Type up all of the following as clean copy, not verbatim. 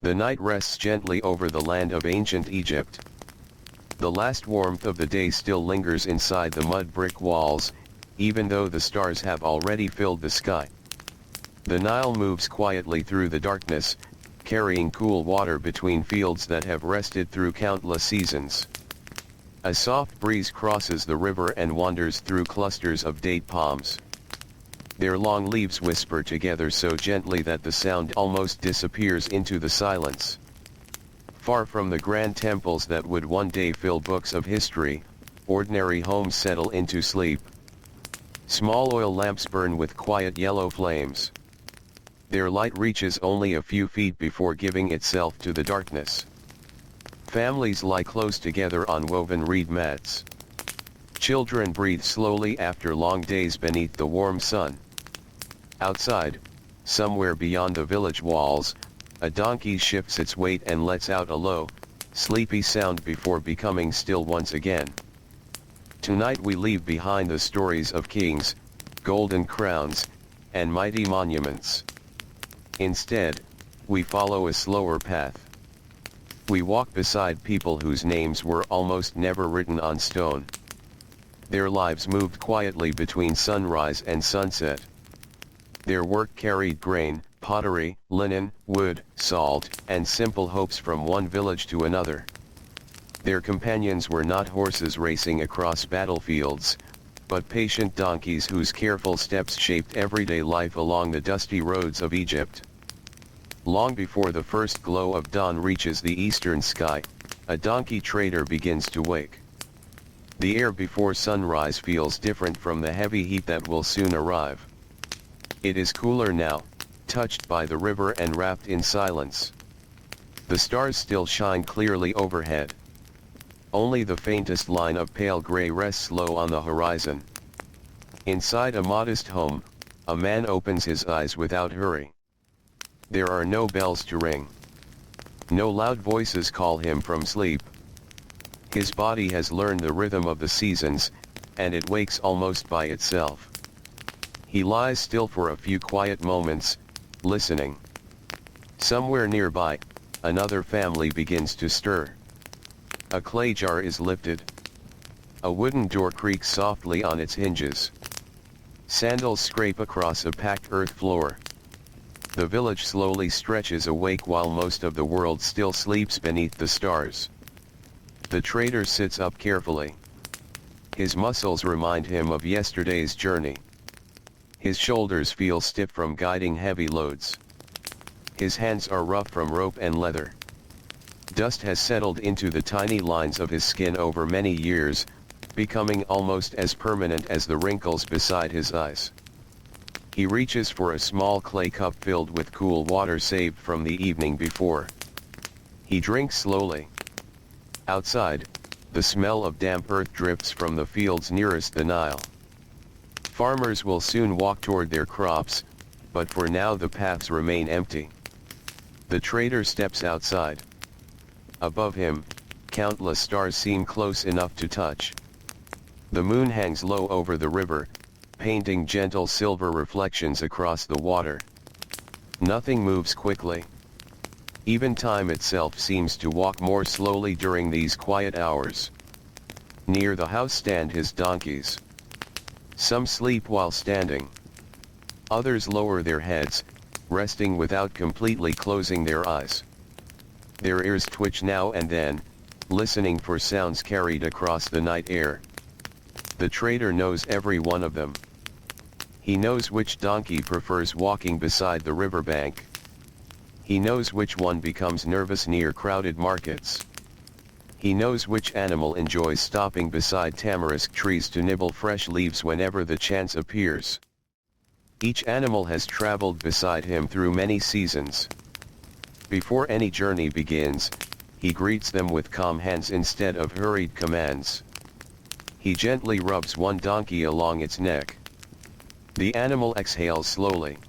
The night rests gently over the land of ancient Egypt. The last warmth of the day still lingers inside the mud brick walls, even though the stars have already filled the sky. The Nile moves quietly through the darkness, carrying cool water between fields that have rested through countless seasons. A soft breeze crosses the river and wanders through clusters of date palms. Their long leaves whisper together so gently that the sound almost disappears into the silence. Far from the grand temples that would one day fill books of history, ordinary homes settle into sleep. Small oil lamps burn with quiet yellow flames. Their light reaches only a few feet before giving itself to the darkness. Families lie close together on woven reed mats. Children breathe slowly after long days beneath the warm sun. Outside, somewhere beyond the village walls, a donkey shifts its weight and lets out a low, sleepy sound before becoming still once again. Tonight we leave behind the stories of kings, golden crowns, and mighty monuments. Instead, we follow a slower path. We walk beside people whose names were almost never written on stone. Their lives moved quietly between sunrise and sunset. Their work carried grain, pottery, linen, wood, salt, and simple hopes from one village to another. Their companions were not horses racing across battlefields, but patient donkeys whose careful steps shaped everyday life along the dusty roads of Egypt. Long before the first glow of dawn reaches the eastern sky, a donkey trader begins to wake. The air before sunrise feels different from the heavy heat that will soon arrive. It is cooler now, touched by the river and wrapped in silence. The stars still shine clearly overhead. Only the faintest line of pale gray rests low on the horizon. Inside a modest home, a man opens his eyes without hurry. There are no bells to ring. No loud voices call him from sleep. His body has learned the rhythm of the seasons, and it wakes almost by itself. He lies still for a few quiet moments, listening. Somewhere nearby, another family begins to stir. A clay jar is lifted. A wooden door creaks softly on its hinges. Sandals scrape across a packed earth floor. The village slowly stretches awake while most of the world still sleeps beneath the stars. The trader sits up carefully. His muscles remind him of yesterday's journey. His shoulders feel stiff from guiding heavy loads. His hands are rough from rope and leather. Dust has settled into the tiny lines of his skin over many years, becoming almost as permanent as the wrinkles beside his eyes. He reaches for a small clay cup filled with cool water saved from the evening before. He drinks slowly. Outside, the smell of damp earth drifts from the fields nearest the Nile. Farmers will soon walk toward their crops, but for now the paths remain empty. The trader steps outside. Above him, countless stars seem close enough to touch. The moon hangs low over the river, painting gentle silver reflections across the water. Nothing moves quickly. Even time itself seems to walk more slowly during these quiet hours. Near the house stand his donkeys. Some sleep while standing. Others lower their heads, resting without completely closing their eyes. Their ears twitch now and then, listening for sounds carried across the night air. The trader knows every one of them. He knows which donkey prefers walking beside the riverbank. He knows which one becomes nervous near crowded markets. He knows which animal enjoys stopping beside tamarisk trees to nibble fresh leaves whenever the chance appears. Each animal has traveled beside him through many seasons. Before any journey begins, he greets them with calm hands instead of hurried commands. He gently rubs one donkey along its neck. The animal exhales slowly.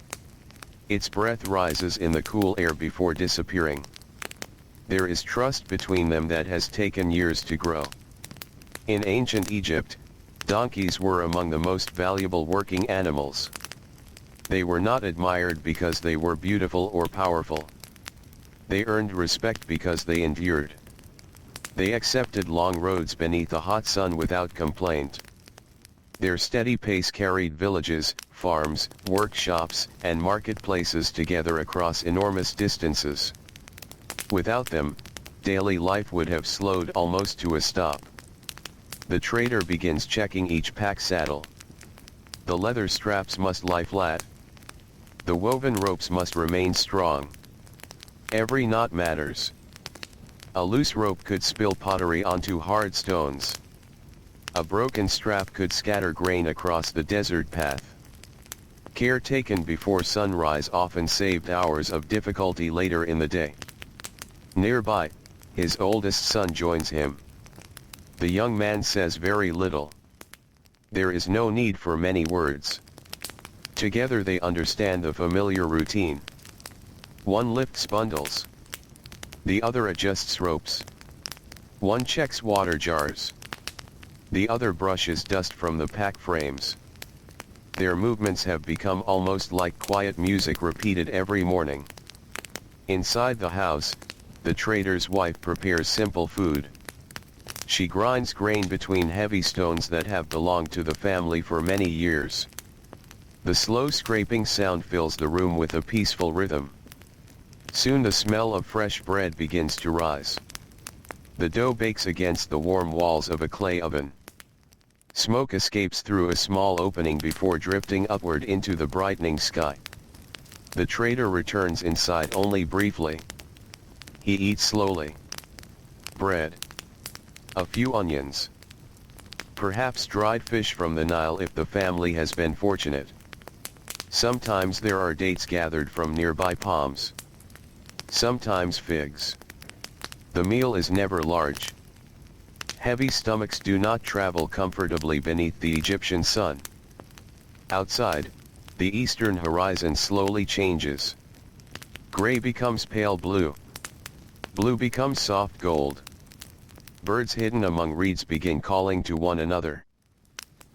Its breath rises in the cool air before disappearing. There is trust between them that has taken years to grow. In ancient Egypt, donkeys were among the most valuable working animals. They were not admired because they were beautiful or powerful. They earned respect because they endured. They accepted long roads beneath the hot sun without complaint. Their steady pace carried villages, farms, workshops, and marketplaces together across enormous distances. Without them, daily life would have slowed almost to a stop. The trader begins checking each pack saddle. The leather straps must lie flat. The woven ropes must remain strong. Every knot matters. A loose rope could spill pottery onto hard stones. A broken strap could scatter grain across the desert path. Care taken before sunrise often saved hours of difficulty later in the day. Nearby, his oldest son joins him. The young man says very little. There is no need for many words. Together they understand the familiar routine. One lifts bundles. The other adjusts ropes. One checks water jars. The other brushes dust from the pack frames. Their movements have become almost like quiet music repeated every morning. Inside the house, the trader's wife prepares simple food. She grinds grain between heavy stones that have belonged to the family for many years. The slow scraping sound fills the room with a peaceful rhythm. Soon the smell of fresh bread begins to rise. The dough bakes against the warm walls of a clay oven. Smoke escapes through a small opening before drifting upward into the brightening sky. The trader returns inside only briefly. He eats slowly. Bread. A few onions. Perhaps dried fish from the Nile if the family has been fortunate. Sometimes there are dates gathered from nearby palms. Sometimes figs. The meal is never large. Heavy stomachs do not travel comfortably beneath the Egyptian sun. Outside, the eastern horizon slowly changes. Gray becomes pale blue. Blue becomes soft gold. Birds hidden among reeds begin calling to one another.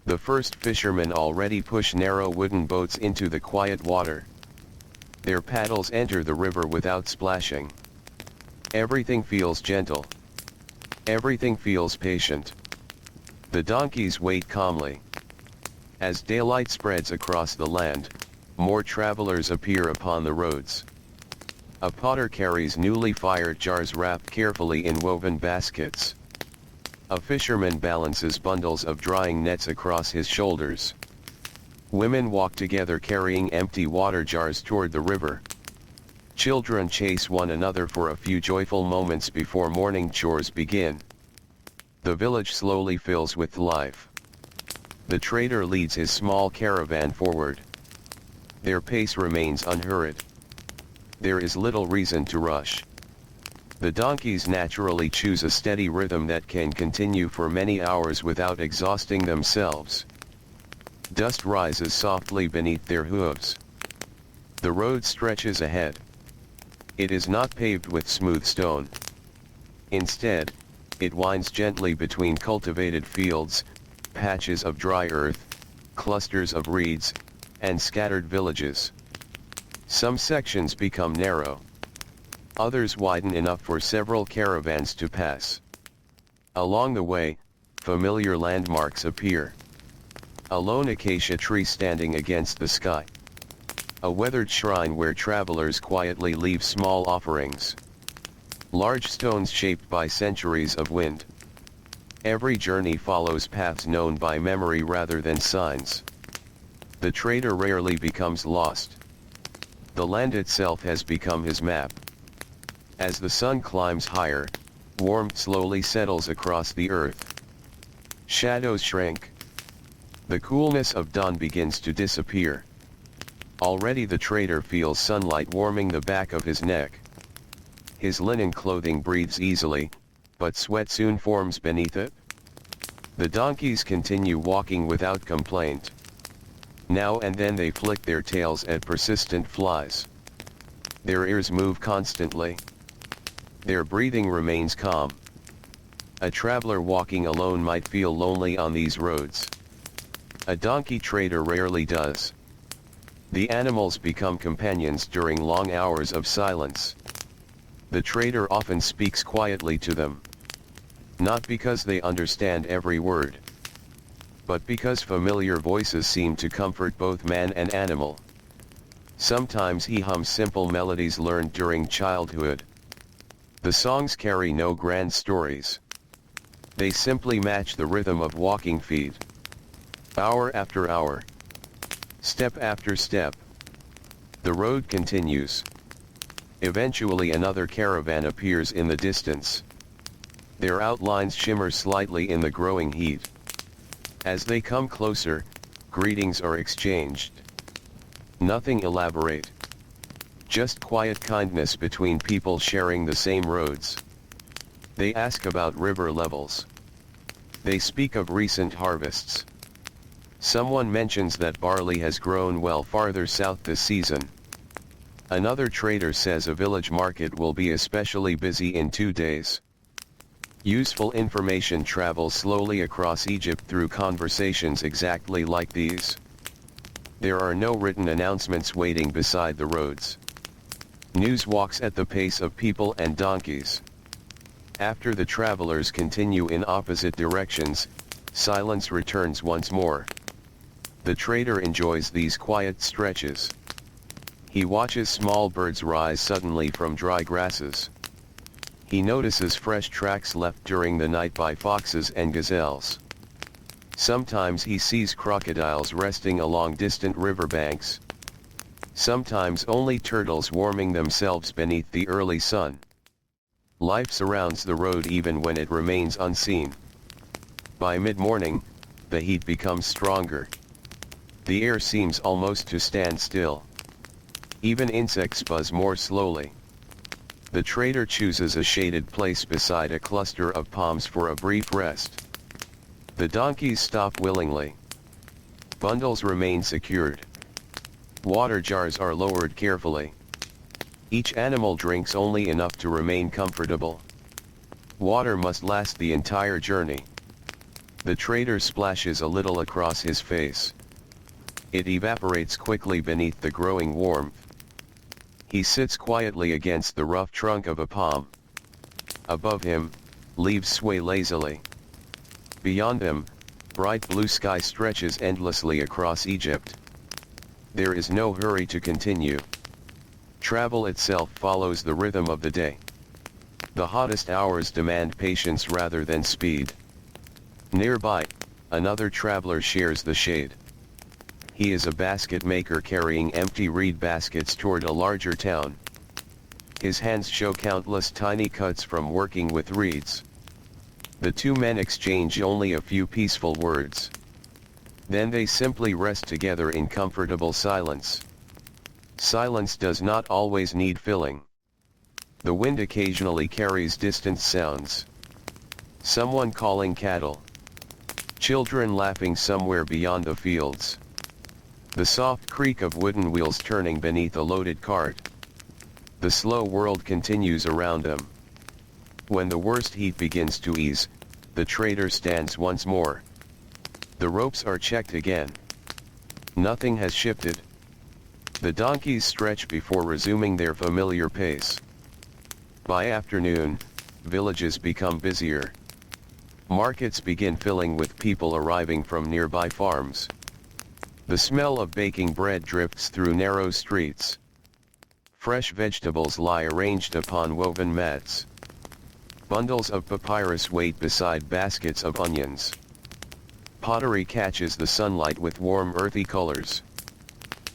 The first fishermen already push narrow wooden boats into the quiet water. Their paddles enter the river without splashing. Everything feels gentle. Everything feels patient. The donkeys wait calmly. As daylight spreads across the land, more travelers appear upon the roads. A potter carries newly fired jars wrapped carefully in woven baskets. A fisherman balances bundles of drying nets across his shoulders. Women walk together carrying empty water jars toward the river. Children chase one another for a few joyful moments before morning chores begin. The village slowly fills with life. The trader leads his small caravan forward. Their pace remains unhurried. There is little reason to rush. The donkeys naturally choose a steady rhythm that can continue for many hours without exhausting themselves. Dust rises softly beneath their hooves. The road stretches ahead. It is not paved with smooth stone. Instead, it winds gently between cultivated fields, patches of dry earth, clusters of reeds, and scattered villages. Some sections become narrow. Others widen enough for several caravans to pass. Along the way, familiar landmarks appear. A lone acacia tree standing against the sky. A weathered shrine where travelers quietly leave small offerings. Large stones shaped by centuries of wind. Every journey follows paths known by memory rather than signs. The trader rarely becomes lost. The land itself has become his map. As the sun climbs higher, warmth slowly settles across the earth. Shadows shrink. The coolness of dawn begins to disappear. Already the trader feels sunlight warming the back of his neck. His linen clothing breathes easily, but sweat soon forms beneath it. The donkeys continue walking without complaint. Now and then they flick their tails at persistent flies. Their ears move constantly. Their breathing remains calm. A traveler walking alone might feel lonely on these roads. A donkey trader rarely does. The animals become companions during long hours of silence. The trader often speaks quietly to them. Not because they understand every word, but because familiar voices seem to comfort both man and animal. Sometimes he hums simple melodies learned during childhood. The songs carry no grand stories. They simply match the rhythm of walking feet. Hour after hour. Step after step. The road continues. Eventually another caravan appears in the distance. Their outlines shimmer slightly in the growing heat. As they come closer, greetings are exchanged. Nothing elaborate. Just quiet kindness between people sharing the same roads. They ask about river levels. They speak of recent harvests. Someone mentions that barley has grown well farther south this season. Another trader says a village market will be especially busy in 2 days. Useful information travels slowly across Egypt through conversations exactly like these. There are no written announcements waiting beside the roads. News walks at the pace of people and donkeys. After the travelers continue in opposite directions, silence returns once more. The trader enjoys these quiet stretches. He watches small birds rise suddenly from dry grasses. He notices fresh tracks left during the night by foxes and gazelles. Sometimes he sees crocodiles resting along distant riverbanks. Sometimes only turtles warming themselves beneath the early sun. Life surrounds the road even when it remains unseen. By mid-morning, the heat becomes stronger. The air seems almost to stand still. Even insects buzz more slowly. The trader chooses a shaded place beside a cluster of palms for a brief rest. The donkeys stop willingly. Bundles remain secured. Water jars are lowered carefully. Each animal drinks only enough to remain comfortable. Water must last the entire journey. The trader splashes a little across his face. It evaporates quickly beneath the growing warmth. He sits quietly against the rough trunk of a palm. Above him, leaves sway lazily. Beyond them, bright blue sky stretches endlessly across Egypt. There is no hurry to continue. Travel itself follows the rhythm of the day. The hottest hours demand patience rather than speed. Nearby, another traveler shares the shade. He is a basket maker carrying empty reed baskets toward a larger town. His hands show countless tiny cuts from working with reeds. The two men exchange only a few peaceful words. Then they simply rest together in comfortable silence. Silence does not always need filling. The wind occasionally carries distant sounds. Someone calling cattle. Children laughing somewhere beyond the fields. The soft creak of wooden wheels turning beneath a loaded cart. The slow world continues around them. When the worst heat begins to ease, the trader stands once more. The ropes are checked again. Nothing has shifted. The donkeys stretch before resuming their familiar pace. By afternoon, villages become busier. Markets begin filling with people arriving from nearby farms. The smell of baking bread drifts through narrow streets. Fresh vegetables lie arranged upon woven mats. Bundles of papyrus wait beside baskets of onions. Pottery catches the sunlight with warm earthy colors.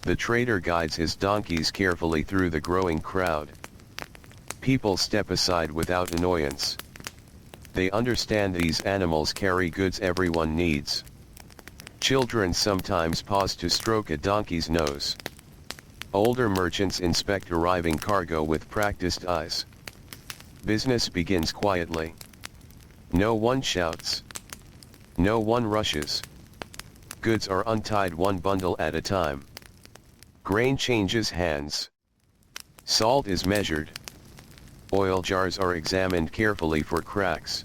The trader guides his donkeys carefully through the growing crowd. People step aside without annoyance. They understand these animals carry goods everyone needs. Children sometimes pause to stroke a donkey's nose. Older merchants inspect arriving cargo with practiced eyes. Business begins quietly. No one shouts. No one rushes. Goods are untied one bundle at a time. Grain changes hands. Salt is measured. Oil jars are examined carefully for cracks.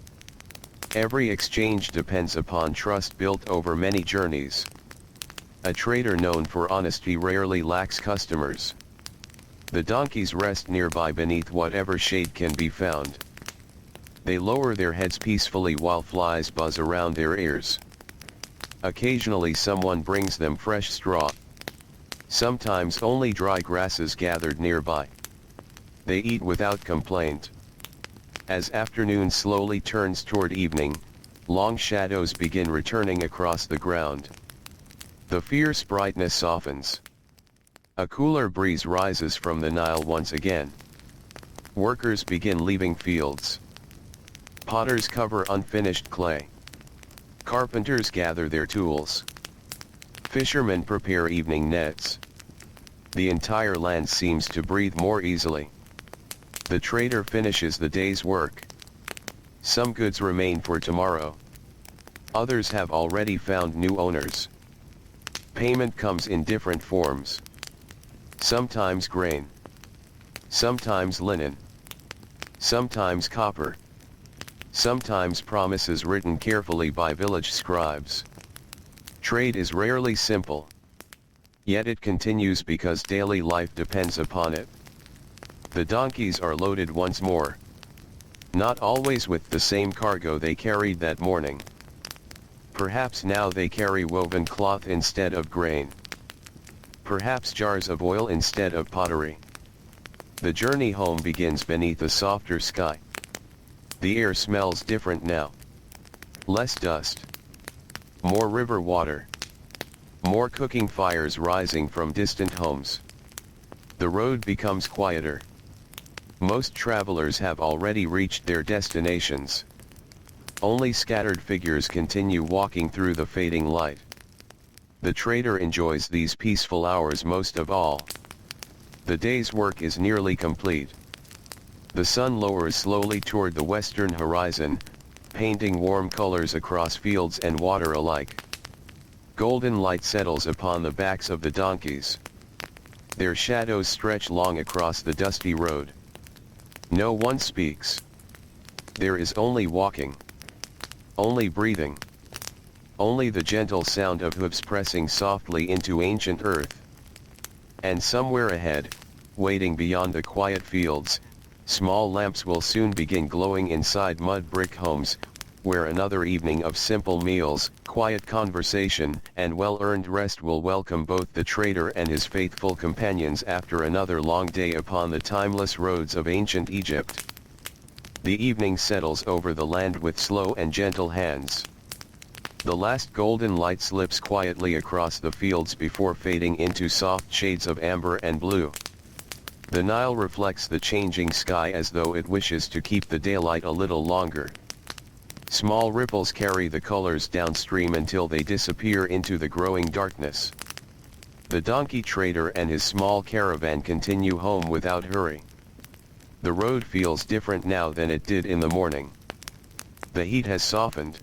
Every exchange depends upon trust built over many journeys. A trader known for honesty rarely lacks customers. The donkeys rest nearby beneath whatever shade can be found. They lower their heads peacefully while flies buzz around their ears. Occasionally someone brings them fresh straw. Sometimes only dry grasses gathered nearby. They eat without complaint. As afternoon slowly turns toward evening, long shadows begin returning across the ground. The fierce brightness softens. A cooler breeze rises from the Nile once again. Workers begin leaving fields. Potters cover unfinished clay. Carpenters gather their tools. Fishermen prepare evening nets. The entire land seems to breathe more easily. The trader finishes the day's work. Some goods remain for tomorrow. Others have already found new owners. Payment comes in different forms. Sometimes grain. Sometimes linen. Sometimes copper. Sometimes promises written carefully by village scribes. Trade is rarely simple. Yet it continues because daily life depends upon it. The donkeys are loaded once more. Not always with the same cargo they carried that morning. Perhaps now they carry woven cloth instead of grain. Perhaps jars of oil instead of pottery. The journey home begins beneath a softer sky. The air smells different now. Less dust. More river water. More cooking fires rising from distant homes. The road becomes quieter. Most travelers have already reached their destinations. Only scattered figures continue walking through the fading light. The trader enjoys these peaceful hours most of all. The day's work is nearly complete. The sun lowers slowly toward the western horizon, painting warm colors across fields and water alike. Golden light settles upon the backs of the donkeys. Their shadows stretch long across the dusty road. No one speaks. There is only walking. Only breathing. Only the gentle sound of hooves pressing softly into ancient earth. And somewhere ahead, waiting beyond the quiet fields, small lamps will soon begin glowing inside mud brick homes, where another evening of simple meals, quiet conversation, and well-earned rest will welcome both the trader and his faithful companions after another long day upon the timeless roads of ancient Egypt. The evening settles over the land with slow and gentle hands. The last golden light slips quietly across the fields before fading into soft shades of amber and blue. The Nile reflects the changing sky as though it wishes to keep the daylight a little longer. Small ripples carry the colors downstream until they disappear into the growing darkness. The donkey trader and his small caravan continue home without hurry. The road feels different now than it did in the morning. The heat has softened.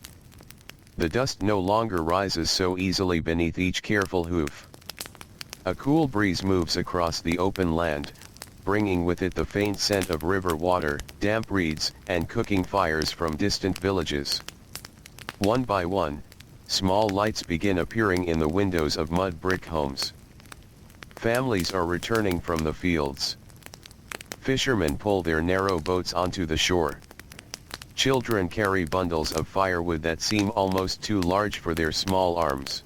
The dust no longer rises so easily beneath each careful hoof. A cool breeze moves across the open land, bringing with it the faint scent of river water, damp reeds, and cooking fires from distant villages. One by one, small lights begin appearing in the windows of mud brick homes. Families are returning from the fields. Fishermen pull their narrow boats onto the shore. Children carry bundles of firewood that seem almost too large for their small arms.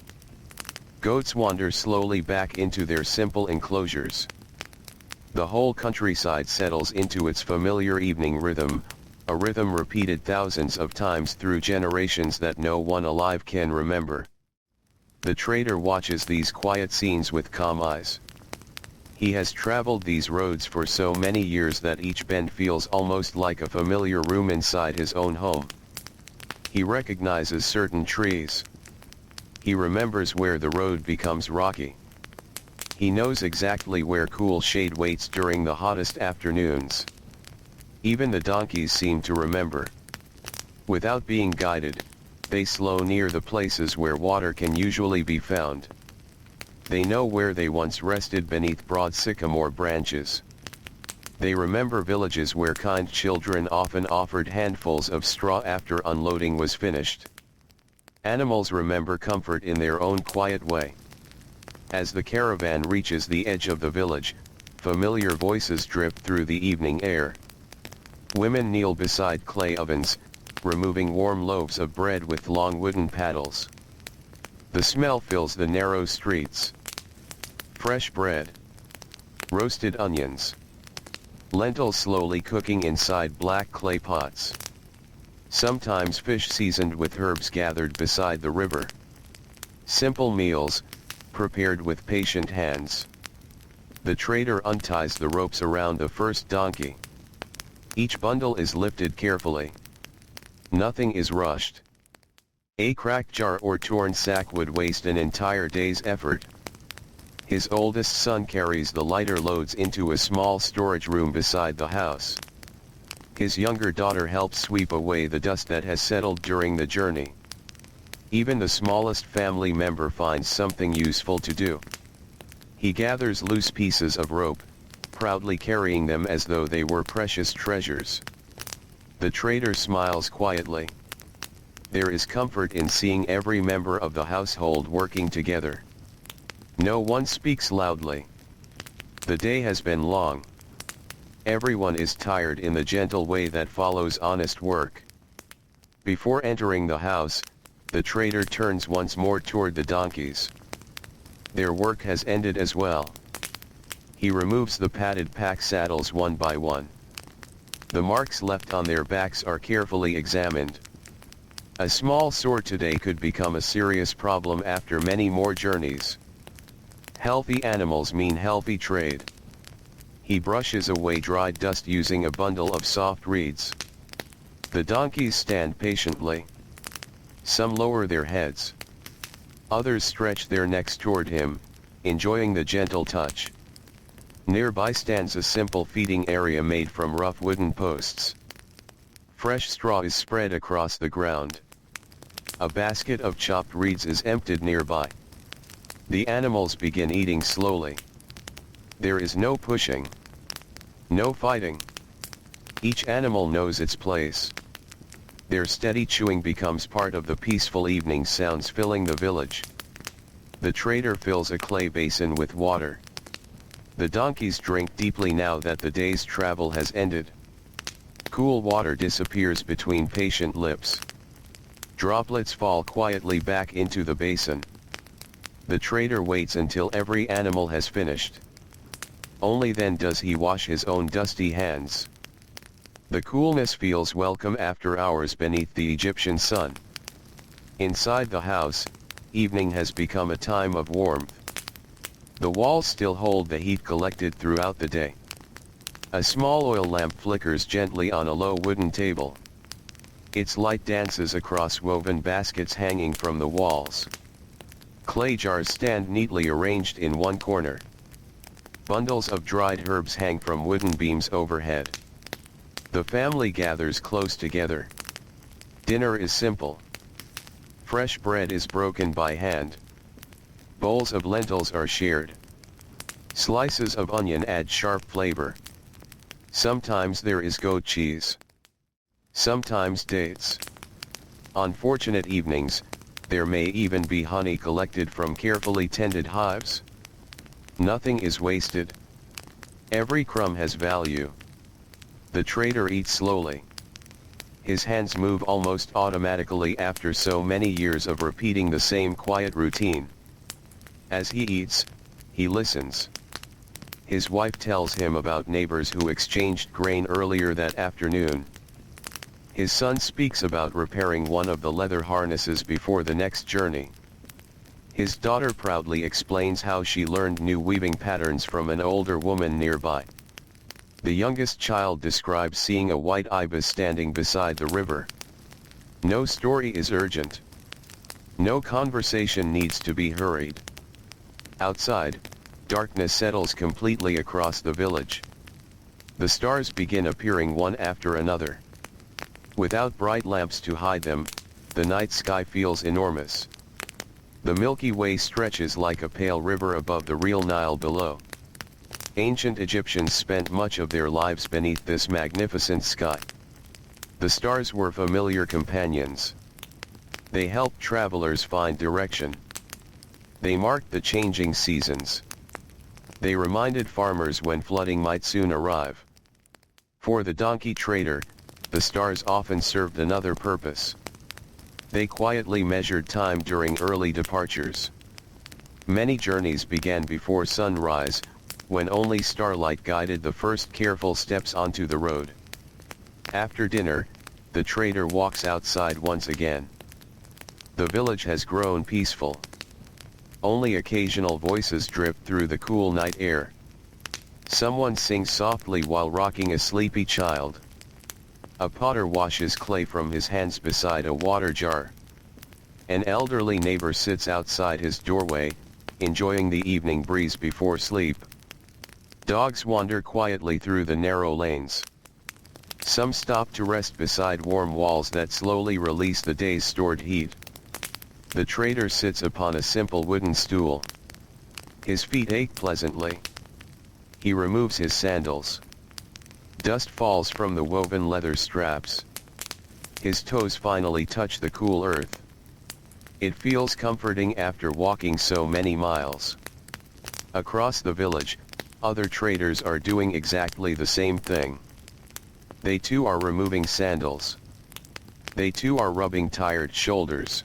Goats wander slowly back into their simple enclosures. The whole countryside settles into its familiar evening rhythm, a rhythm repeated thousands of times through generations that no one alive can remember. The trader watches these quiet scenes with calm eyes. He has traveled these roads for so many years that each bend feels almost like a familiar room inside his own home. He recognizes certain trees. He remembers where the road becomes rocky. He knows exactly where cool shade waits during the hottest afternoons. Even the donkeys seem to remember. Without being guided, they slow near the places where water can usually be found. They know where they once rested beneath broad sycamore branches. They remember villages where kind children often offered handfuls of straw after unloading was finished. Animals remember comfort in their own quiet way. As the caravan reaches the edge of the village, familiar voices drip through the evening air. Women kneel beside clay ovens, removing warm loaves of bread with long wooden paddles. The smell fills the narrow streets. Fresh bread. Roasted onions. Lentils slowly cooking inside black clay pots. Sometimes fish seasoned with herbs gathered beside the river. Simple meals, prepared with patient hands. The trader unties the ropes around the first donkey. Each bundle is lifted carefully. Nothing is rushed. A cracked jar or torn sack would waste an entire day's effort. His oldest son carries the lighter loads into a small storage room beside the house. His younger daughter helps sweep away the dust that has settled during the journey. Even the smallest family member finds something useful to do. He gathers loose pieces of rope, proudly carrying them as though they were precious treasures. The trader smiles quietly. There is comfort in seeing every member of the household working together. No one speaks loudly. The day has been long. Everyone is tired in the gentle way that follows honest work. Before entering the house, the trader turns once more toward the donkeys. Their work has ended as well. He removes the padded pack saddles one by one. The marks left on their backs are carefully examined. A small sore today could become a serious problem after many more journeys. Healthy animals mean healthy trade. He brushes away dried dust using a bundle of soft reeds. The donkeys stand patiently. Some lower their heads. Others stretch their necks toward him, enjoying the gentle touch. Nearby stands a simple feeding area made from rough wooden posts. Fresh straw is spread across the ground. A basket of chopped reeds is emptied nearby. The animals begin eating slowly. There is no pushing. No fighting. Each animal knows its place. Their steady chewing becomes part of the peaceful evening sounds filling the village. The trader fills a clay basin with water. The donkeys drink deeply now that the day's travel has ended. Cool water disappears between patient lips. Droplets fall quietly back into the basin. The trader waits until every animal has finished. Only then does he wash his own dusty hands. The coolness feels welcome after hours beneath the Egyptian sun. Inside the house, evening has become a time of warmth. The walls still hold the heat collected throughout the day. A small oil lamp flickers gently on a low wooden table. Its light dances across woven baskets hanging from the walls. Clay jars stand neatly arranged in one corner. Bundles of dried herbs hang from wooden beams overhead. The family gathers close together. Dinner is simple. Fresh bread is broken by hand. Bowls of lentils are shared. Slices of onion add sharp flavor. Sometimes there is goat cheese. Sometimes dates. On fortunate evenings, there may even be honey collected from carefully tended hives. Nothing is wasted. Every crumb has value. The trader eats slowly. His hands move almost automatically after so many years of repeating the same quiet routine. As he eats, he listens. His wife tells him about neighbors who exchanged grain earlier that afternoon. His son speaks about repairing one of the leather harnesses before the next journey. His daughter proudly explains how she learned new weaving patterns from an older woman nearby. The youngest child describes seeing a white ibis standing beside the river. No story is urgent. No conversation needs to be hurried. Outside, darkness settles completely across the village. The stars begin appearing one after another. Without bright lamps to hide them, the night sky feels enormous. The Milky Way stretches like a pale river above the real Nile below. Ancient Egyptians spent much of their lives beneath this magnificent sky. The stars were familiar companions. They helped travelers find direction. They marked the changing seasons. They reminded farmers when flooding might soon arrive. For the donkey trader, the stars often served another purpose. They quietly measured time during early departures. Many journeys began before sunrise, when only starlight guided the first careful steps onto the road. After dinner, the trader walks outside once again. The village has grown peaceful. Only occasional voices drip through the cool night air. Someone sings softly while rocking a sleepy child. A potter washes clay from his hands beside a water jar. An elderly neighbor sits outside his doorway, enjoying the evening breeze before sleep. Dogs wander quietly through the narrow lanes. Some stop to rest beside warm walls that slowly release the day's stored heat. The trader sits upon a simple wooden stool. His feet ache pleasantly. He removes his sandals. Dust falls from the woven leather straps. His toes finally touch the cool earth. It feels comforting after walking so many miles. Across the village, other traders are doing exactly the same thing. They too are removing sandals. They too are rubbing tired shoulders.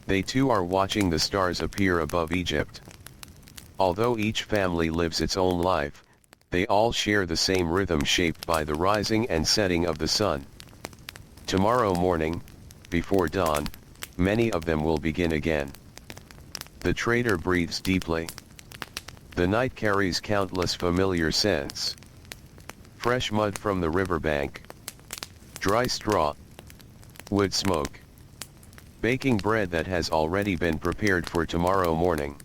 They too are watching the stars appear above Egypt. Although each family lives its own life, they all share the same rhythm shaped by the rising and setting of the sun. Tomorrow morning, before dawn, many of them will begin again. The trader breathes deeply. The night carries countless familiar scents. Fresh mud from the riverbank. Dry straw. Wood smoke. Baking bread that has already been prepared for tomorrow morning.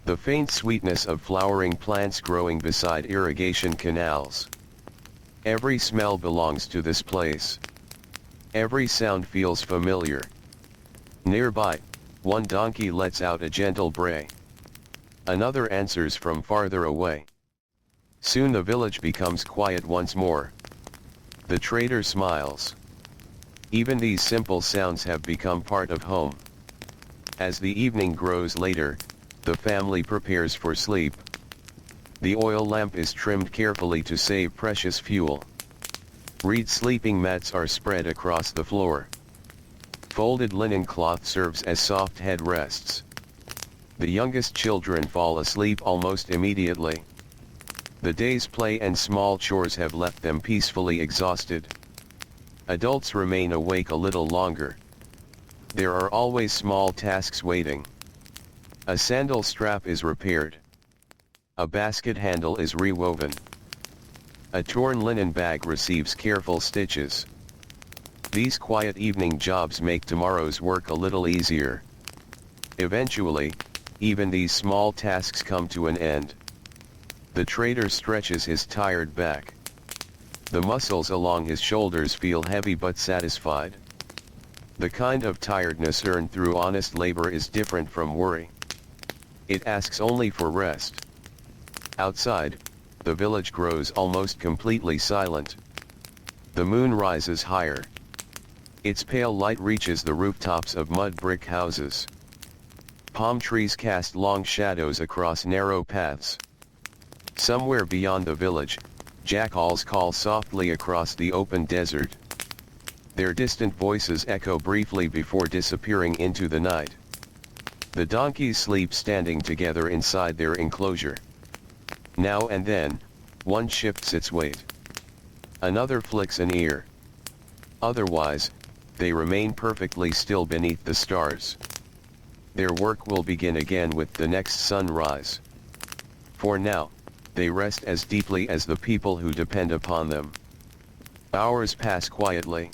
The faint sweetness of flowering plants growing beside irrigation canals. Every smell belongs to this place. Every sound feels familiar. Nearby, one donkey lets out a gentle bray. Another answers from farther away. Soon the village becomes quiet once more. The trader smiles. Even these simple sounds have become part of home. As the evening grows later, the family prepares for sleep. The oil lamp is trimmed carefully to save precious fuel. Reed sleeping mats are spread across the floor. Folded linen cloth serves as soft head rests. The youngest children fall asleep almost immediately. The day's play and small chores have left them peacefully exhausted. Adults remain awake a little longer. There are always small tasks waiting. A sandal strap is repaired. A basket handle is rewoven. A torn linen bag receives careful stitches. These quiet evening jobs make tomorrow's work a little easier. Eventually, even these small tasks come to an end. The trader stretches his tired back. The muscles along his shoulders feel heavy but satisfied. The kind of tiredness earned through honest labor is different from worry. It asks only for rest. Outside, the village grows almost completely silent. The moon rises higher. Its pale light reaches the rooftops of mud brick houses. Palm trees cast long shadows across narrow paths. Somewhere beyond the village, jackals call softly across the open desert. Their distant voices echo briefly before disappearing into the night. The donkeys sleep standing together inside their enclosure. Now and then, one shifts its weight. Another flicks an ear. Otherwise, they remain perfectly still beneath the stars. Their work will begin again with the next sunrise. For now, they rest as deeply as the people who depend upon them. Hours pass quietly.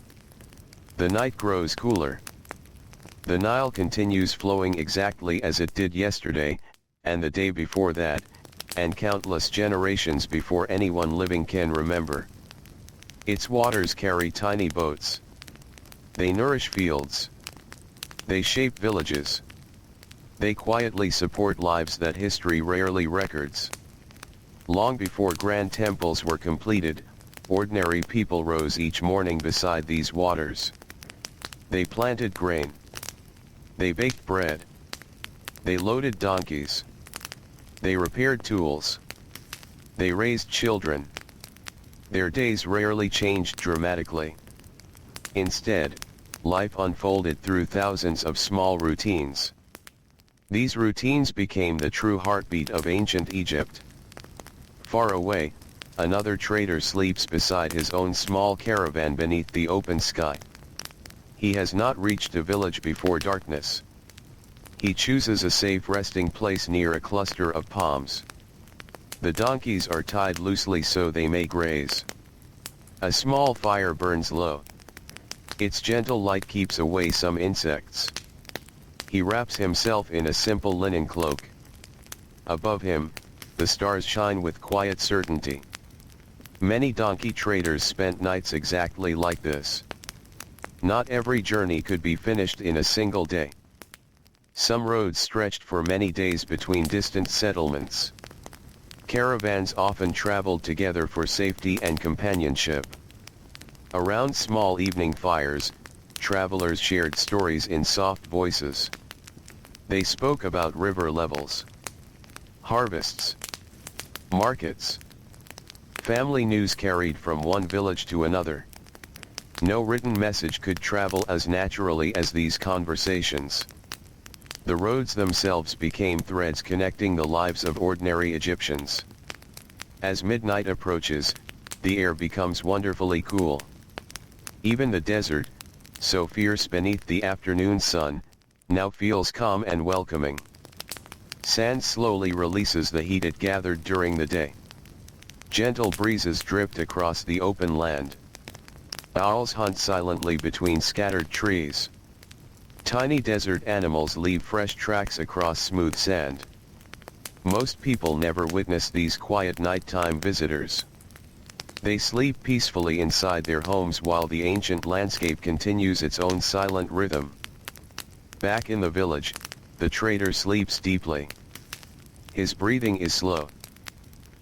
The night grows cooler. The Nile continues flowing exactly as it did yesterday, and the day before that, and countless generations before anyone living can remember. Its waters carry tiny boats. They nourish fields. They shape villages. They quietly support lives that history rarely records. Long before grand temples were completed, ordinary people rose each morning beside these waters. They planted grain. They baked bread. They loaded donkeys. They repaired tools. They raised children. Their days rarely changed dramatically. Instead, life unfolded through thousands of small routines. These routines became the true heartbeat of ancient Egypt. Far away, another trader sleeps beside his own small caravan beneath the open sky. He has not reached a village before darkness. He chooses a safe resting place near a cluster of palms. The donkeys are tied loosely so they may graze. A small fire burns low. Its gentle light keeps away some insects. He wraps himself in a simple linen cloak. Above him, the stars shine with quiet certainty. Many donkey traders spent nights exactly like this. Not every journey could be finished in a single day. Some roads stretched for many days between distant settlements. Caravans often traveled together for safety and companionship. Around small evening fires, travelers shared stories in soft voices. They spoke about river levels, harvests, markets. Family news carried from one village to another. No written message could travel as naturally as these conversations. The roads themselves became threads connecting the lives of ordinary Egyptians. As midnight approaches, the air becomes wonderfully cool. Even the desert, so fierce beneath the afternoon sun, now feels calm and welcoming. Sand slowly releases the heat it gathered during the day. Gentle breezes drift across the open land. Owls hunt silently between scattered trees. Tiny desert animals leave fresh tracks across smooth sand. Most people never witness these quiet nighttime visitors. They sleep peacefully inside their homes while the ancient landscape continues its own silent rhythm. Back in the village, the trader sleeps deeply. His breathing is slow.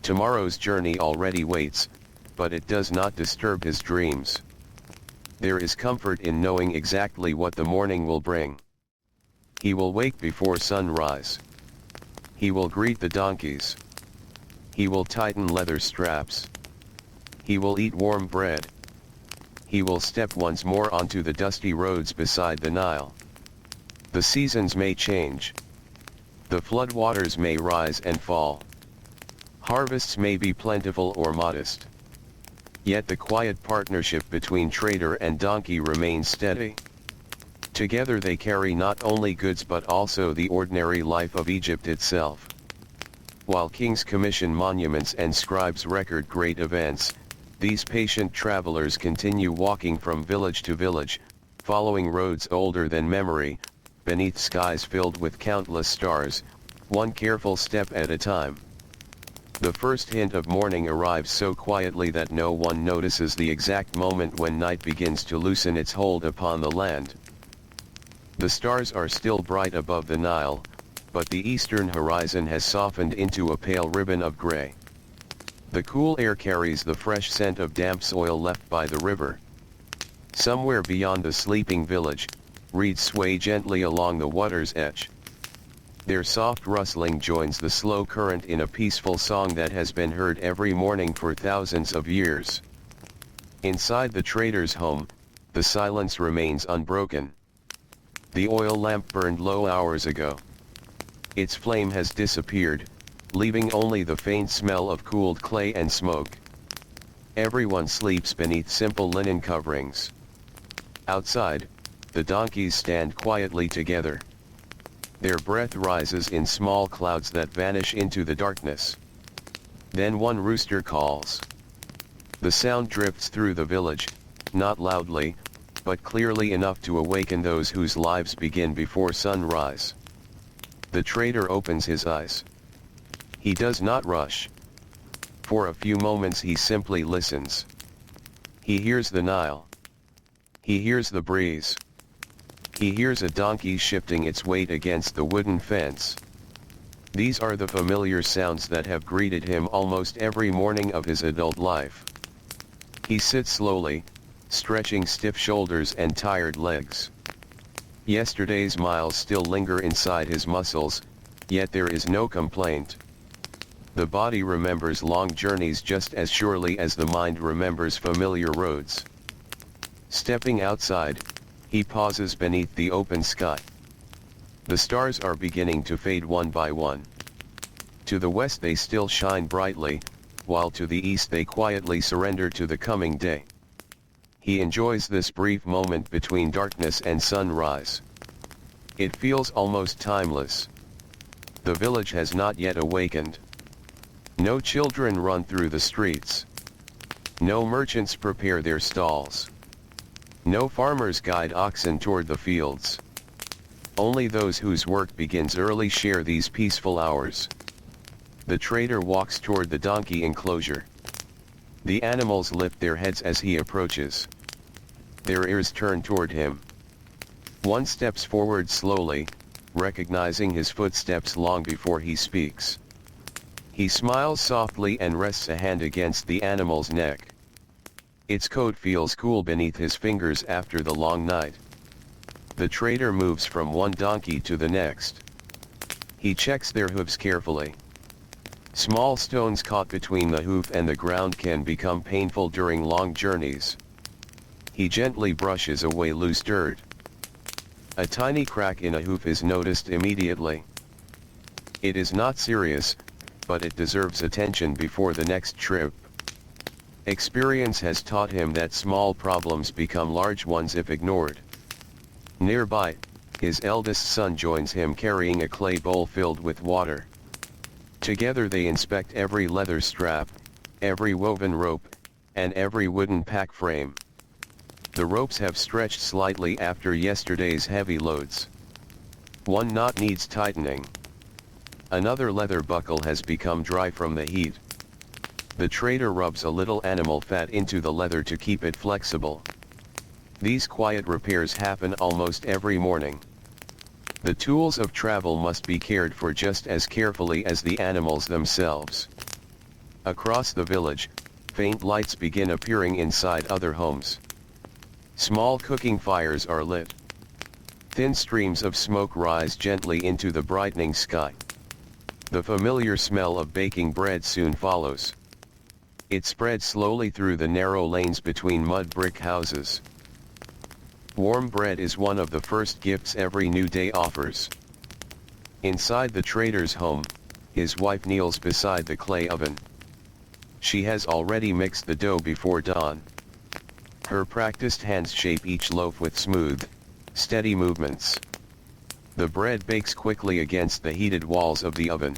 Tomorrow's journey already waits, but it does not disturb his dreams. There is comfort in knowing exactly what the morning will bring. He will wake before sunrise. He will greet the donkeys. He will tighten leather straps. He will eat warm bread. He will step once more onto the dusty roads beside the Nile. The seasons may change. The floodwaters may rise and fall. Harvests may be plentiful or modest. Yet the quiet partnership between trader and donkey remains steady. Together they carry not only goods but also the ordinary life of Egypt itself. While kings commission monuments and scribes record great events, these patient travelers continue walking from village to village, following roads older than memory, beneath skies filled with countless stars, one careful step at a time. The first hint of morning arrives so quietly that no one notices the exact moment when night begins to loosen its hold upon the land. The stars are still bright above the Nile, but the eastern horizon has softened into a pale ribbon of gray. The cool air carries the fresh scent of damp soil left by the river. Somewhere beyond the sleeping village, reeds sway gently along the water's edge. Their soft rustling joins the slow current in a peaceful song that has been heard every morning for thousands of years. Inside the trader's home, the silence remains unbroken. The oil lamp burned low hours ago. Its flame has disappeared, leaving only the faint smell of cooled clay and smoke. Everyone sleeps beneath simple linen coverings. Outside, the donkeys stand quietly together. Their breath rises in small clouds that vanish into the darkness. Then one rooster calls. The sound drifts through the village, not loudly, but clearly enough to awaken those whose lives begin before sunrise. The trader opens his eyes. He does not rush. For a few moments he simply listens. He hears the Nile. He hears the breeze. He hears a donkey shifting its weight against the wooden fence. These are the familiar sounds that have greeted him almost every morning of his adult life. He sits slowly, stretching stiff shoulders and tired legs. Yesterday's miles still linger inside his muscles, yet there is no complaint. The body remembers long journeys just as surely as the mind remembers familiar roads. Stepping outside, he pauses beneath the open sky. The stars are beginning to fade one by one. To the west they still shine brightly, while to the east they quietly surrender to the coming day. He enjoys this brief moment between darkness and sunrise. It feels almost timeless. The village has not yet awakened. No children run through the streets. No merchants prepare their stalls. No farmers guide oxen toward the fields. Only those whose work begins early share these peaceful hours. The trader walks toward the donkey enclosure. The animals lift their heads as he approaches. Their ears turn toward him. One steps forward slowly, recognizing his footsteps long before he speaks. He smiles softly and rests a hand against the animal's neck. Its coat feels cool beneath his fingers after the long night. The trader moves from one donkey to the next. He checks their hooves carefully. Small stones caught between the hoof and the ground can become painful during long journeys. He gently brushes away loose dirt. A tiny crack in a hoof is noticed immediately. It is not serious, but it deserves attention before the next trip. Experience has taught him that small problems become large ones if ignored. Nearby, his eldest son joins him carrying a clay bowl filled with water. Together they inspect every leather strap, every woven rope, and every wooden pack frame. The ropes have stretched slightly after yesterday's heavy loads. One knot needs tightening. Another leather buckle has become dry from the heat. The trader rubs a little animal fat into the leather to keep it flexible. These quiet repairs happen almost every morning. The tools of travel must be cared for just as carefully as the animals themselves. Across the village, faint lights begin appearing inside other homes. Small cooking fires are lit. Thin streams of smoke rise gently into the brightening sky. The familiar smell of baking bread soon follows. It spreads slowly through the narrow lanes between mud brick houses. Warm bread is one of the first gifts every new day offers. Inside the trader's home, his wife kneels beside the clay oven. She has already mixed the dough before dawn. Her practiced hands shape each loaf with smooth, steady movements. The bread bakes quickly against the heated walls of the oven.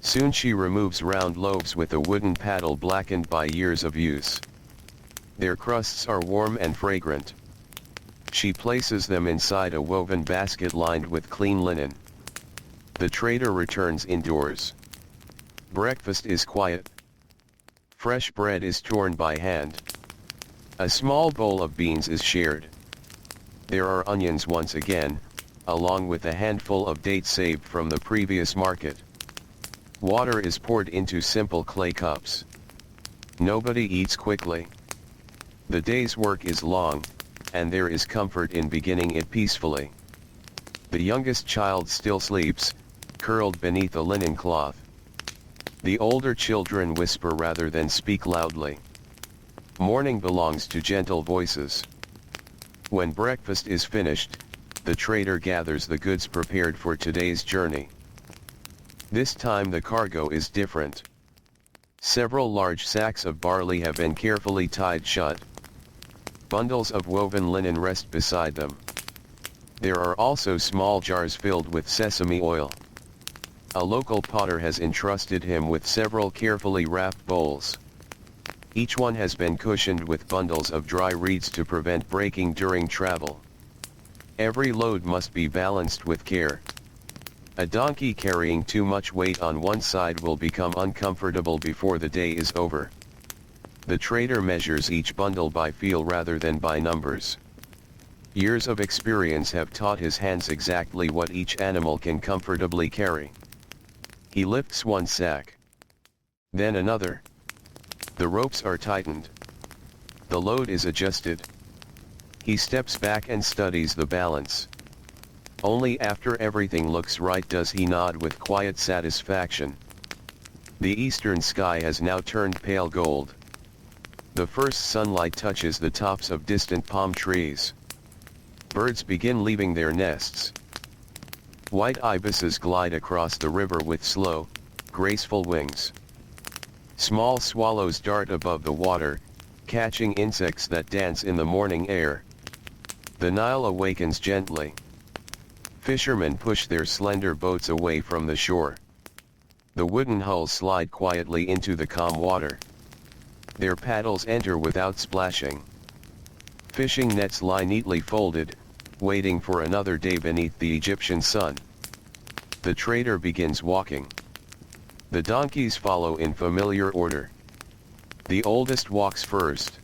Soon she removes round loaves with a wooden paddle blackened by years of use. Their crusts are warm and fragrant. She places them inside a woven basket lined with clean linen. The trader returns indoors. Breakfast is quiet. Fresh bread is torn by hand. A small bowl of beans is shared. There are onions once again, along with a handful of dates saved from the previous market. Water is poured into simple clay cups. Nobody eats quickly. The day's work is long, and there is comfort in beginning it peacefully. The youngest child still sleeps, curled beneath a linen cloth. The older children whisper rather than speak loudly. Morning belongs to gentle voices. When breakfast is finished, the trader gathers the goods prepared for today's journey. This time the cargo is different. Several large sacks of barley have been carefully tied shut. Bundles of woven linen rest beside them. There are also small jars filled with sesame oil. A local potter has entrusted him with several carefully wrapped bowls. Each one has been cushioned with bundles of dry reeds to prevent breaking during travel. Every load must be balanced with care. A donkey carrying too much weight on one side will become uncomfortable before the day is over. The trader measures each bundle by feel rather than by numbers. Years of experience have taught his hands exactly what each animal can comfortably carry. He lifts one sack. Then another. The ropes are tightened. The load is adjusted. He steps back and studies the balance. Only after everything looks right does he nod with quiet satisfaction. The eastern sky has now turned pale gold. The first sunlight touches the tops of distant palm trees. Birds begin leaving their nests. White ibises glide across the river with slow, graceful wings. Small swallows dart above the water, catching insects that dance in the morning air. The Nile awakens gently. Fishermen push their slender boats away from the shore. The wooden hulls slide quietly into the calm water. Their paddles enter without splashing. Fishing nets lie neatly folded, waiting for another day beneath the Egyptian sun. The trader begins walking. The donkeys follow in familiar order. The oldest walks first.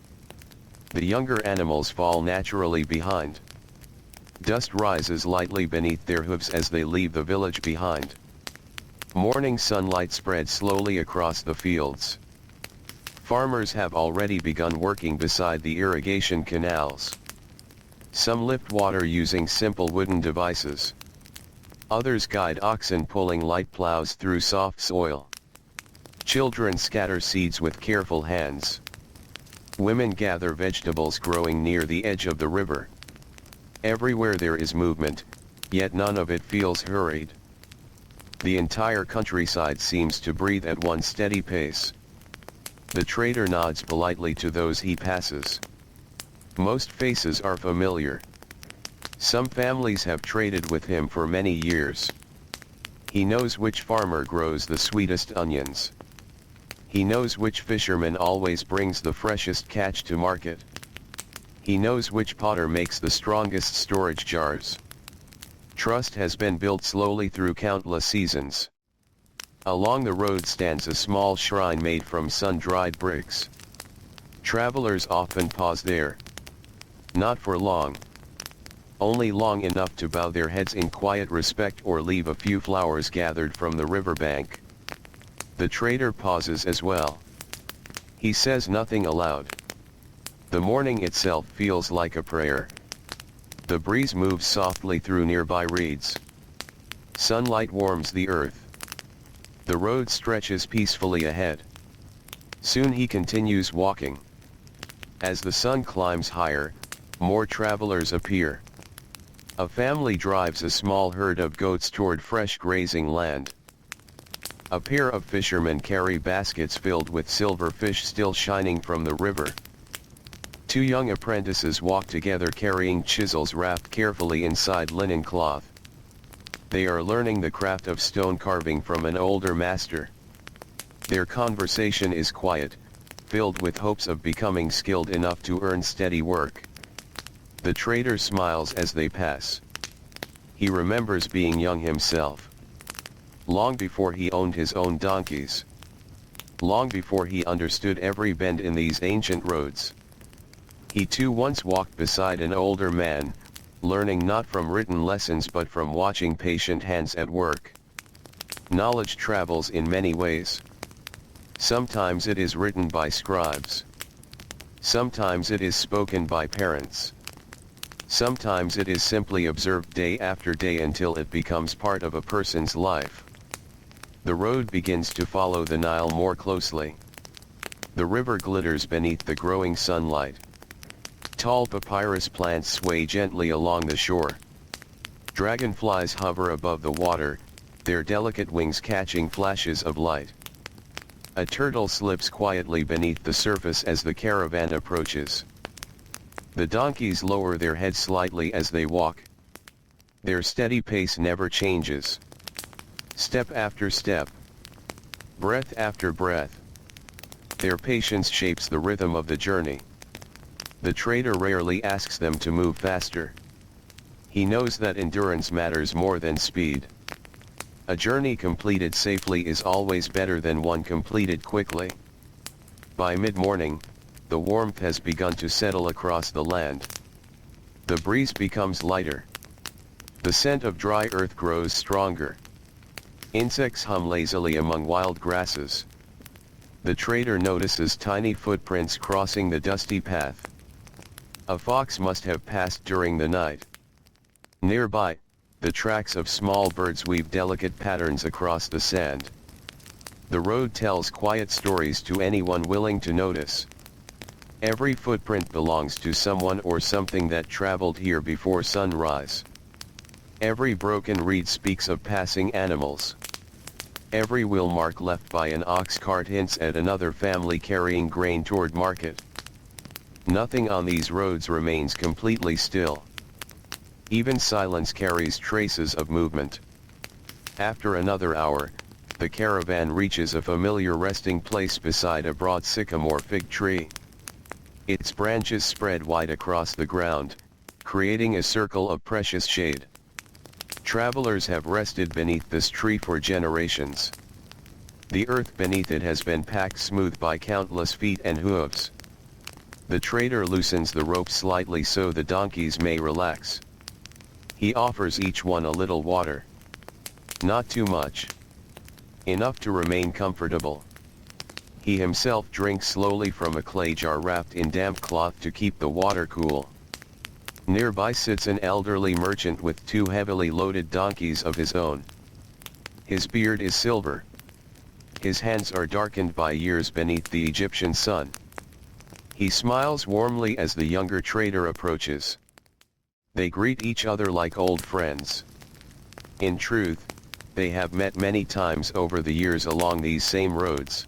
The younger animals fall naturally behind. Dust rises lightly beneath their hooves as they leave the village behind. Morning sunlight spreads slowly across the fields. Farmers have already begun working beside the irrigation canals. Some lift water using simple wooden devices. Others guide oxen pulling light plows through soft soil. Children scatter seeds with careful hands. Women gather vegetables growing near the edge of the river. Everywhere there is movement, yet none of it feels hurried. The entire countryside seems to breathe at one steady pace. The trader nods politely to those he passes. Most faces are familiar. Some families have traded with him for many years. He knows which farmer grows the sweetest onions. He knows which fisherman always brings the freshest catch to market. He knows which potter makes the strongest storage jars. Trust has been built slowly through countless seasons. Along the road stands a small shrine made from sun-dried bricks. Travelers often pause there. Not for long. Only long enough to bow their heads in quiet respect or leave a few flowers gathered from the riverbank. The trader pauses as well. He says nothing aloud. The morning itself feels like a prayer. The breeze moves softly through nearby reeds. Sunlight warms the earth. The road stretches peacefully ahead. Soon he continues walking. As the sun climbs higher, more travelers appear. A family drives a small herd of goats toward fresh grazing land. A pair of fishermen carry baskets filled with silver fish still shining from the river. Two young apprentices walk together carrying chisels wrapped carefully inside linen cloth. They are learning the craft of stone carving from an older master. Their conversation is quiet, filled with hopes of becoming skilled enough to earn steady work. The trader smiles as they pass. He remembers being young himself. Long before he owned his own donkeys. Long before he understood every bend in these ancient roads. He too once walked beside an older man, learning not from written lessons but from watching patient hands at work. Knowledge travels in many ways. Sometimes it is written by scribes. Sometimes it is spoken by parents. Sometimes it is simply observed day after day until it becomes part of a person's life. The road begins to follow the Nile more closely. The river glitters beneath the growing sunlight. Tall papyrus plants sway gently along the shore. Dragonflies hover above the water, their delicate wings catching flashes of light. A turtle slips quietly beneath the surface as the caravan approaches. The donkeys lower their heads slightly as they walk. Their steady pace never changes. Step after step. Breath after breath. Their patience shapes the rhythm of the journey. The trader rarely asks them to move faster. He knows that endurance matters more than speed. A journey completed safely is always better than one completed quickly. By mid-morning, the warmth has begun to settle across the land. The breeze becomes lighter. The scent of dry earth grows stronger. Insects hum lazily among wild grasses. The trader notices tiny footprints crossing the dusty path. A fox must have passed during the night. Nearby, the tracks of small birds weave delicate patterns across the sand. The road tells quiet stories to anyone willing to notice. Every footprint belongs to someone or something that traveled here before sunrise. Every broken reed speaks of passing animals. Every wheel mark left by an ox cart hints at another family carrying grain toward market. Nothing on these roads remains completely still. Even silence carries traces of movement. After another hour, the caravan reaches a familiar resting place beside a broad sycamore fig tree. Its branches spread wide across the ground, creating a circle of precious shade. Travelers have rested beneath this tree for generations. The earth beneath it has been packed smooth by countless feet and hooves. The trader loosens the rope slightly so the donkeys may relax. He offers each one a little water. Not too much. Enough to remain comfortable. He himself drinks slowly from a clay jar wrapped in damp cloth to keep the water cool. Nearby sits an elderly merchant with two heavily loaded donkeys of his own. His beard is silver. His hands are darkened by years beneath the Egyptian sun. He smiles warmly as the younger trader approaches. They greet each other like old friends. In truth, they have met many times over the years along these same roads.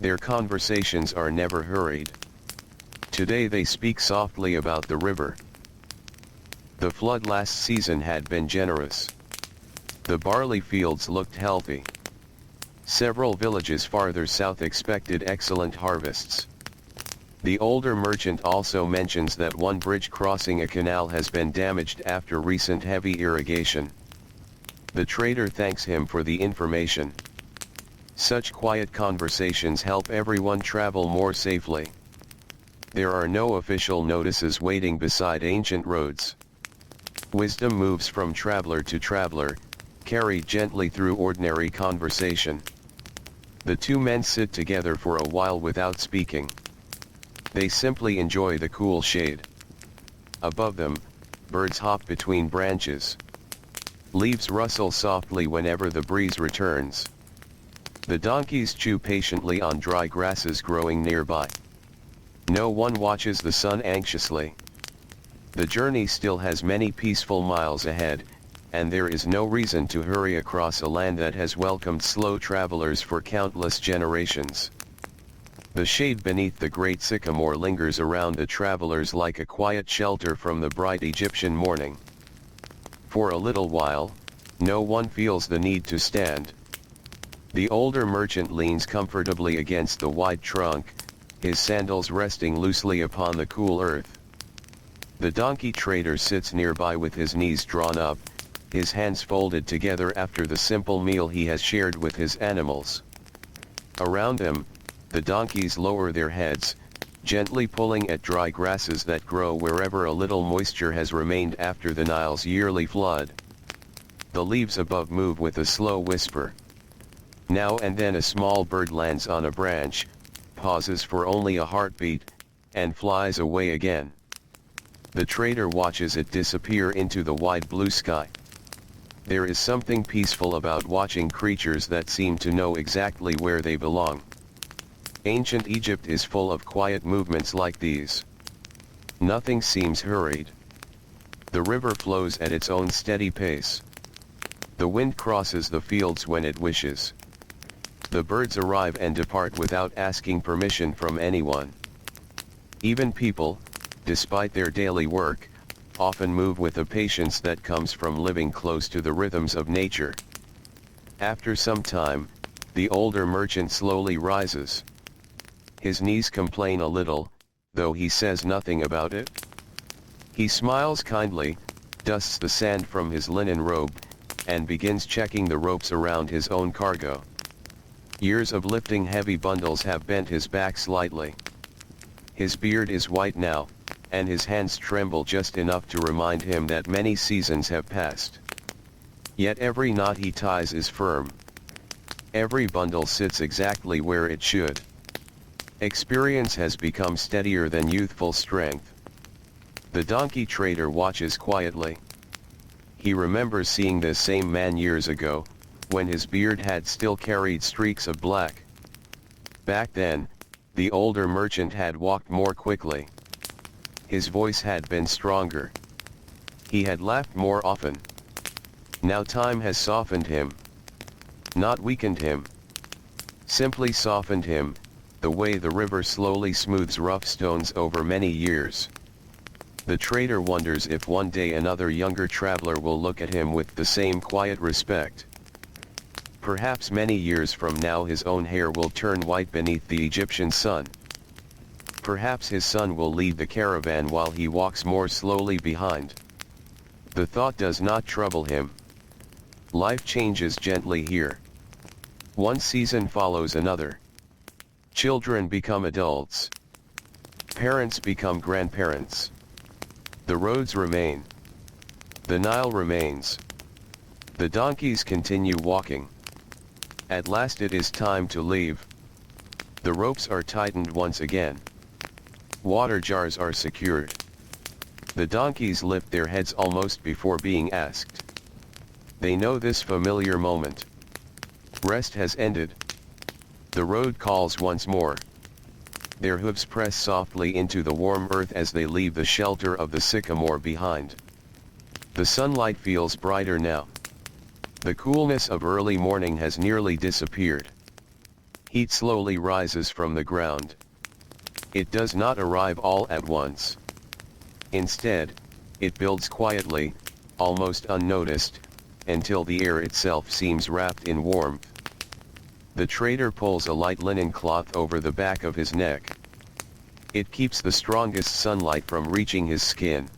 Their conversations are never hurried. Today they speak softly about the river. The flood last season had been generous. The barley fields looked healthy. Several villages farther south expected excellent harvests. The older merchant also mentions that one bridge crossing a canal has been damaged after recent heavy irrigation. The trader thanks him for the information. Such quiet conversations help everyone travel more safely. There are no official notices waiting beside ancient roads. Wisdom moves from traveler to traveler, carried gently through ordinary conversation. The two men sit together for a while without speaking. They simply enjoy the cool shade. Above them, birds hop between branches. Leaves rustle softly whenever the breeze returns. The donkeys chew patiently on dry grasses growing nearby. No one watches the sun anxiously. The journey still has many peaceful miles ahead, and there is no reason to hurry across a land that has welcomed slow travelers for countless generations. The shade beneath the great sycamore lingers around the travelers like a quiet shelter from the bright Egyptian morning. For a little while, no one feels the need to stand. The older merchant leans comfortably against the wide trunk, his sandals resting loosely upon the cool earth. The donkey trader sits nearby with his knees drawn up, his hands folded together after the simple meal he has shared with his animals. Around them, the donkeys lower their heads, gently pulling at dry grasses that grow wherever a little moisture has remained after the Nile's yearly flood. The leaves above move with a slow whisper. Now and then a small bird lands on a branch, pauses for only a heartbeat, and flies away again. The trader watches it disappear into the wide blue sky. There is something peaceful about watching creatures that seem to know exactly where they belong. Ancient Egypt is full of quiet movements like these. Nothing seems hurried. The river flows at its own steady pace. The wind crosses the fields when it wishes. The birds arrive and depart without asking permission from anyone. Even people, despite their daily work, often move with a patience that comes from living close to the rhythms of nature. After some time, the older merchant slowly rises. His knees complain a little, though he says nothing about it. He smiles kindly, dusts the sand from his linen robe, and begins checking the ropes around his own cargo. Years of lifting heavy bundles have bent his back slightly. His beard is white now, and his hands tremble just enough to remind him that many seasons have passed. Yet every knot he ties is firm. Every bundle sits exactly where it should. Experience has become steadier than youthful strength. The donkey trader watches quietly. He remembers seeing this same man years ago, when his beard had still carried streaks of black. Back then, the older merchant had walked more quickly. His voice had been stronger. He had laughed more often. Now time has softened him. Not weakened him. Simply softened him, the way the river slowly smooths rough stones over many years. The trader wonders if one day another younger traveler will look at him with the same quiet respect. Perhaps many years from now his own hair will turn white beneath the Egyptian sun. Perhaps his son will lead the caravan while he walks more slowly behind. The thought does not trouble him. Life changes gently here. One season follows another. Children become adults. Parents become grandparents. The roads remain. The Nile remains. The donkeys continue walking. At last it is time to leave. The ropes are tightened once again. Water jars are secured. The donkeys lift their heads almost before being asked. They know this familiar moment. Rest has ended. The road calls once more. Their hooves press softly into the warm earth as they leave the shelter of the sycamore behind. The sunlight feels brighter now. The coolness of early morning has nearly disappeared. Heat slowly rises from the ground. It does not arrive all at once. Instead, it builds quietly, almost unnoticed, until the air itself seems wrapped in warmth. The trader pulls a light linen cloth over the back of his neck. It keeps the strongest sunlight from reaching his skin.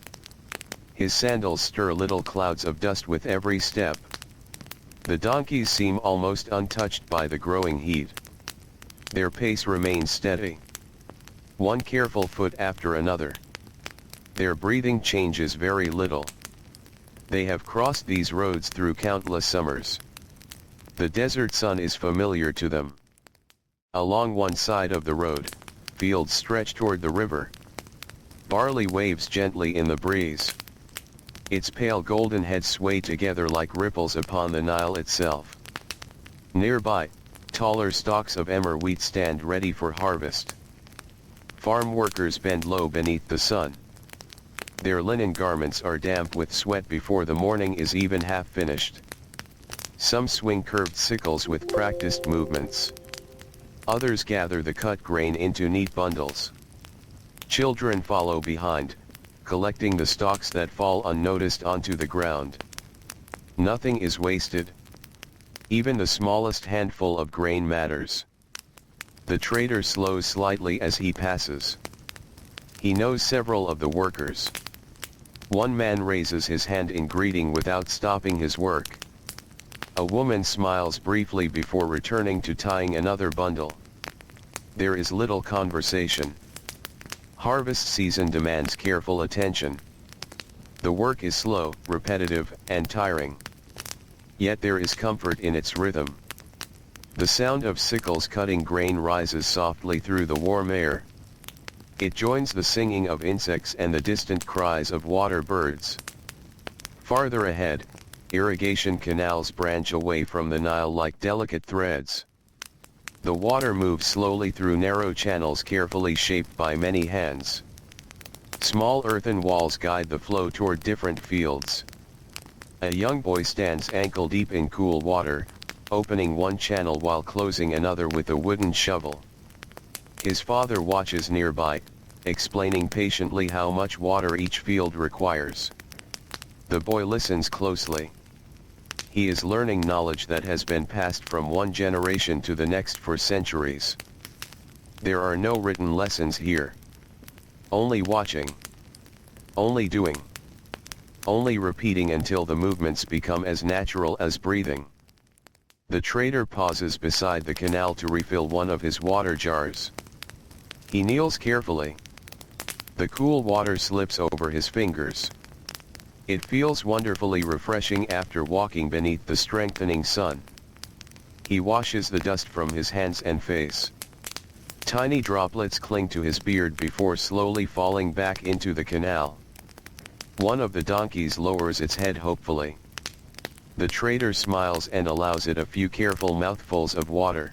His sandals stir little clouds of dust with every step. The donkeys seem almost untouched by the growing heat. Their pace remains steady. One careful foot after another. Their breathing changes very little. They have crossed these roads through countless summers. The desert sun is familiar to them. Along one side of the road, fields stretch toward the river. Barley waves gently in the breeze. Its pale golden heads sway together like ripples upon the Nile itself. Nearby, taller stalks of emmer wheat stand ready for harvest. Farm workers bend low beneath the sun. Their linen garments are damp with sweat before the morning is even half finished. Some swing curved sickles with practiced movements. Others gather the cut grain into neat bundles. Children follow behind, collecting the stalks that fall unnoticed onto the ground. Nothing is wasted. Even the smallest handful of grain matters. The trader slows slightly as he passes. He knows several of the workers. One man raises his hand in greeting without stopping his work. A woman smiles briefly before returning to tying another bundle. There is little conversation. Harvest season demands careful attention. The work is slow, repetitive, and tiring. Yet there is comfort in its rhythm. The sound of sickles cutting grain rises softly through the warm air. It joins the singing of insects and the distant cries of water birds. Farther ahead, irrigation canals branch away from the Nile like delicate threads. The water moves slowly through narrow channels carefully shaped by many hands. Small earthen walls guide the flow toward different fields. A young boy stands ankle deep in cool water, opening one channel while closing another with a wooden shovel. His father watches nearby, explaining patiently how much water each field requires. The boy listens closely. He is learning knowledge that has been passed from one generation to the next for centuries. There are no written lessons here. Only watching. Only doing. Only repeating until the movements become as natural as breathing. The trader pauses beside the canal to refill one of his water jars. He kneels carefully. The cool water slips over his fingers. It feels wonderfully refreshing after walking beneath the strengthening sun. He washes the dust from his hands and face. Tiny droplets cling to his beard before slowly falling back into the canal. One of the donkeys lowers its head hopefully. The trader smiles and allows it a few careful mouthfuls of water.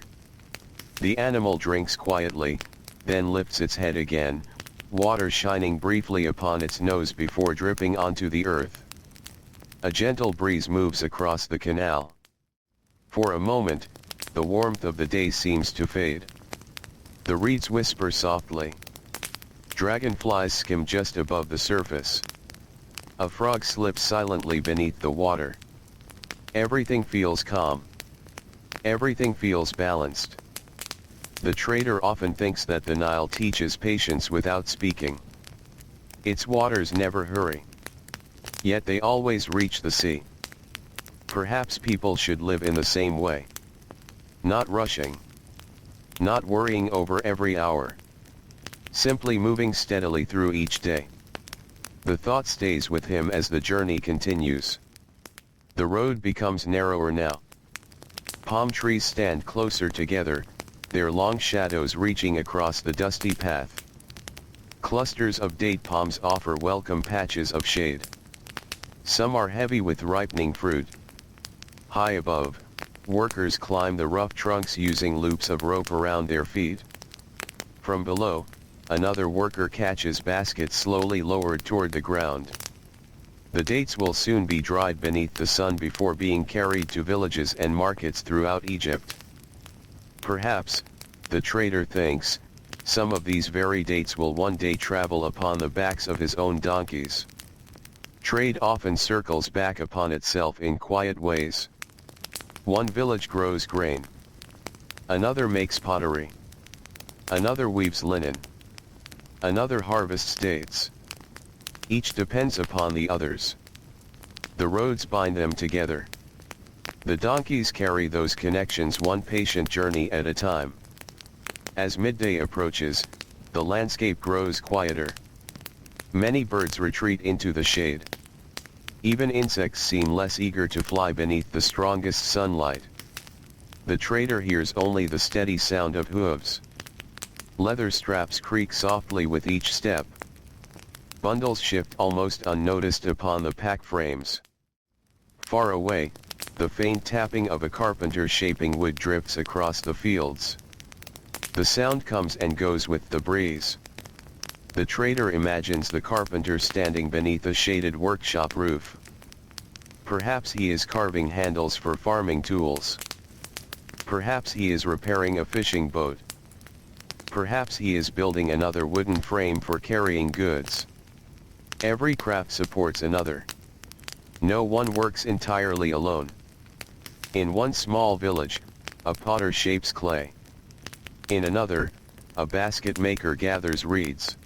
The animal drinks quietly, then lifts its head again, water shining briefly upon its nose before dripping onto the earth. A gentle breeze moves across the canal. For a moment, the warmth of the day seems to fade. The reeds whisper softly. Dragonflies skim just above the surface. A frog slips silently beneath the water. Everything feels calm. Everything feels balanced. The trader often thinks that the Nile teaches patience without speaking. Its waters never hurry. Yet they always reach the sea. Perhaps people should live in the same way. Not rushing. Not worrying over every hour. Simply moving steadily through each day. The thought stays with him as the journey continues. The road becomes narrower now. Palm trees stand closer together, their long shadows reaching across the dusty path. Clusters of date palms offer welcome patches of shade. Some are heavy with ripening fruit. High above, workers climb the rough trunks using loops of rope around their feet. From below, another worker catches baskets slowly lowered toward the ground. The dates will soon be dried beneath the sun before being carried to villages and markets throughout Egypt. Perhaps, the trader thinks, some of these very dates will one day travel upon the backs of his own donkeys. Trade often circles back upon itself in quiet ways. One village grows grain. Another makes pottery. Another weaves linen. Another harvests dates. Each depends upon the others. The roads bind them together. The donkeys carry those connections one patient journey at a time. As midday approaches, the landscape grows quieter. Many birds retreat into the shade. Even insects seem less eager to fly beneath the strongest sunlight. The trader hears only the steady sound of hooves. Leather straps creak softly with each step. Bundles shift almost unnoticed upon the pack frames. Far away, the faint tapping of a carpenter shaping wood drifts across the fields. The sound comes and goes with the breeze. The trader imagines the carpenter standing beneath a shaded workshop roof. Perhaps he is carving handles for farming tools. Perhaps he is repairing a fishing boat. Perhaps he is building another wooden frame for carrying goods. Every craft supports another. No one works entirely alone. In one small village, a potter shapes clay. In another, a basket maker gathers reeds.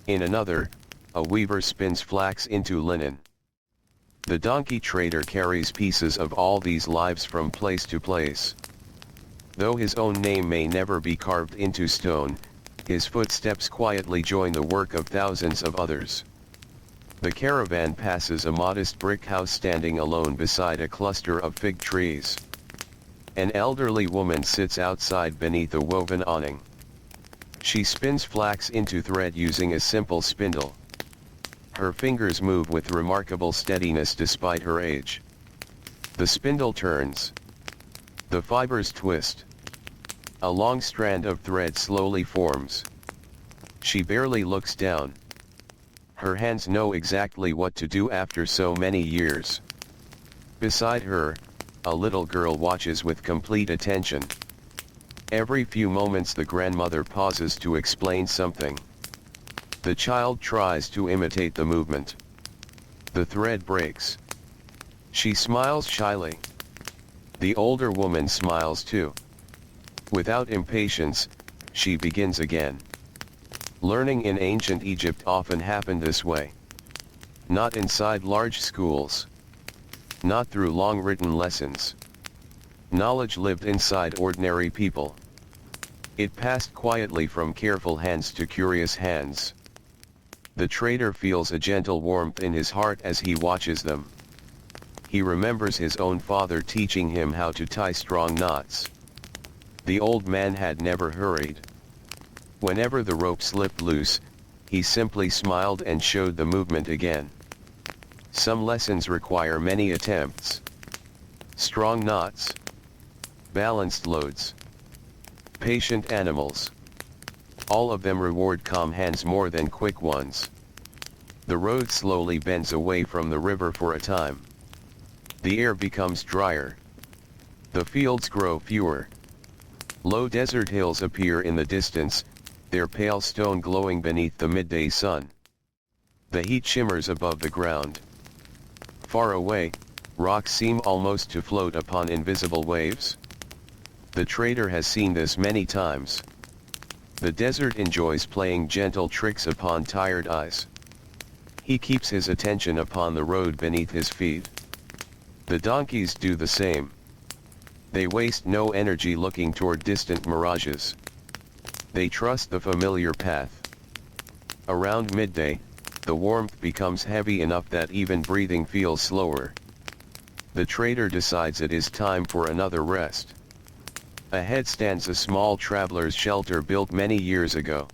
In another, a weaver spins flax into linen. The donkey trader carries pieces of all these lives from place to place. Though his own name may never be carved into stone, his footsteps quietly join the work of thousands of others. The caravan passes a modest brick house standing alone beside a cluster of fig trees. An elderly woman sits outside beneath a woven awning. She spins flax into thread using a simple spindle. Her fingers move with remarkable steadiness despite her age. The spindle turns. The fibers twist. A long strand of thread slowly forms. She barely looks down. Her hands know exactly what to do after so many years. Beside her, a little girl watches with complete attention. Every few moments the grandmother pauses to explain something. The child tries to imitate the movement. The thread breaks. She smiles shyly. The older woman smiles too. Without impatience, she begins again. Learning in ancient Egypt often happened this way. Not inside large schools. Not through long written lessons. Knowledge lived inside ordinary people. It passed quietly from careful hands to curious hands. The trader feels a gentle warmth in his heart as he watches them. He remembers his own father teaching him how to tie strong knots. The old man had never hurried. Whenever the rope slipped loose, he simply smiled and showed the movement again. Some lessons require many attempts. Strong knots. Balanced loads. Patient animals. All of them reward calm hands more than quick ones. The road slowly bends away from the river for a time. The air becomes drier. The fields grow fewer. Low desert hills appear in the distance, their pale stone glowing beneath the midday sun. The heat shimmers above the ground. Far away, rocks seem almost to float upon invisible waves. The trader has seen this many times. The desert enjoys playing gentle tricks upon tired eyes. He keeps his attention upon the road beneath his feet. The donkeys do the same. They waste no energy looking toward distant mirages. They trust the familiar path. Around midday, the warmth becomes heavy enough that even breathing feels slower. The trader decides it is time for another rest. Ahead stands a small traveler's shelter built many years ago.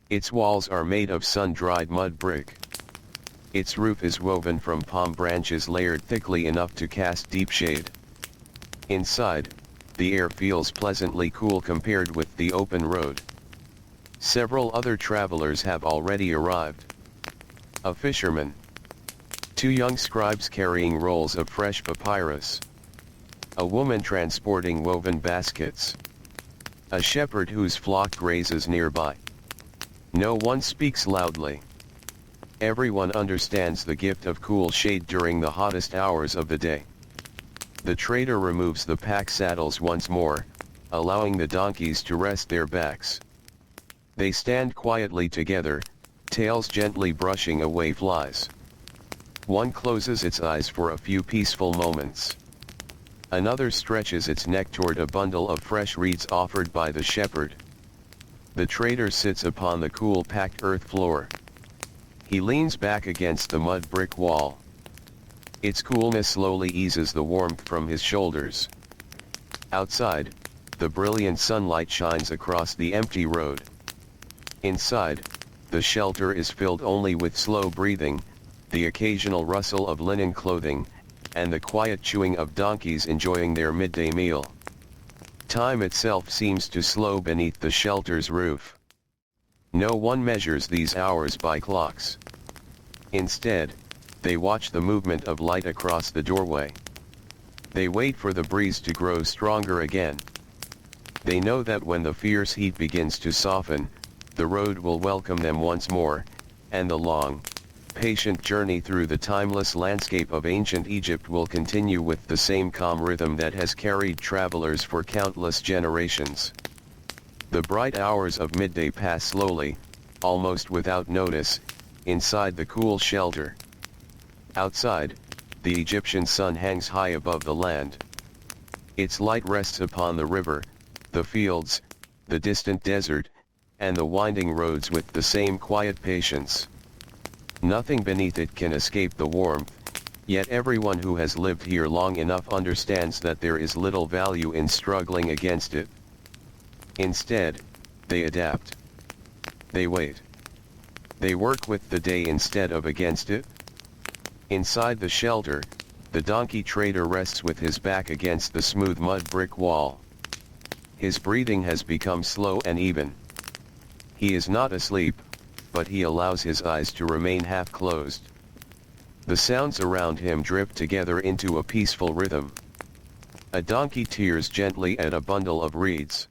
Its walls are made of sun-dried mud brick. Its roof is woven from palm branches layered thickly enough to cast deep shade. Inside, the air feels pleasantly cool compared with the open road. Several other travelers have already arrived. A fisherman. 2 young scribes carrying rolls of fresh papyrus. A woman transporting woven baskets. A shepherd whose flock grazes nearby. No one speaks loudly. Everyone understands the gift of cool shade during the hottest hours of the day. The trader removes the pack saddles once more, allowing the donkeys to rest their backs. They stand quietly together, tails gently brushing away flies. One closes its eyes for a few peaceful moments. Another stretches its neck toward a bundle of fresh reeds offered by the shepherd. The trader sits upon the cool packed earth floor. He leans back against the mud brick wall. Its coolness slowly eases the warmth from his shoulders. Outside, the brilliant sunlight shines across the empty road. Inside, the shelter is filled only with slow breathing, the occasional rustle of linen clothing, and the quiet chewing of donkeys enjoying their midday meal. Time itself seems to slow beneath the shelter's roof. No one measures these hours by clocks. Instead, they watch the movement of light across the doorway. They wait for the breeze to grow stronger again. They know that when the fierce heat begins to soften, the road will welcome them once more, and the long, patient journey through the timeless landscape of ancient Egypt will continue with the same calm rhythm that has carried travelers for countless generations. The bright hours of midday pass slowly, almost without notice, inside the cool shelter. Outside, the Egyptian sun hangs high above the land. Its light rests upon the river, the fields, the distant desert, and the winding roads with the same quiet patience. Nothing beneath it can escape the warmth, yet everyone who has lived here long enough understands that there is little value in struggling against it. Instead, they adapt. They wait. They work with the day instead of against it. Inside the shelter, the donkey trader rests with his back against the smooth mud brick wall. His breathing has become slow and even. He is not asleep, but he allows his eyes to remain half closed. The sounds around him drip together into a peaceful rhythm. A donkey tears gently at a bundle of reeds.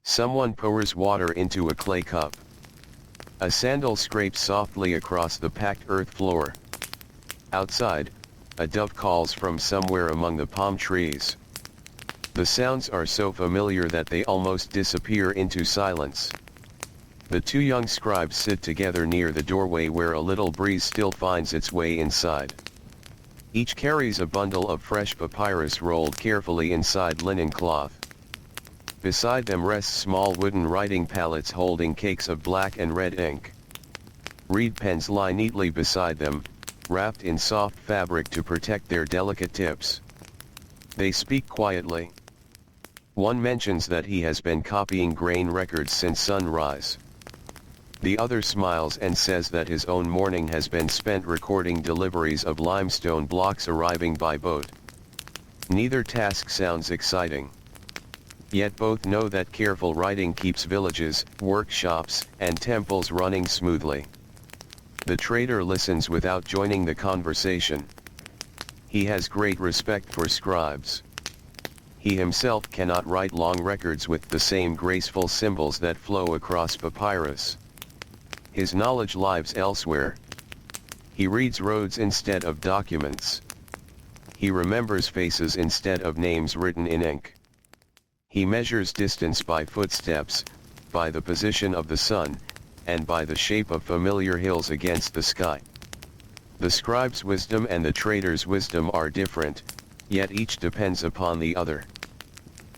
Someone pours water into a clay cup. A sandal scrapes softly across the packed earth floor. Outside, a dove calls from somewhere among the palm trees. The sounds are so familiar that they almost disappear into silence. The 2 young scribes sit together near the doorway where a little breeze still finds its way inside. Each carries a bundle of fresh papyrus rolled carefully inside linen cloth. Beside them rests small wooden writing palettes holding cakes of black and red ink. Reed pens lie neatly beside them, wrapped in soft fabric to protect their delicate tips. They speak quietly. One mentions that he has been copying grain records since sunrise. The other smiles and says that his own morning has been spent recording deliveries of limestone blocks arriving by boat. Neither task sounds exciting. Yet both know that careful writing keeps villages, workshops, and temples running smoothly. The trader listens without joining the conversation. He has great respect for scribes. He himself cannot write long records with the same graceful symbols that flow across papyrus. His knowledge lives elsewhere. He reads roads instead of documents. He remembers faces instead of names written in ink. He measures distance by footsteps, by the position of the sun, and by the shape of familiar hills against the sky. The scribe's wisdom and the trader's wisdom are different, yet each depends upon the other.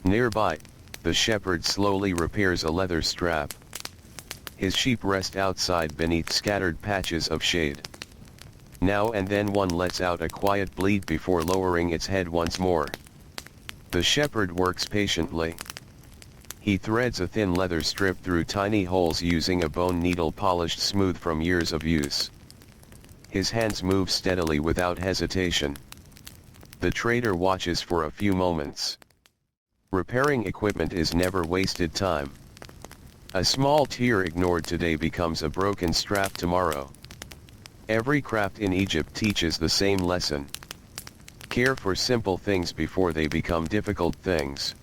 Nearby, the shepherd slowly repairs a leather strap. His sheep rest outside beneath scattered patches of shade. Now and then one lets out a quiet bleat before lowering its head once more. The shepherd works patiently. He threads a thin leather strip through tiny holes using a bone needle polished smooth from years of use. His hands move steadily without hesitation. The trader watches for a few moments. Repairing equipment is never wasted time. A small tear ignored today becomes a broken strap tomorrow. Every craft in Egypt teaches the same lesson. Care for simple things before they become difficult things.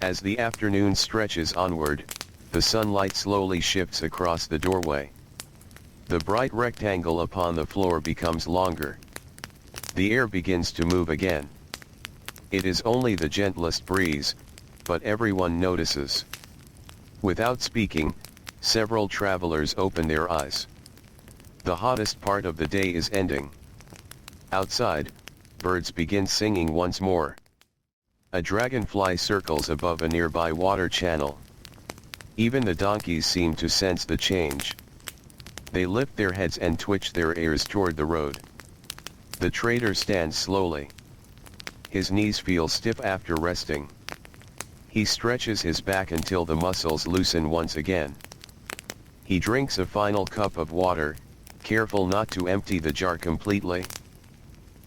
As the afternoon stretches onward, the sunlight slowly shifts across the doorway. The bright rectangle upon the floor becomes longer. The air begins to move again. It is only the gentlest breeze, but everyone notices. Without speaking, several travelers open their eyes. The hottest part of the day is ending. Outside, birds begin singing once more. A dragonfly circles above a nearby water channel. Even the donkeys seem to sense the change. They lift their heads and twitch their ears toward the road. The trader stands slowly. His knees feel stiff after resting. He stretches his back until the muscles loosen once again. He drinks a final cup of water, careful not to empty the jar completely.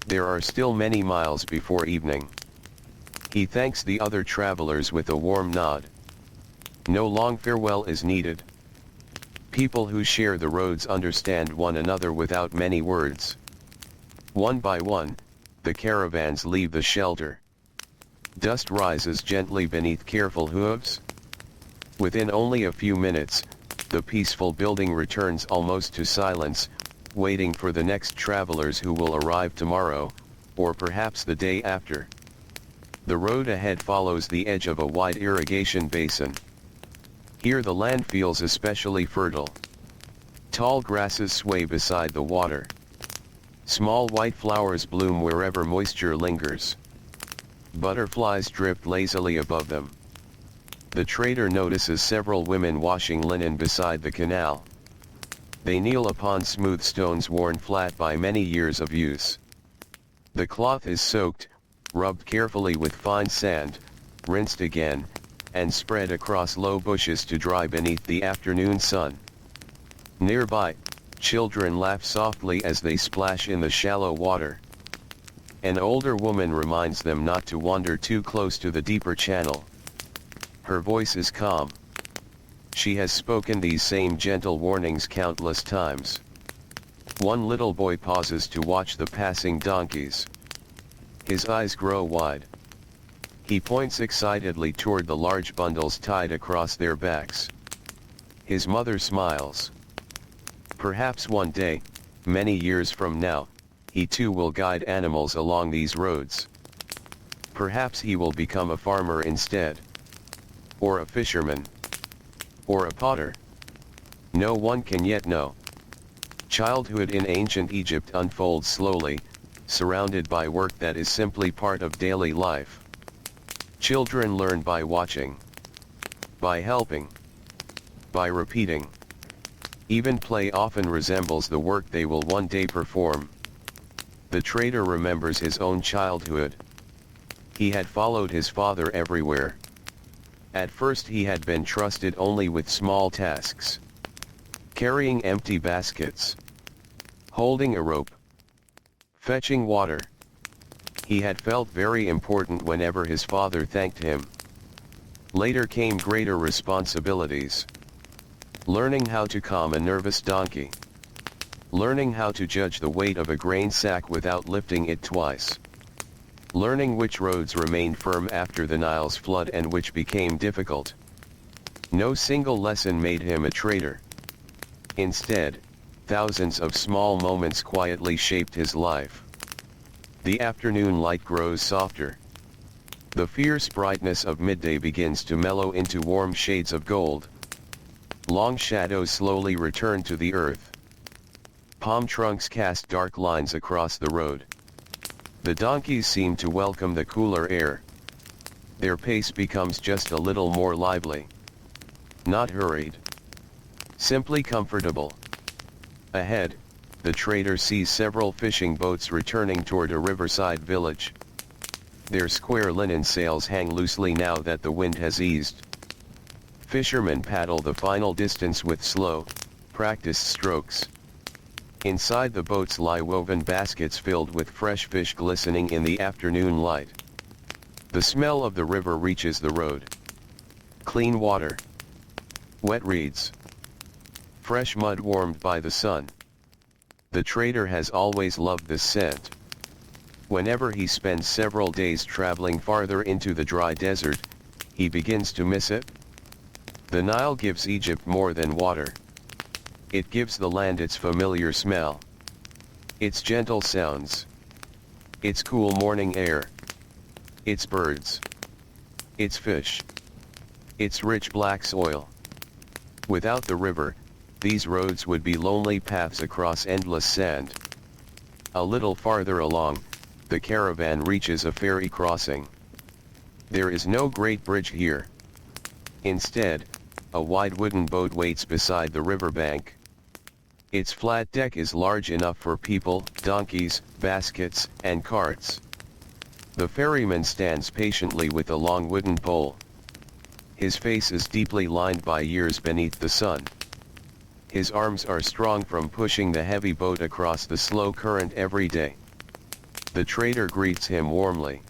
There are still many miles before evening. He thanks the other travelers with a warm nod. No long farewell is needed. People who share the roads understand one another without many words. One by one, the caravans leave the shelter. Dust rises gently beneath careful hooves. Within only a few minutes, the peaceful building returns almost to silence, waiting for the next travelers who will arrive tomorrow, or perhaps the day after. The road ahead follows the edge of a wide irrigation basin. Here the land feels especially fertile. Tall grasses sway beside the water. Small white flowers bloom wherever moisture lingers. Butterflies drift lazily above them. The trader notices several women washing linen beside the canal. They kneel upon smooth stones worn flat by many years of use. The cloth is soaked, rubbed carefully with fine sand, rinsed again, and spread across low bushes to dry beneath the afternoon sun. Nearby, children laugh softly as they splash in the shallow water. An older woman reminds them not to wander too close to the deeper channel. Her voice is calm. She has spoken these same gentle warnings countless times. One little boy pauses to watch the passing donkeys. His eyes grow wide. He points excitedly toward the large bundles tied across their backs. His mother smiles. Perhaps one day, many years from now, he too will guide animals along these roads. Perhaps he will become a farmer instead. Or a fisherman. Or a potter. No one can yet know. Childhood in ancient Egypt unfolds slowly, surrounded by work that is simply part of daily life. Children learn by watching. By helping. By repeating. Even play often resembles the work they will one day perform. The trader remembers his own childhood. He had followed his father everywhere. At first he had been trusted only with small tasks. Carrying empty baskets. Holding a rope. Fetching water. He had felt very important whenever his father thanked him. Later came greater responsibilities. Learning how to calm a nervous donkey. Learning how to judge the weight of a grain sack without lifting it twice. Learning which roads remained firm after the Nile's flood and which became difficult. No single lesson made him a traitor. Instead, thousands of small moments quietly shaped his life. The afternoon light grows softer. The fierce brightness of midday begins to mellow into warm shades of gold. Long shadows slowly return to the earth. Palm trunks cast dark lines across the road. The donkeys seem to welcome the cooler air. Their pace becomes just a little more lively. Not hurried. Simply comfortable. Ahead, the trader sees several fishing boats returning toward a riverside village. Their square linen sails hang loosely now that the wind has eased. Fishermen paddle the final distance with slow, practiced strokes. Inside the boats lie woven baskets filled with fresh fish glistening in the afternoon light. The smell of the river reaches the road. Clean water. Wet reeds. Fresh mud warmed by the sun. The trader has always loved this scent. Whenever he spends several days traveling farther into the dry desert, he begins to miss it. The Nile gives Egypt more than water. It gives the land its familiar smell. Its gentle sounds. Its cool morning air. Its birds. Its fish. Its rich black soil. Without the river, these roads would be lonely paths across endless sand. A little farther along, the caravan reaches a ferry crossing. There is no great bridge here. Instead, a wide wooden boat waits beside the riverbank. Its flat deck is large enough for people, donkeys, baskets, and carts. The ferryman stands patiently with a long wooden pole. His face is deeply lined by years beneath the sun. His arms are strong from pushing the heavy boat across the slow current every day. The trader greets him warmly.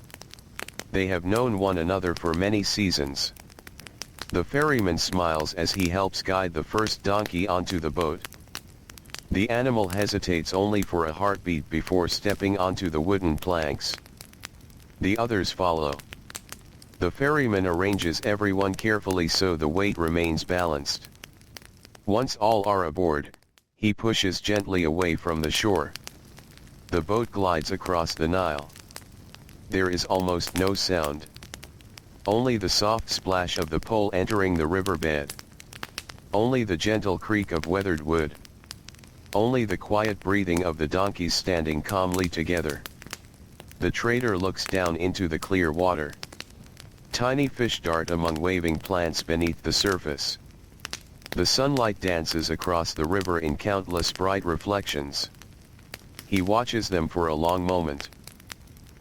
They have known one another for many seasons. The ferryman smiles as he helps guide the first donkey onto the boat. The animal hesitates only for a heartbeat before stepping onto the wooden planks. The others follow. The ferryman arranges everyone carefully so the weight remains balanced. Once all are aboard, he pushes gently away from the shore. The boat glides across the Nile. There is almost no sound. Only the soft splash of the pole entering the riverbed. Only the gentle creak of weathered wood. Only the quiet breathing of the donkeys standing calmly together. The trader looks down into the clear water. Tiny fish dart among waving plants beneath the surface. The sunlight dances across the river in countless bright reflections. He watches them for a long moment.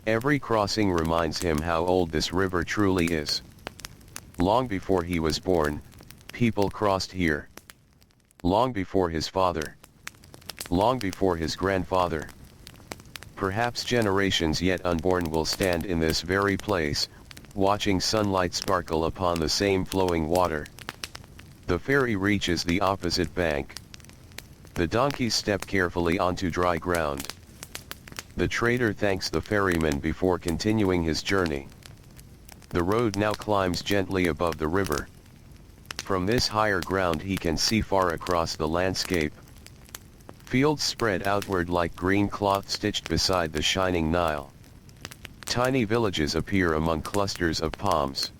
Every crossing reminds him how old this river truly is. Long before he was born, people crossed here. Long before his father. Long before his grandfather. Perhaps generations yet unborn will stand in this very place, watching sunlight sparkle upon the same flowing water. The ferry reaches the opposite bank. The donkeys step carefully onto dry ground. The trader thanks the ferryman before continuing his journey. The road now climbs gently above the river. From this higher ground he can see far across the landscape. Fields spread outward like green cloth stitched beside the shining Nile. Tiny villages appear among clusters of palms.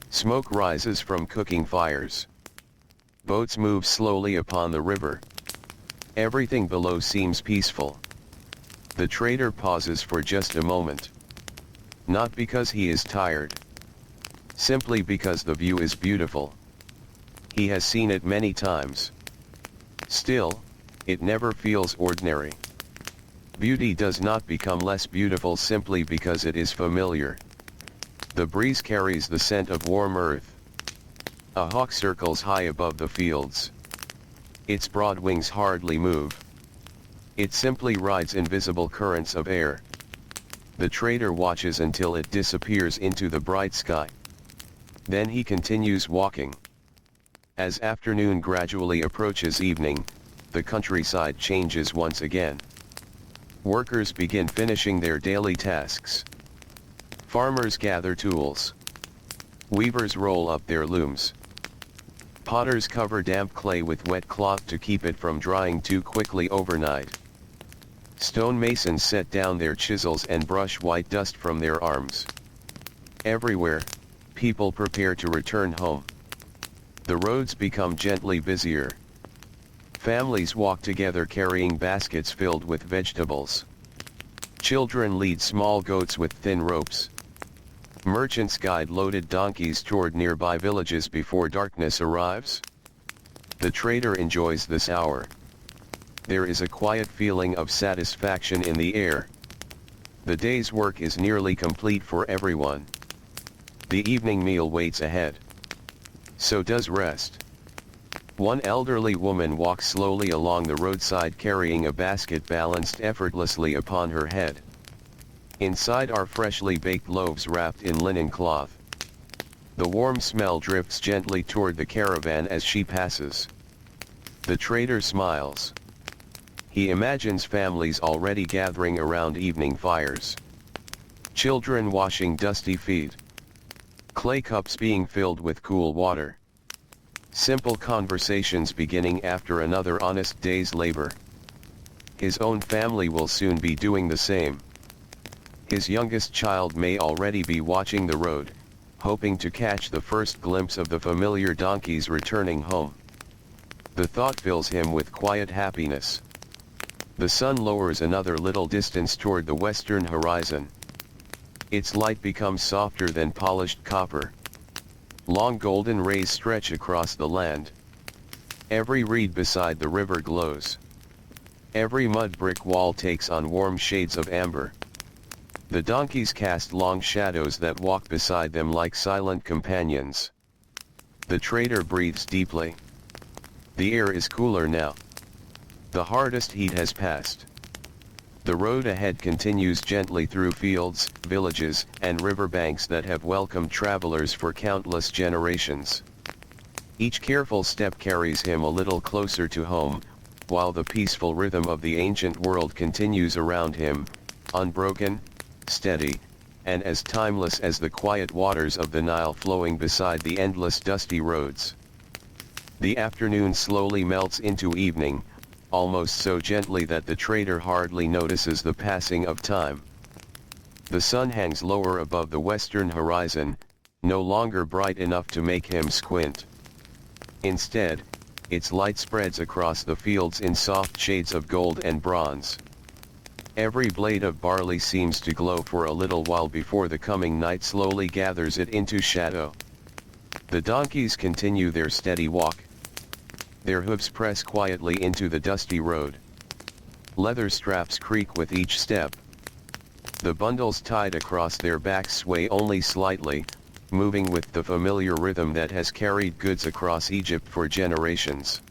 Smoke rises from cooking fires. Boats move slowly upon the river. Everything below seems peaceful. The trader pauses for just a moment. Not because he is tired. Simply because the view is beautiful. He has seen it many times. Still, it never feels ordinary. Beauty does not become less beautiful simply because it is familiar. The breeze carries the scent of warm earth. A hawk circles high above the fields. Its broad wings hardly move. It simply rides invisible currents of air. The trader watches until it disappears into the bright sky. Then he continues walking. As afternoon gradually approaches evening, the countryside changes once again. Workers begin finishing their daily tasks. Farmers gather tools. Weavers roll up their looms. Potters cover damp clay with wet cloth to keep it from drying too quickly overnight. Stonemasons set down their chisels and brush white dust from their arms. Everywhere, people prepare to return home. The roads become gently busier. Families walk together carrying baskets filled with vegetables. Children lead small goats with thin ropes. Merchants guide loaded donkeys toward nearby villages before darkness arrives. The trader enjoys this hour. There is a quiet feeling of satisfaction in the air. The day's work is nearly complete for everyone. The evening meal waits ahead. So does rest. One elderly woman walks slowly along the roadside carrying a basket balanced effortlessly upon her head. Inside are freshly baked loaves wrapped in linen cloth. The warm smell drifts gently toward the caravan as she passes. The trader smiles. He imagines families already gathering around evening fires. Children washing dusty feet. Clay cups being filled with cool water. Simple conversations beginning after another honest day's labor. His own family will soon be doing the same. His youngest child may already be watching the road, hoping to catch the first glimpse of the familiar donkeys returning home. The thought fills him with quiet happiness. The sun lowers another little distance toward the western horizon. Its light becomes softer than polished copper. Long golden rays stretch across the land. Every reed beside the river glows. Every mud brick wall takes on warm shades of amber. The donkeys cast long shadows that walk beside them like silent companions. The trader breathes deeply. The air is cooler now. The hardest heat has passed. The road ahead continues gently through fields, villages, and riverbanks that have welcomed travelers for countless generations. Each careful step carries him a little closer to home, while the peaceful rhythm of the ancient world continues around him, unbroken, steady, and as timeless as the quiet waters of the Nile flowing beside the endless dusty roads. The afternoon slowly melts into evening, almost so gently that the trader hardly notices the passing of time. The sun hangs lower above the western horizon, no longer bright enough to make him squint. Instead, its light spreads across the fields in soft shades of gold and bronze. Every blade of barley seems to glow for a little while before the coming night slowly gathers it into shadow. The donkeys continue their steady walk. Their hooves press quietly into the dusty road. Leather straps creak with each step. The bundles tied across their backs sway only slightly, moving with the familiar rhythm that has carried goods across Egypt for generations.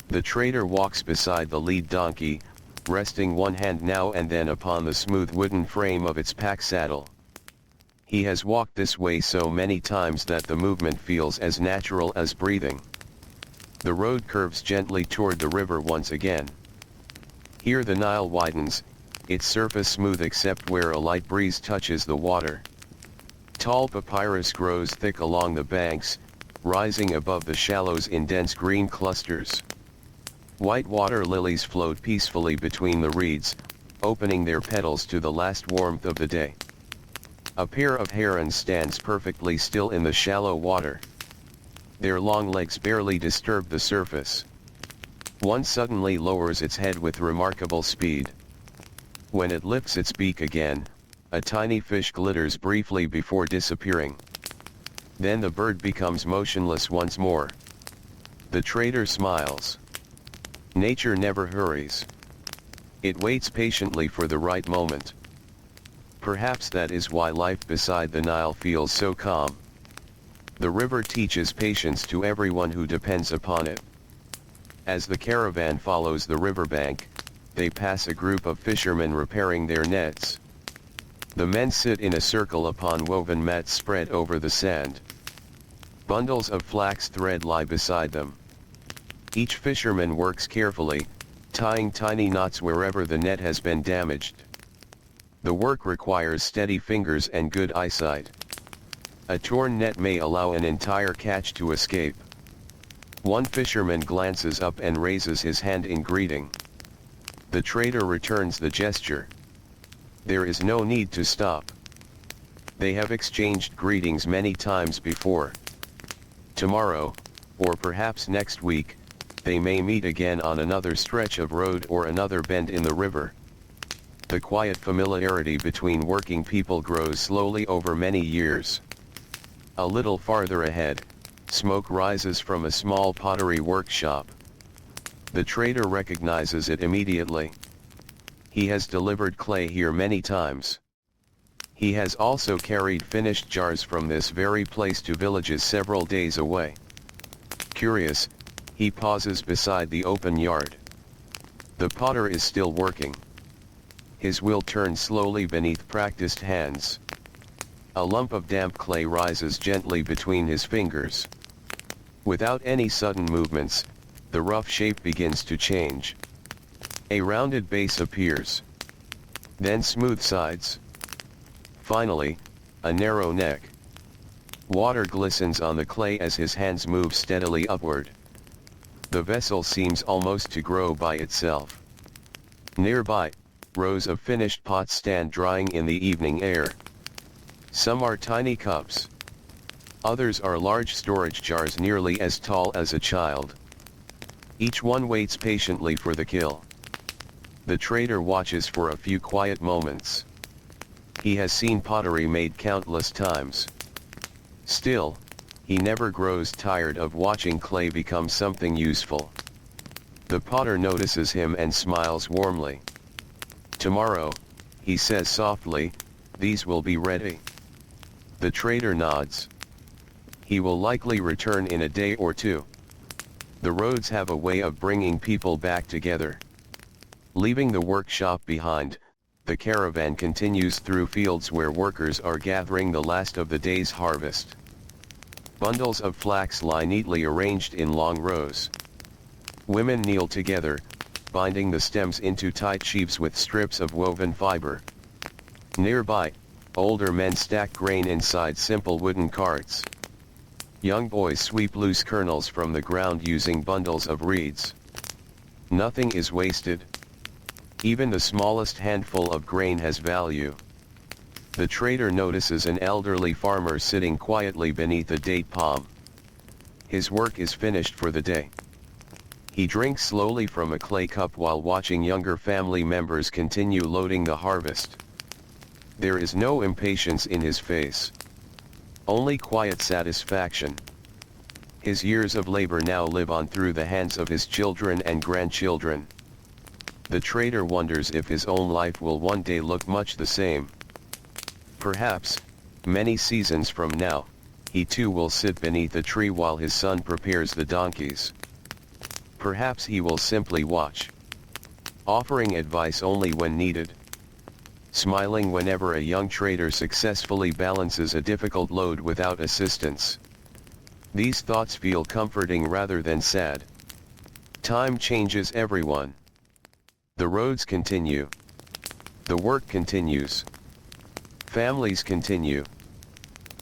The trader walks beside the lead donkey, resting one hand now and then upon the smooth wooden frame of its pack saddle. He has walked this way so many times that the movement feels as natural as breathing. The road curves gently toward the river once again. Here the Nile widens, its surface smooth except where a light breeze touches the water. Tall papyrus grows thick along the banks, rising above the shallows in dense green clusters. White water lilies float peacefully between the reeds, opening their petals to the last warmth of the day. A pair of herons stands perfectly still in the shallow water. Their long legs barely disturb the surface. One suddenly lowers its head with remarkable speed. When it lifts its beak again, a tiny fish glitters briefly before disappearing. Then the bird becomes motionless once more. The trader smiles. Nature never hurries. It waits patiently for the right moment. Perhaps that is why life beside the Nile feels so calm. The river teaches patience to everyone who depends upon it. As the caravan follows the riverbank, they pass a group of fishermen repairing their nets. The men sit in a circle upon woven mats spread over the sand. Bundles of flax thread lie beside them. Each fisherman works carefully, tying tiny knots wherever the net has been damaged. The work requires steady fingers and good eyesight. A torn net may allow an entire catch to escape. One fisherman glances up and raises his hand in greeting. The trader returns the gesture. There is no need to stop. They have exchanged greetings many times before. Tomorrow, or perhaps next week, they may meet again on another stretch of road or another bend in the river. The quiet familiarity between working people grows slowly over many years. A little farther ahead, smoke rises from a small pottery workshop. The trader recognizes it immediately. He has delivered clay here many times. He has also carried finished jars from this very place to villages several days away. Curious, he pauses beside the open yard. The potter is still working. His wheel turns slowly beneath practiced hands. A lump of damp clay rises gently between his fingers. Without any sudden movements, the rough shape begins to change. A rounded base appears. Then smooth sides. Finally, a narrow neck. Water glistens on the clay as his hands move steadily upward. The vessel seems almost to grow by itself. Nearby, rows of finished pots stand drying in the evening air. Some are tiny cups. Others are large storage jars nearly as tall as a child. Each one waits patiently for the kill. The trader watches for a few quiet moments. He has seen pottery made countless times. Still, he never grows tired of watching clay become something useful. The potter notices him and smiles warmly. "Tomorrow," he says softly, "these will be ready." The trader nods. He will likely return in a day or two. The roads have a way of bringing people back together. Leaving the workshop behind, the caravan continues through fields where workers are gathering the last of the day's harvest. Bundles of flax lie neatly arranged in long rows. Women kneel together, binding the stems into tight sheaves with strips of woven fiber. Nearby, older men stack grain inside simple wooden carts. Young boys sweep loose kernels from the ground using bundles of reeds. Nothing is wasted. Even the smallest handful of grain has value. The trader notices an elderly farmer sitting quietly beneath a date palm. His work is finished for the day. He drinks slowly from a clay cup while watching younger family members continue loading the harvest. There is no impatience in his face. Only quiet satisfaction. His years of labor now live on through the hands of his children and grandchildren. The trader wonders if his own life will one day look much the same. Perhaps, many seasons from now, he too will sit beneath a tree while his son prepares the donkeys. Perhaps he will simply watch, offering advice only when needed, smiling whenever a young trader successfully balances a difficult load without assistance. These thoughts feel comforting rather than sad. Time changes everyone. The roads continue. The work continues. Families continue.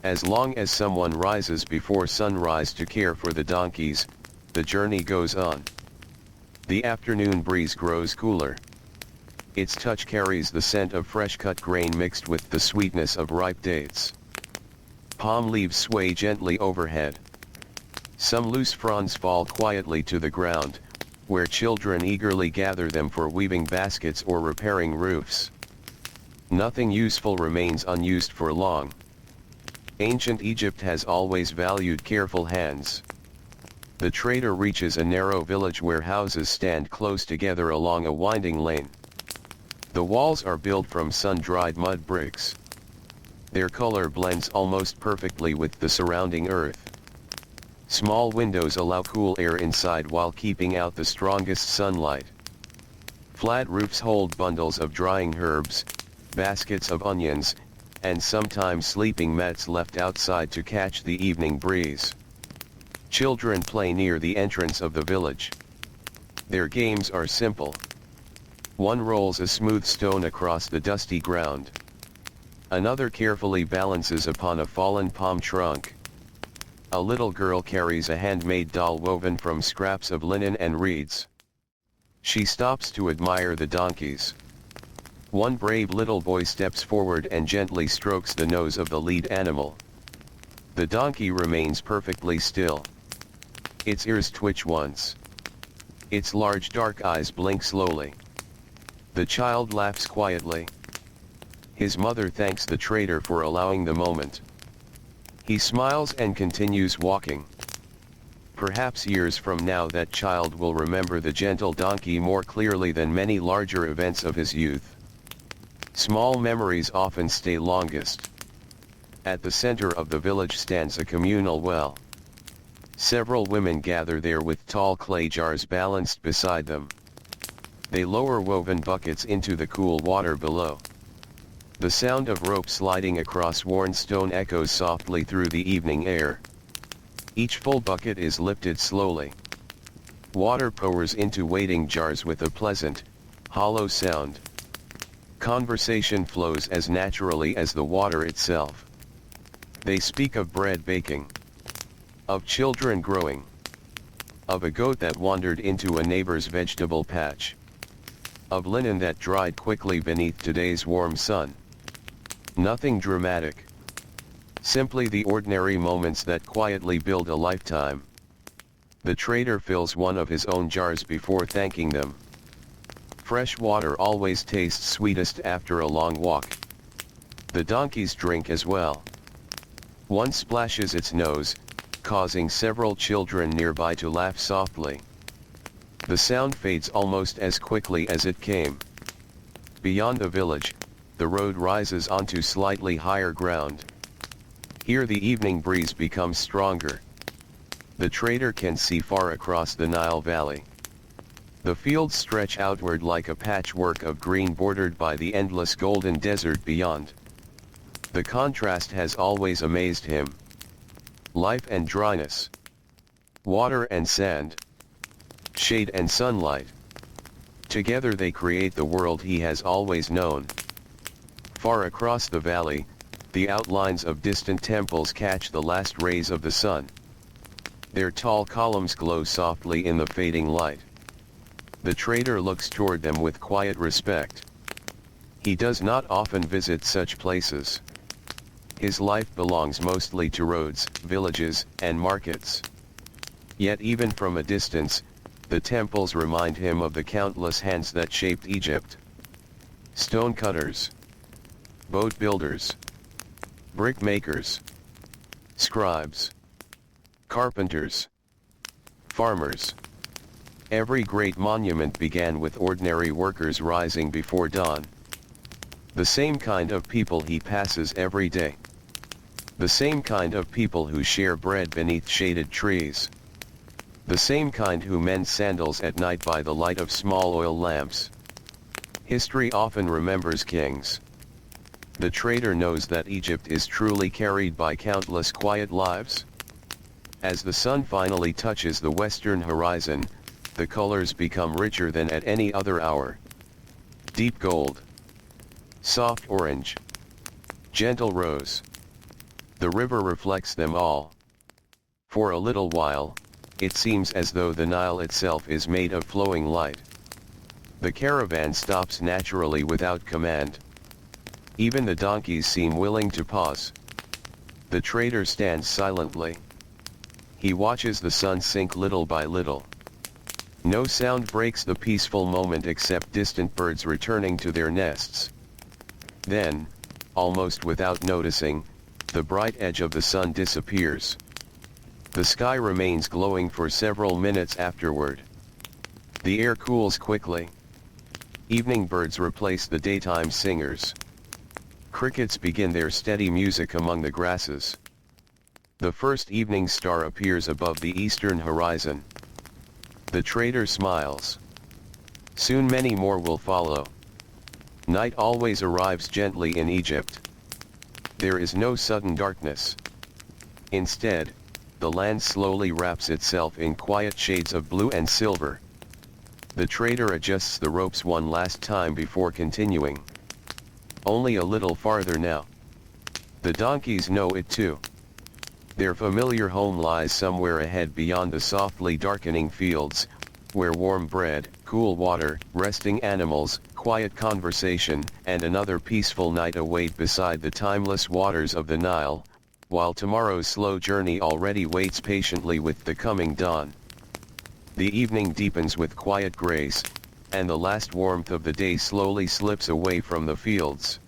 As long as someone rises before sunrise to care for the donkeys, the journey goes on. The afternoon breeze grows cooler. Its touch carries the scent of fresh-cut grain mixed with the sweetness of ripe dates. Palm leaves sway gently overhead. Some loose fronds fall quietly to the ground, where children eagerly gather them for weaving baskets or repairing roofs. Nothing useful remains unused for long. Ancient Egypt has always valued careful hands. The trader reaches a narrow village where houses stand close together along a winding lane. The walls are built from sun-dried mud bricks. Their color blends almost perfectly with the surrounding earth. Small windows allow cool air inside while keeping out the strongest sunlight. Flat roofs hold bundles of drying herbs, baskets of onions, and sometimes sleeping mats left outside to catch the evening breeze. Children play near the entrance of the village. Their games are simple. One rolls a smooth stone across the dusty ground. Another carefully balances upon a fallen palm trunk. A little girl carries a handmade doll woven from scraps of linen and reeds. She stops to admire the donkeys. One brave little boy steps forward and gently strokes the nose of the lead animal. The donkey remains perfectly still. Its ears twitch once. Its large dark eyes blink slowly. The child laughs quietly. His mother thanks the trader for allowing the moment. He smiles and continues walking. Perhaps years from now that child will remember the gentle donkey more clearly than many larger events of his youth. Small memories often stay longest. At the center of the village stands a communal well. Several women gather there with tall clay jars balanced beside them. They lower woven buckets into the cool water below. The sound of rope sliding across worn stone echoes softly through the evening air. Each full bucket is lifted slowly. Water pours into waiting jars with a pleasant, hollow sound. Conversation flows as naturally as the water itself. They speak of bread baking, of children growing, of a goat that wandered into a neighbor's vegetable patch, of linen that dried quickly beneath today's warm sun. Nothing dramatic. Simply the ordinary moments that quietly build a lifetime. The trader fills one of his own jars before thanking them. Fresh water always tastes sweetest after a long walk. The donkeys drink as well. One splashes its nose, causing several children nearby to laugh softly. The sound fades almost as quickly as it came. Beyond the village, the road rises onto slightly higher ground. Here the evening breeze becomes stronger. The trader can see far across the Nile Valley. The fields stretch outward like a patchwork of green bordered by the endless golden desert beyond. The contrast has always amazed him. Life and dryness. Water and sand. Shade and sunlight. Together they create the world he has always known. Far across the valley, the outlines of distant temples catch the last rays of the sun. Their tall columns glow softly in the fading light. The trader looks toward them with quiet respect. He does not often visit such places. His life belongs mostly to roads, villages, and markets. Yet even from a distance, the temples remind him of the countless hands that shaped Egypt. Stone cutters, boat builders, brick makers, scribes, carpenters, farmers. Every great monument began with ordinary workers rising before dawn. The same kind of people he passes every day. The same kind of people who share bread beneath shaded trees. The same kind who mend sandals at night by the light of small oil lamps. History often remembers kings. The trader knows that Egypt is truly carried by countless quiet lives. As the sun finally touches the western horizon, the colors become richer than at any other hour. Deep gold, soft orange, gentle rose. The river reflects them all. For a little while, it seems as though the Nile itself is made of flowing light. The caravan stops naturally without command. Even the donkeys seem willing to pause. The trader stands silently. He watches the sun sink little by little. No sound breaks the peaceful moment except distant birds returning to their nests. Then, almost without noticing, the bright edge of the sun disappears. The sky remains glowing for several minutes afterward. The air cools quickly. Evening birds replace the daytime singers. Crickets begin their steady music among the grasses. The first evening star appears above the eastern horizon. The trader smiles. Soon many more will follow. Night always arrives gently in Egypt. There is no sudden darkness. Instead, the land slowly wraps itself in quiet shades of blue and silver. The trader adjusts the ropes one last time before continuing. Only a little farther now. The donkeys know it too. Their familiar home lies somewhere ahead beyond the softly darkening fields, where warm bread, cool water, resting animals, quiet conversation, and another peaceful night await beside the timeless waters of the Nile, while tomorrow's slow journey already waits patiently with the coming dawn. The evening deepens with quiet grace, and the last warmth of the day slowly slips away from the fields.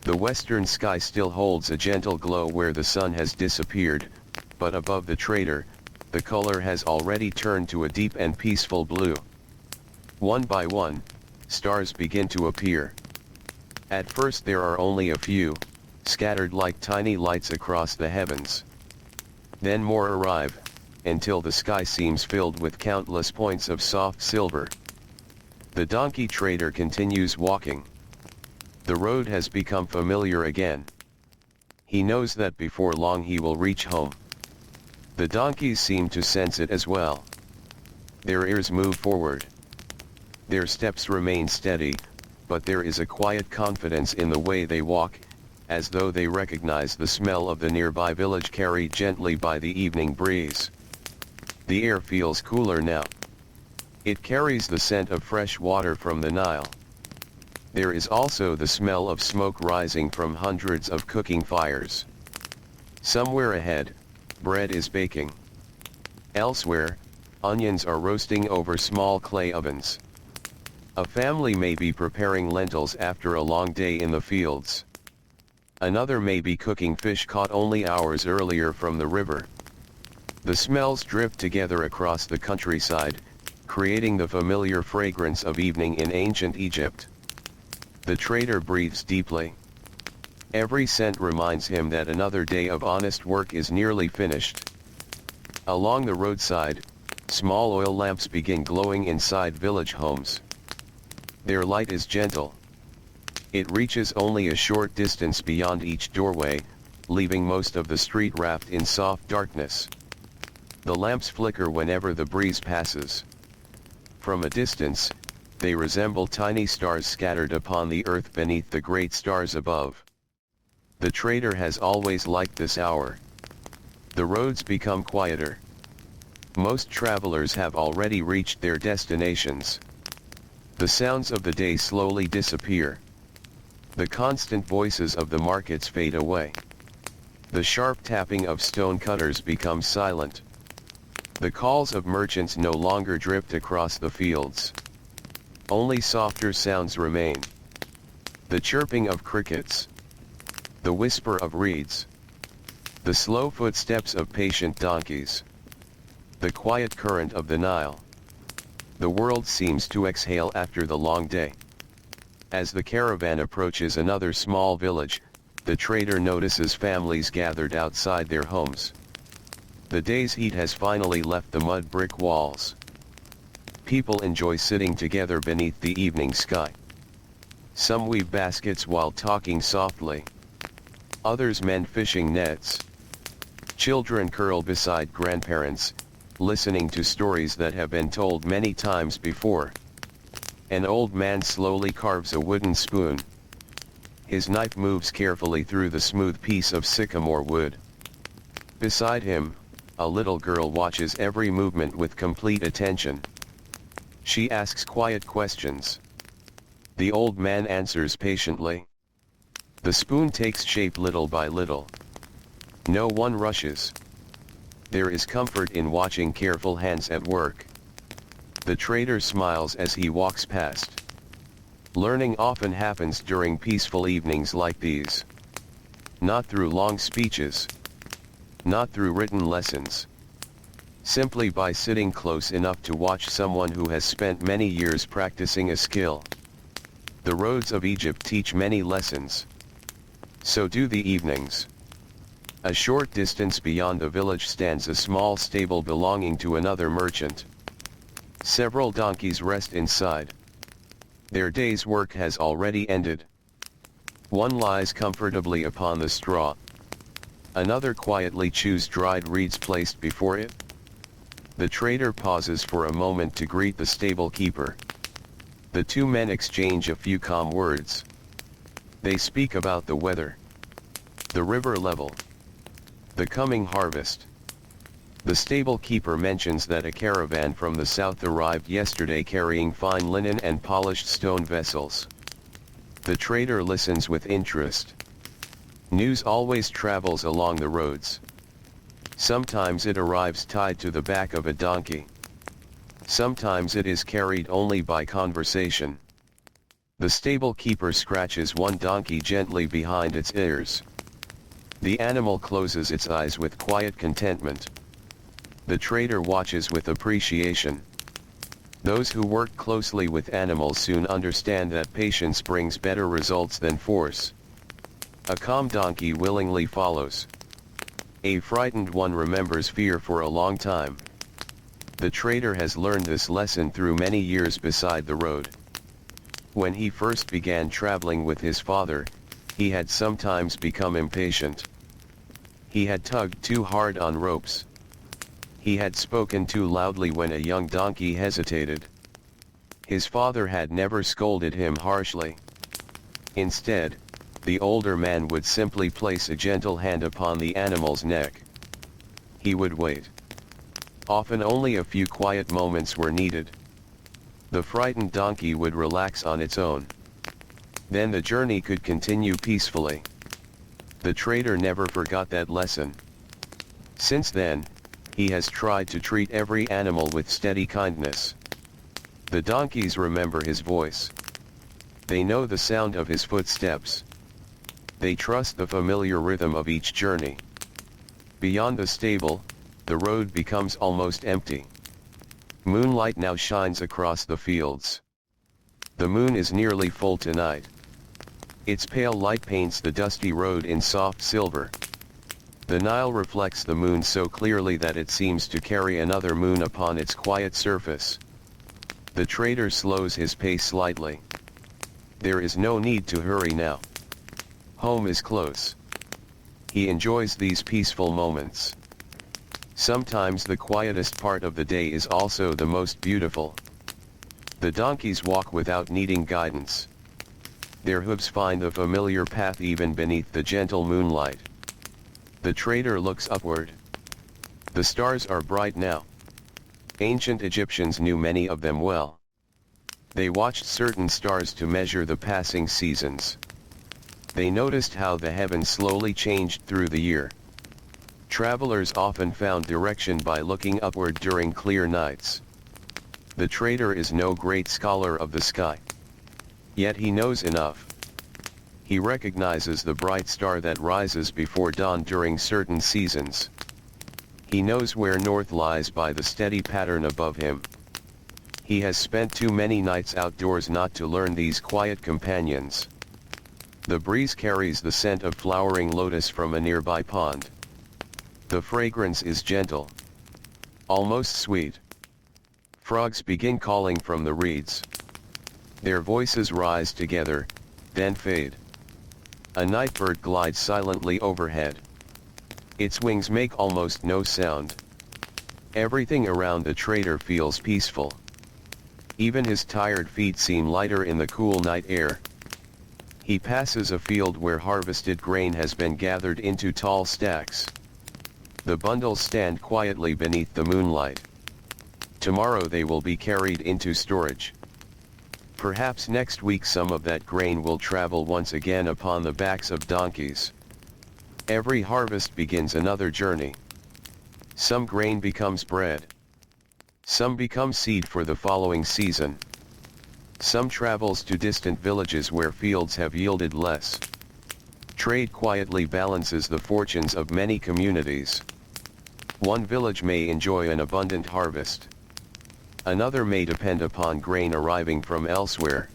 The western sky still holds a gentle glow where the sun has disappeared, but above the trader, the color has already turned to a deep and peaceful blue. One by one, stars begin to appear. At first there are only a few, scattered like tiny lights across the heavens. Then more arrive, until the sky seems filled with countless points of soft silver. The donkey trader continues walking. The road has become familiar again. He knows that before long he will reach home. The donkeys seem to sense it as well. Their ears move forward. Their steps remain steady, but there is a quiet confidence in the way they walk, as though they recognize the smell of the nearby village carried gently by the evening breeze. The air feels cooler now. It carries the scent of fresh water from the Nile. There is also the smell of smoke rising from hundreds of cooking fires. Somewhere ahead, bread is baking. Elsewhere, onions are roasting over small clay ovens. A family may be preparing lentils after a long day in the fields. Another may be cooking fish caught only hours earlier from the river. The smells drip together across the countryside, creating the familiar fragrance of evening in ancient Egypt. The trader breathes deeply. Every scent reminds him that another day of honest work is nearly finished. Along the roadside, small oil lamps begin glowing inside village homes. Their light is gentle. It reaches only a short distance beyond each doorway, leaving most of the street wrapped in soft darkness. The lamps flicker whenever the breeze passes. From a distance, they resemble tiny stars scattered upon the earth beneath the great stars above. The trader has always liked this hour. The roads become quieter. Most travelers have already reached their destinations. The sounds of the day slowly disappear. The constant voices of the markets fade away. The sharp tapping of stone cutters becomes silent. The calls of merchants no longer drift across the fields. Only softer sounds remain. The chirping of crickets. The whisper of reeds. The slow footsteps of patient donkeys. The quiet current of the Nile. The world seems to exhale after the long day. As the caravan approaches another small village, the trader notices families gathered outside their homes. The day's heat has finally left the mud brick walls. People enjoy sitting together beneath the evening sky. Some weave baskets while talking softly. Others mend fishing nets. Children curl beside grandparents, listening to stories that have been told many times before. An old man slowly carves a wooden spoon. His knife moves carefully through the smooth piece of sycamore wood. Beside him, a little girl watches every movement with complete attention. She asks quiet questions. The old man answers patiently. The spoon takes shape little by little. No one rushes. There is comfort in watching careful hands at work. The trader smiles as he walks past. Learning often happens during peaceful evenings like these. Not through long speeches. Not through written lessons. Simply by sitting close enough to watch someone who has spent many years practicing a skill. The roads of Egypt teach many lessons. So do the evenings. A short distance beyond the village stands a small stable belonging to another merchant. Several donkeys rest inside. Their day's work has already ended. One lies comfortably upon the straw. Another quietly chews dried reeds placed before it. The trader pauses for a moment to greet the stable keeper. The two men exchange a few calm words. They speak about the weather, the river level, the coming harvest. The stable keeper mentions that a caravan from the south arrived yesterday carrying fine linen and polished stone vessels. The trader listens with interest. News always travels along the roads. Sometimes it arrives tied to the back of a donkey. Sometimes it is carried only by conversation. The stable keeper scratches one donkey gently behind its ears. The animal closes its eyes with quiet contentment. The trader watches with appreciation. Those who work closely with animals soon understand that patience brings better results than force. A calm donkey willingly follows. A frightened one remembers fear for a long time. The trader has learned this lesson through many years beside the road. When he first began traveling with his father, he had sometimes become impatient. He had tugged too hard on ropes. He had spoken too loudly when a young donkey hesitated. His father had never scolded him harshly. Instead, the older man would simply place a gentle hand upon the animal's neck. He would wait. Often only a few quiet moments were needed. The frightened donkey would relax on its own. Then the journey could continue peacefully. The trader never forgot that lesson. Since then, he has tried to treat every animal with steady kindness. The donkeys remember his voice. They know the sound of his footsteps. They trust the familiar rhythm of each journey. Beyond the stable, the road becomes almost empty. Moonlight now shines across the fields. The moon is nearly full tonight. Its pale light paints the dusty road in soft silver. The Nile reflects the moon so clearly that it seems to carry another moon upon its quiet surface. The trader slows his pace slightly. There is no need to hurry now. Home is close. He enjoys these peaceful moments. Sometimes the quietest part of the day is also the most beautiful. The donkeys walk without needing guidance. Their hooves find the familiar path even beneath the gentle moonlight. The trader looks upward. The stars are bright now. Ancient Egyptians knew many of them well. They watched certain stars to measure the passing seasons. They noticed how the heavens slowly changed through the year. Travelers often found direction by looking upward during clear nights. The trader is no great scholar of the sky. Yet he knows enough. He recognizes the bright star that rises before dawn during certain seasons. He knows where north lies by the steady pattern above him. He has spent too many nights outdoors not to learn these quiet companions. The breeze carries the scent of flowering lotus from a nearby pond. The fragrance is gentle, almost sweet. Frogs begin calling from the reeds. Their voices rise together, then fade. A nightbird glides silently overhead. Its wings make almost no sound. Everything around the trader feels peaceful. Even his tired feet seem lighter in the cool night air. He passes a field where harvested grain has been gathered into tall stacks. The bundles stand quietly beneath the moonlight. Tomorrow they will be carried into storage. Perhaps next week some of that grain will travel once again upon the backs of donkeys. Every harvest begins another journey. Some grain becomes bread. Some become seed for the following season. Some travels to distant villages where fields have yielded less. Trade quietly balances the fortunes of many communities. One village may enjoy an abundant harvest. Another may depend upon grain arriving from elsewhere.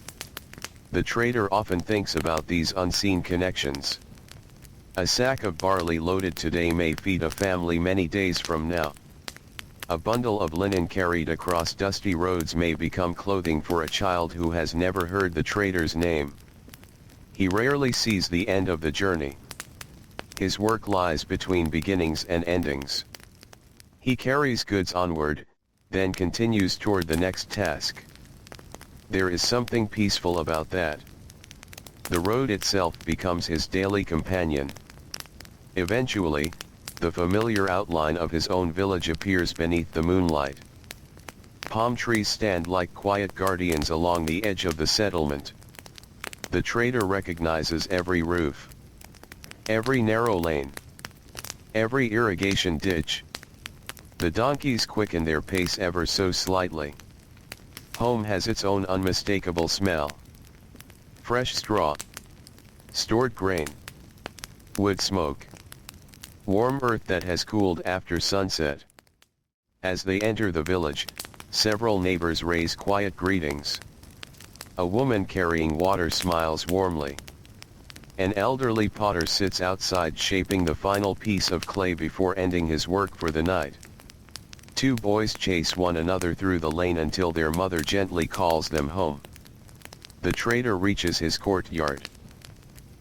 The trader often thinks about these unseen connections. A sack of barley loaded today may feed a family many days from now. A bundle of linen carried across dusty roads may become clothing for a child who has never heard the trader's name. He rarely sees the end of the journey. His work lies between beginnings and endings. He carries goods onward, then continues toward the next task. There is something peaceful about that. The road itself becomes his daily companion. Eventually, the familiar outline of his own village appears beneath the moonlight. Palm trees stand like quiet guardians along the edge of the settlement. The trader recognizes every roof, every narrow lane, every irrigation ditch. The donkeys quicken their pace ever so slightly. Home has its own unmistakable smell. Fresh straw, stored grain, wood smoke, warm earth that has cooled after sunset. As they enter the village, several neighbors raise quiet greetings. A woman carrying water smiles warmly. An elderly potter sits outside shaping the final piece of clay before ending his work for the night. Two boys chase one another through the lane until their mother gently calls them home. The trader reaches his courtyard.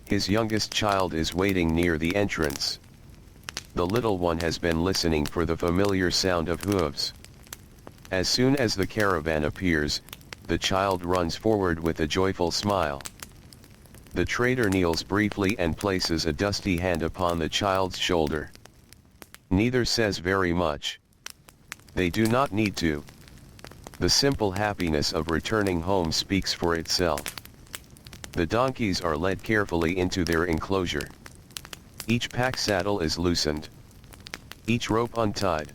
His youngest child is waiting near the entrance. The little one has been listening for the familiar sound of hooves. As soon as the caravan appears, the child runs forward with a joyful smile. The trader kneels briefly and places a dusty hand upon the child's shoulder. Neither says very much. They do not need to. The simple happiness of returning home speaks for itself. The donkeys are led carefully into their enclosure. Each pack saddle is loosened. Each rope untied.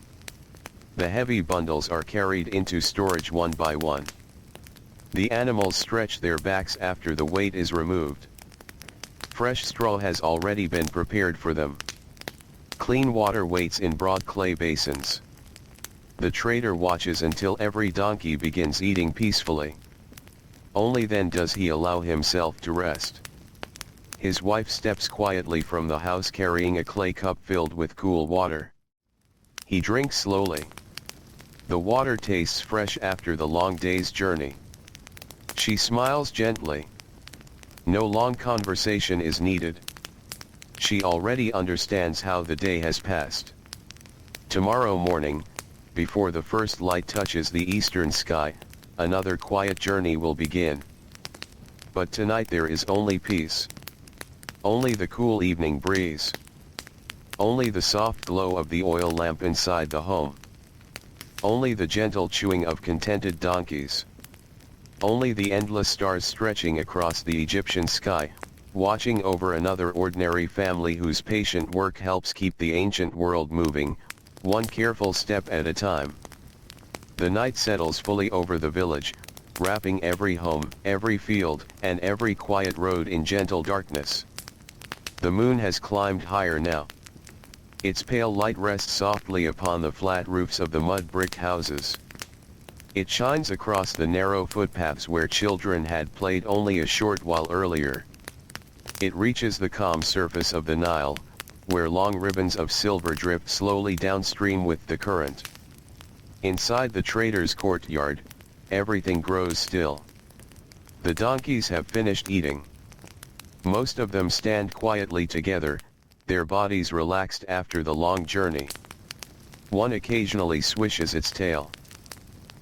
The heavy bundles are carried into storage one by one. The animals stretch their backs after the weight is removed. Fresh straw has already been prepared for them. Clean water waits in broad clay basins. The trader watches until every donkey begins eating peacefully. Only then does he allow himself to rest. His wife steps quietly from the house carrying a clay cup filled with cool water. He drinks slowly. The water tastes fresh after the long day's journey. She smiles gently. No long conversation is needed. She already understands how the day has passed. Tomorrow morning, before the first light touches the eastern sky, another quiet journey will begin. But tonight there is only peace. Only the cool evening breeze. Only the soft glow of the oil lamp inside the home. Only the gentle chewing of contented donkeys. Only the endless stars stretching across the Egyptian sky, watching over another ordinary family whose patient work helps keep the ancient world moving, one careful step at a time. The night settles fully over the village, wrapping every home, every field, and every quiet road in gentle darkness. The moon has climbed higher now. Its pale light rests softly upon the flat roofs of the mud brick houses. It shines across the narrow footpaths where children had played only a short while earlier. It reaches the calm surface of the Nile, where long ribbons of silver drift slowly downstream with the current. Inside the trader's courtyard, everything grows still. The donkeys have finished eating. Most of them stand quietly together, their bodies relaxed after the long journey. One occasionally swishes its tail.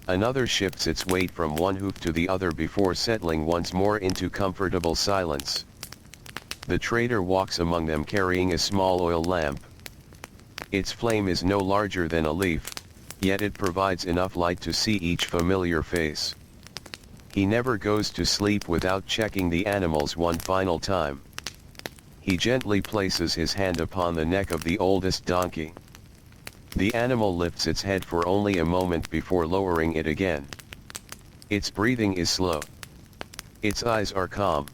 Another shifts its weight from one hoof to the other before settling once more into comfortable silence. The trader walks among them carrying a small oil lamp. Its flame is no larger than a leaf, yet it provides enough light to see each familiar face. He never goes to sleep without checking the animals one final time. He gently places his hand upon the neck of the oldest donkey. The animal lifts its head for only a moment before lowering it again. Its breathing is slow. Its eyes are calm.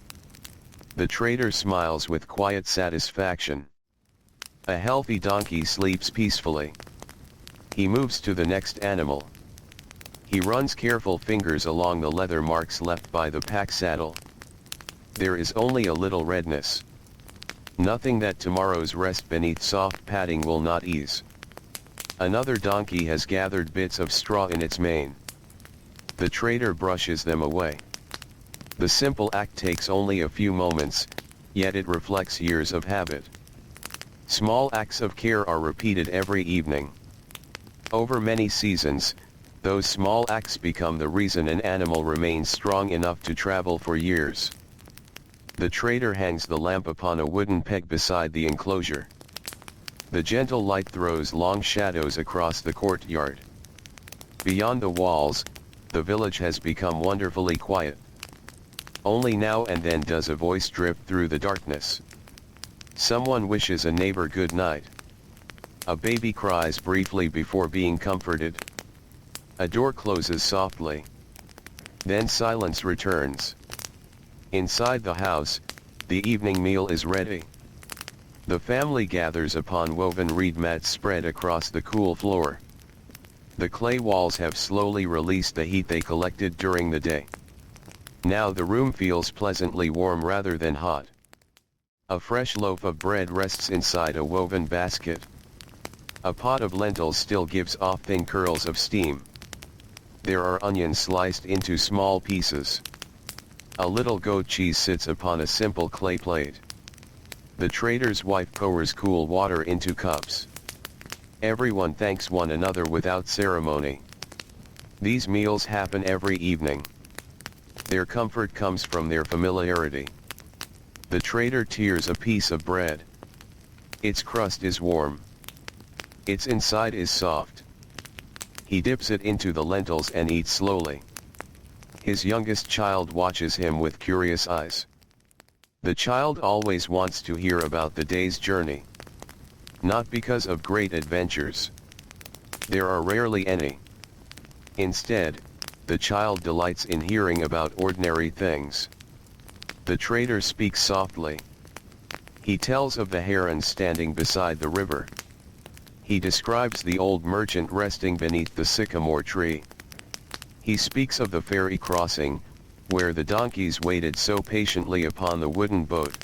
The trader smiles with quiet satisfaction. A healthy donkey sleeps peacefully. He moves to the next animal. He runs careful fingers along the leather marks left by the pack saddle. There is only a little redness. Nothing that tomorrow's rest beneath soft padding will not ease. Another donkey has gathered bits of straw in its mane. The trader brushes them away. The simple act takes only a few moments, yet it reflects years of habit. Small acts of care are repeated every evening. Over many seasons, those small acts become the reason an animal remains strong enough to travel for years. The trader hangs the lamp upon a wooden peg beside the enclosure. The gentle light throws long shadows across the courtyard. Beyond the walls, the village has become wonderfully quiet. Only now and then does a voice drift through the darkness. Someone wishes a neighbor good night. A baby cries briefly before being comforted. A door closes softly. Then silence returns. Inside the house, the evening meal is ready. The family gathers upon woven reed mats spread across the cool floor. The clay walls have slowly released the heat they collected during the day. Now the room feels pleasantly warm rather than hot. A fresh loaf of bread rests inside a woven basket. A pot of lentils still gives off thin curls of steam. There are onions sliced into small pieces. A little goat cheese sits upon a simple clay plate. The trader's wife pours cool water into cups. Everyone thanks one another without ceremony. These meals happen every evening. Their comfort comes from their familiarity. The trader tears a piece of bread. Its crust is warm. Its inside is soft. He dips it into the lentils and eats slowly. His youngest child watches him with curious eyes. The child always wants to hear about the day's journey. Not because of great adventures. There are rarely any. Instead, the child delights in hearing about ordinary things. The trader speaks softly. He tells of the herons standing beside the river. He describes the old merchant resting beneath the sycamore tree. He speaks of the ferry crossing, where the donkeys waited so patiently upon the wooden boat.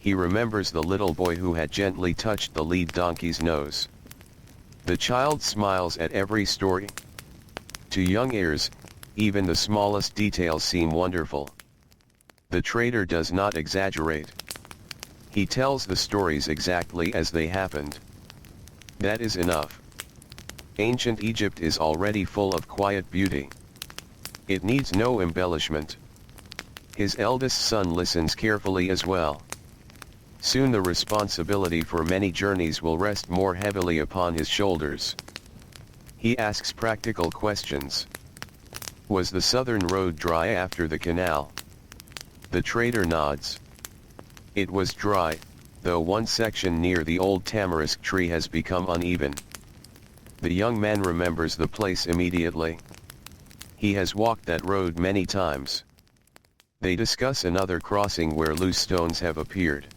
He remembers the little boy who had gently touched the lead donkey's nose. The child smiles at every story. To young ears, even the smallest details seem wonderful. The trader does not exaggerate. He tells the stories exactly as they happened. That is enough. Ancient Egypt is already full of quiet beauty. It needs no embellishment. His eldest son listens carefully as well. Soon the responsibility for many journeys will rest more heavily upon his shoulders. He asks practical questions. Was the southern road dry after the canal? The trader nods. It was dry, though one section near the old tamarisk tree has become uneven. The young man remembers the place immediately. He has walked that road many times. They discuss another crossing where loose stones have appeared.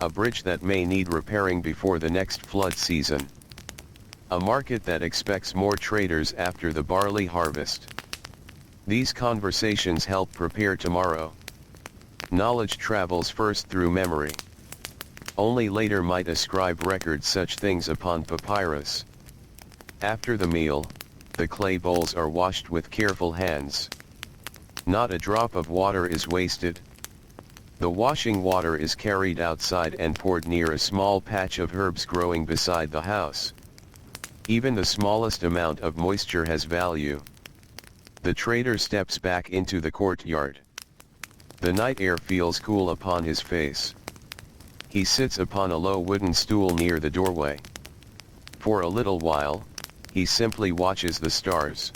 A bridge that may need repairing before the next flood season. A market that expects more traders after the barley harvest. These conversations help prepare tomorrow. Knowledge travels first through memory. Only later might a scribe record such things upon papyrus. After the meal, the clay bowls are washed with careful hands. Not a drop of water is wasted. The washing water is carried outside and poured near a small patch of herbs growing beside the house. Even the smallest amount of moisture has value. The trader steps back into the courtyard. The night air feels cool upon his face. He sits upon a low wooden stool near the doorway. For a little while, he simply watches the stars.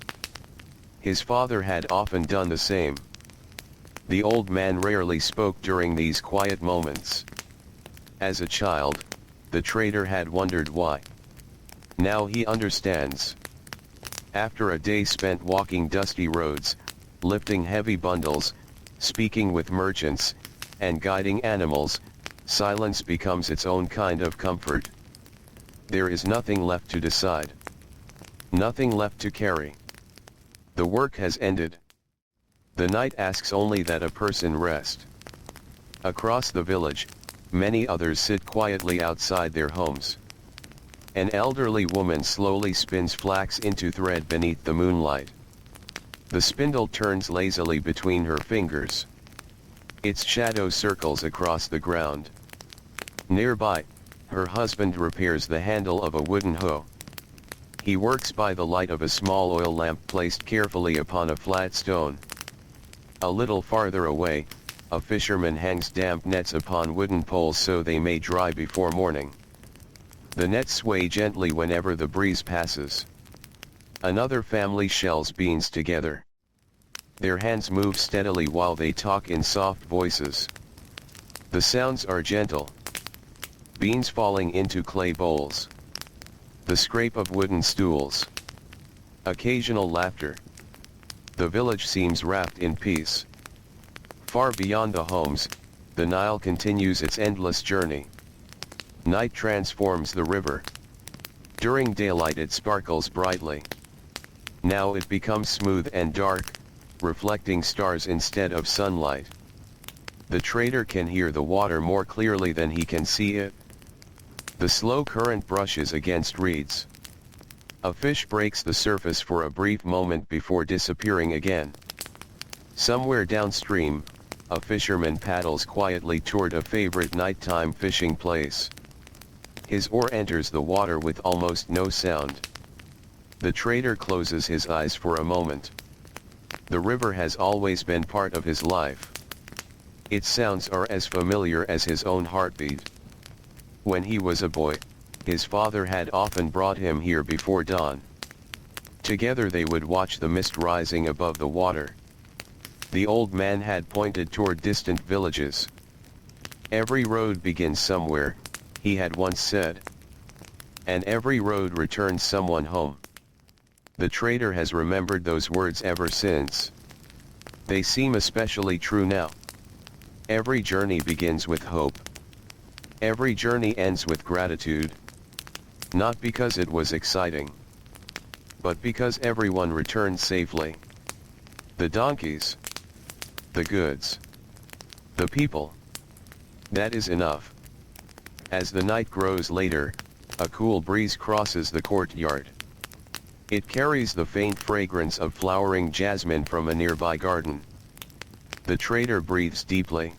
His father had often done the same. The old man rarely spoke during these quiet moments. As a child, the trader had wondered why. Now he understands. After a day spent walking dusty roads, lifting heavy bundles, speaking with merchants, and guiding animals, silence becomes its own kind of comfort. There is nothing left to decide. Nothing left to carry. The work has ended. The night asks only that a person rest. Across the village, many others sit quietly outside their homes. An elderly woman slowly spins flax into thread beneath the moonlight. The spindle turns lazily between her fingers. Its shadow circles across the ground. Nearby, her husband repairs the handle of a wooden hoe. He works by the light of a small oil lamp placed carefully upon a flat stone. A little farther away, a fisherman hangs damp nets upon wooden poles so they may dry before morning. The nets sway gently whenever the breeze passes. Another family shells beans together. Their hands move steadily while they talk in soft voices. The sounds are gentle. Beans falling into clay bowls. The scrape of wooden stools. Occasional laughter. The village seems wrapped in peace. Far beyond the homes, the Nile continues its endless journey. Night transforms the river. During daylight it sparkles brightly. Now it becomes smooth and dark, reflecting stars instead of sunlight. The trader can hear the water more clearly than he can see it. The slow current brushes against reeds. A fish breaks the surface for a brief moment before disappearing again. Somewhere downstream, a fisherman paddles quietly toward a favorite nighttime fishing place. His oar enters the water with almost no sound. The trader closes his eyes for a moment. The river has always been part of his life. Its sounds are as familiar as his own heartbeat. When he was a boy, his father had often brought him here before dawn. Together they would watch the mist rising above the water. The old man had pointed toward distant villages. Every road begins somewhere, he had once said. And every road returns someone home. The trader has remembered those words ever since. They seem especially true now. Every journey begins with hope. Every journey ends with gratitude. Not because it was exciting, but because everyone returned safely. The donkeys, the goods, the people. That is enough. As the night grows later, a cool breeze crosses the courtyard. It carries the faint fragrance of flowering jasmine from a nearby garden. The trader breathes deeply.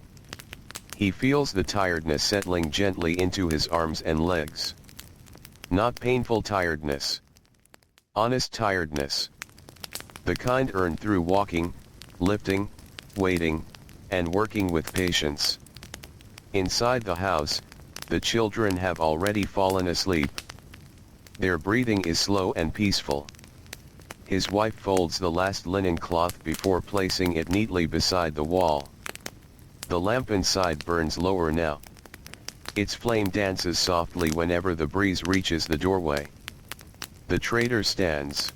He feels the tiredness settling gently into his arms and legs. Not painful tiredness. Honest tiredness. The kind earned through walking, lifting, waiting, and working with patience. Inside the house, the children have already fallen asleep. Their breathing is slow and peaceful. His wife folds the last linen cloth before placing it neatly beside the wall. The lamp inside burns lower now. Its flame dances softly whenever the breeze reaches the doorway. The trader stands.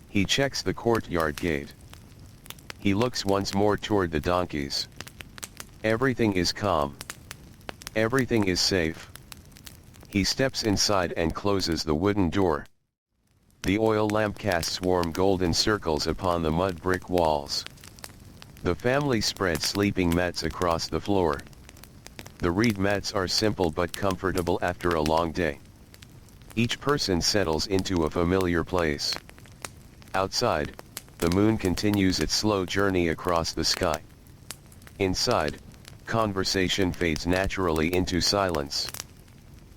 He checks the courtyard gate. He looks once more toward the donkeys. Everything is calm. Everything is safe. He steps inside and closes the wooden door. The oil lamp casts warm golden circles upon the mud brick walls. The family spread sleeping mats across the floor. The reed mats are simple but comfortable after a long day. Each person settles into a familiar place. Outside, the moon continues its slow journey across the sky. Inside, conversation fades naturally into silence.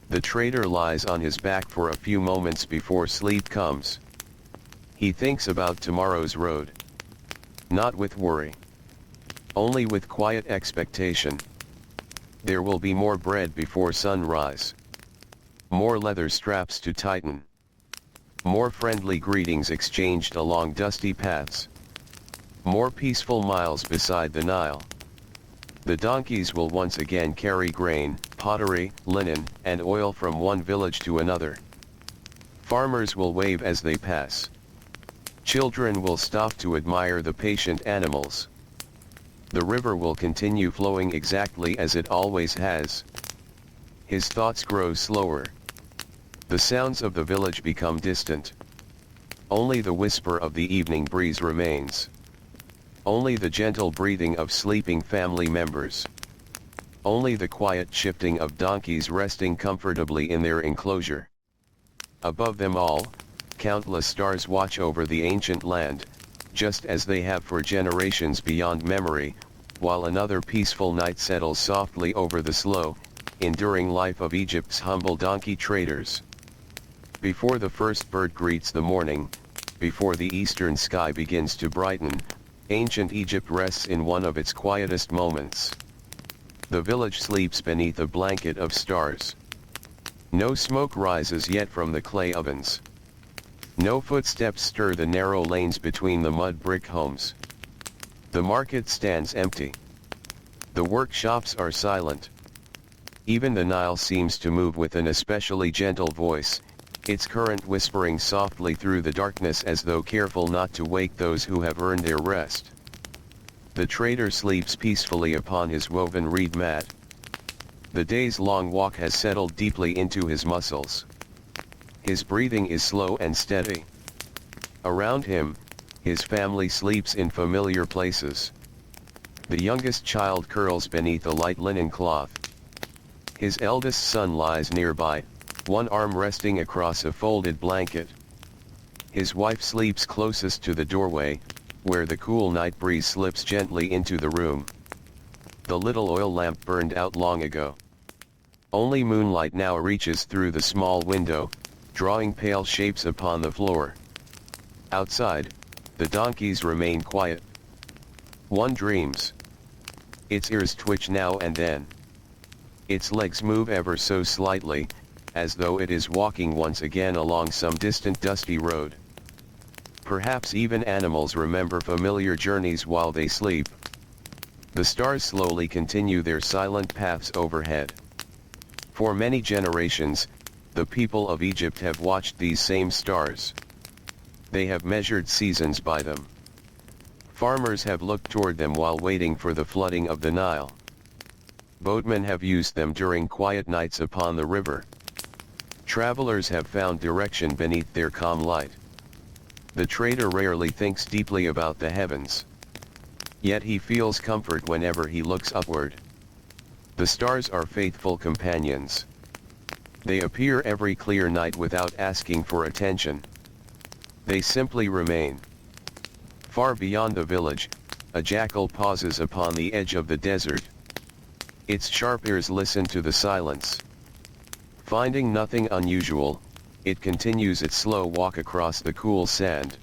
The trader lies on his back for a few moments before sleep comes. He thinks about tomorrow's road. Not with worry. Only with quiet expectation. There will be more bread before sunrise. More leather straps to tighten. More friendly greetings exchanged along dusty paths. More peaceful miles beside the Nile. The donkeys will once again carry grain, pottery, linen, and oil from one village to another. Farmers will wave as they pass. Children will stop to admire the patient animals. The river will continue flowing exactly as it always has. His thoughts grow slower. The sounds of the village become distant. Only the whisper of the evening breeze remains. Only the gentle breathing of sleeping family members. Only the quiet shifting of donkeys resting comfortably in their enclosure. Above them all, countless stars watch over the ancient land, just as they have for generations beyond memory, while another peaceful night settles softly over the slow, enduring life of Egypt's humble donkey traders. Before the first bird greets the morning, before the eastern sky begins to brighten, ancient Egypt rests in one of its quietest moments. The village sleeps beneath a blanket of stars. No smoke rises yet from the clay ovens. No footsteps stir the narrow lanes between the mud brick homes. The market stands empty. The workshops are silent. Even the Nile seems to move with an especially gentle voice, its current whispering softly through the darkness as though careful not to wake those who have earned their rest. The trader sleeps peacefully upon his woven reed mat. The day's long walk has settled deeply into his muscles. His breathing is slow and steady. Around him, his family sleeps in familiar places. The youngest child curls beneath a light linen cloth. His eldest son lies nearby, one arm resting across a folded blanket. His wife sleeps closest to the doorway, where the cool night breeze slips gently into the room. The little oil lamp burned out long ago. Only moonlight now reaches through the small window, drawing pale shapes upon the floor. Outside, the donkeys remain quiet. One dreams. Its ears twitch now and then. Its legs move ever so slightly, as though it is walking once again along some distant dusty road. Perhaps even animals remember familiar journeys while they sleep. The stars slowly continue their silent paths overhead. For many generations, the people of Egypt have watched these same stars. They have measured seasons by them. Farmers have looked toward them while waiting for the flooding of the Nile. Boatmen have used them during quiet nights upon the river. Travelers have found direction beneath their calm light. The trader rarely thinks deeply about the heavens. Yet he feels comfort whenever he looks upward. The stars are faithful companions. They appear every clear night without asking for attention. They simply remain. Far beyond the village, a jackal pauses upon the edge of the desert. Its sharp ears listen to the silence. Finding nothing unusual, it continues its slow walk across the cool sand.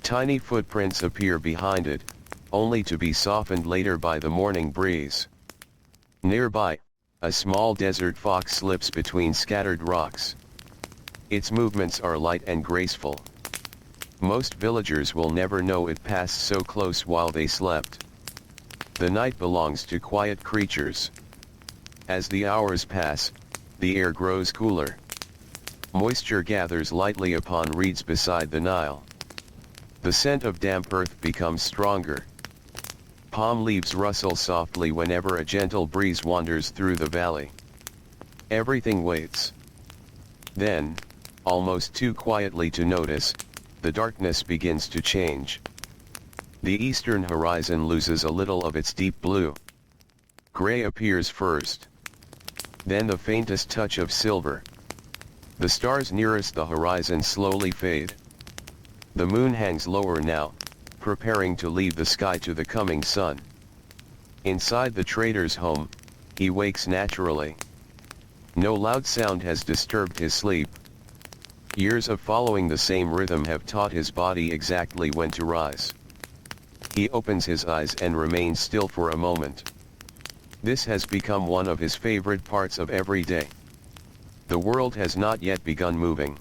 Tiny footprints appear behind it, only to be softened later by the morning breeze. Nearby, a small desert fox slips between scattered rocks. Its movements are light and graceful. Most villagers will never know it passed so close while they slept. The night belongs to quiet creatures. As the hours pass, the air grows cooler. Moisture gathers lightly upon reeds beside the Nile. The scent of damp earth becomes stronger. Palm leaves rustle softly whenever a gentle breeze wanders through the valley. Everything waits. Then, almost too quietly to notice, the darkness begins to change. The eastern horizon loses a little of its deep blue. Gray appears first. Then the faintest touch of silver. The stars nearest the horizon slowly fade. The moon hangs lower now, preparing to leave the sky to the coming sun. Inside the trader's home, he wakes naturally. No loud sound has disturbed his sleep. Years of following the same rhythm have taught his body exactly when to rise. He opens his eyes and remains still for a moment. This has become one of his favorite parts of every day. The world has not yet begun moving.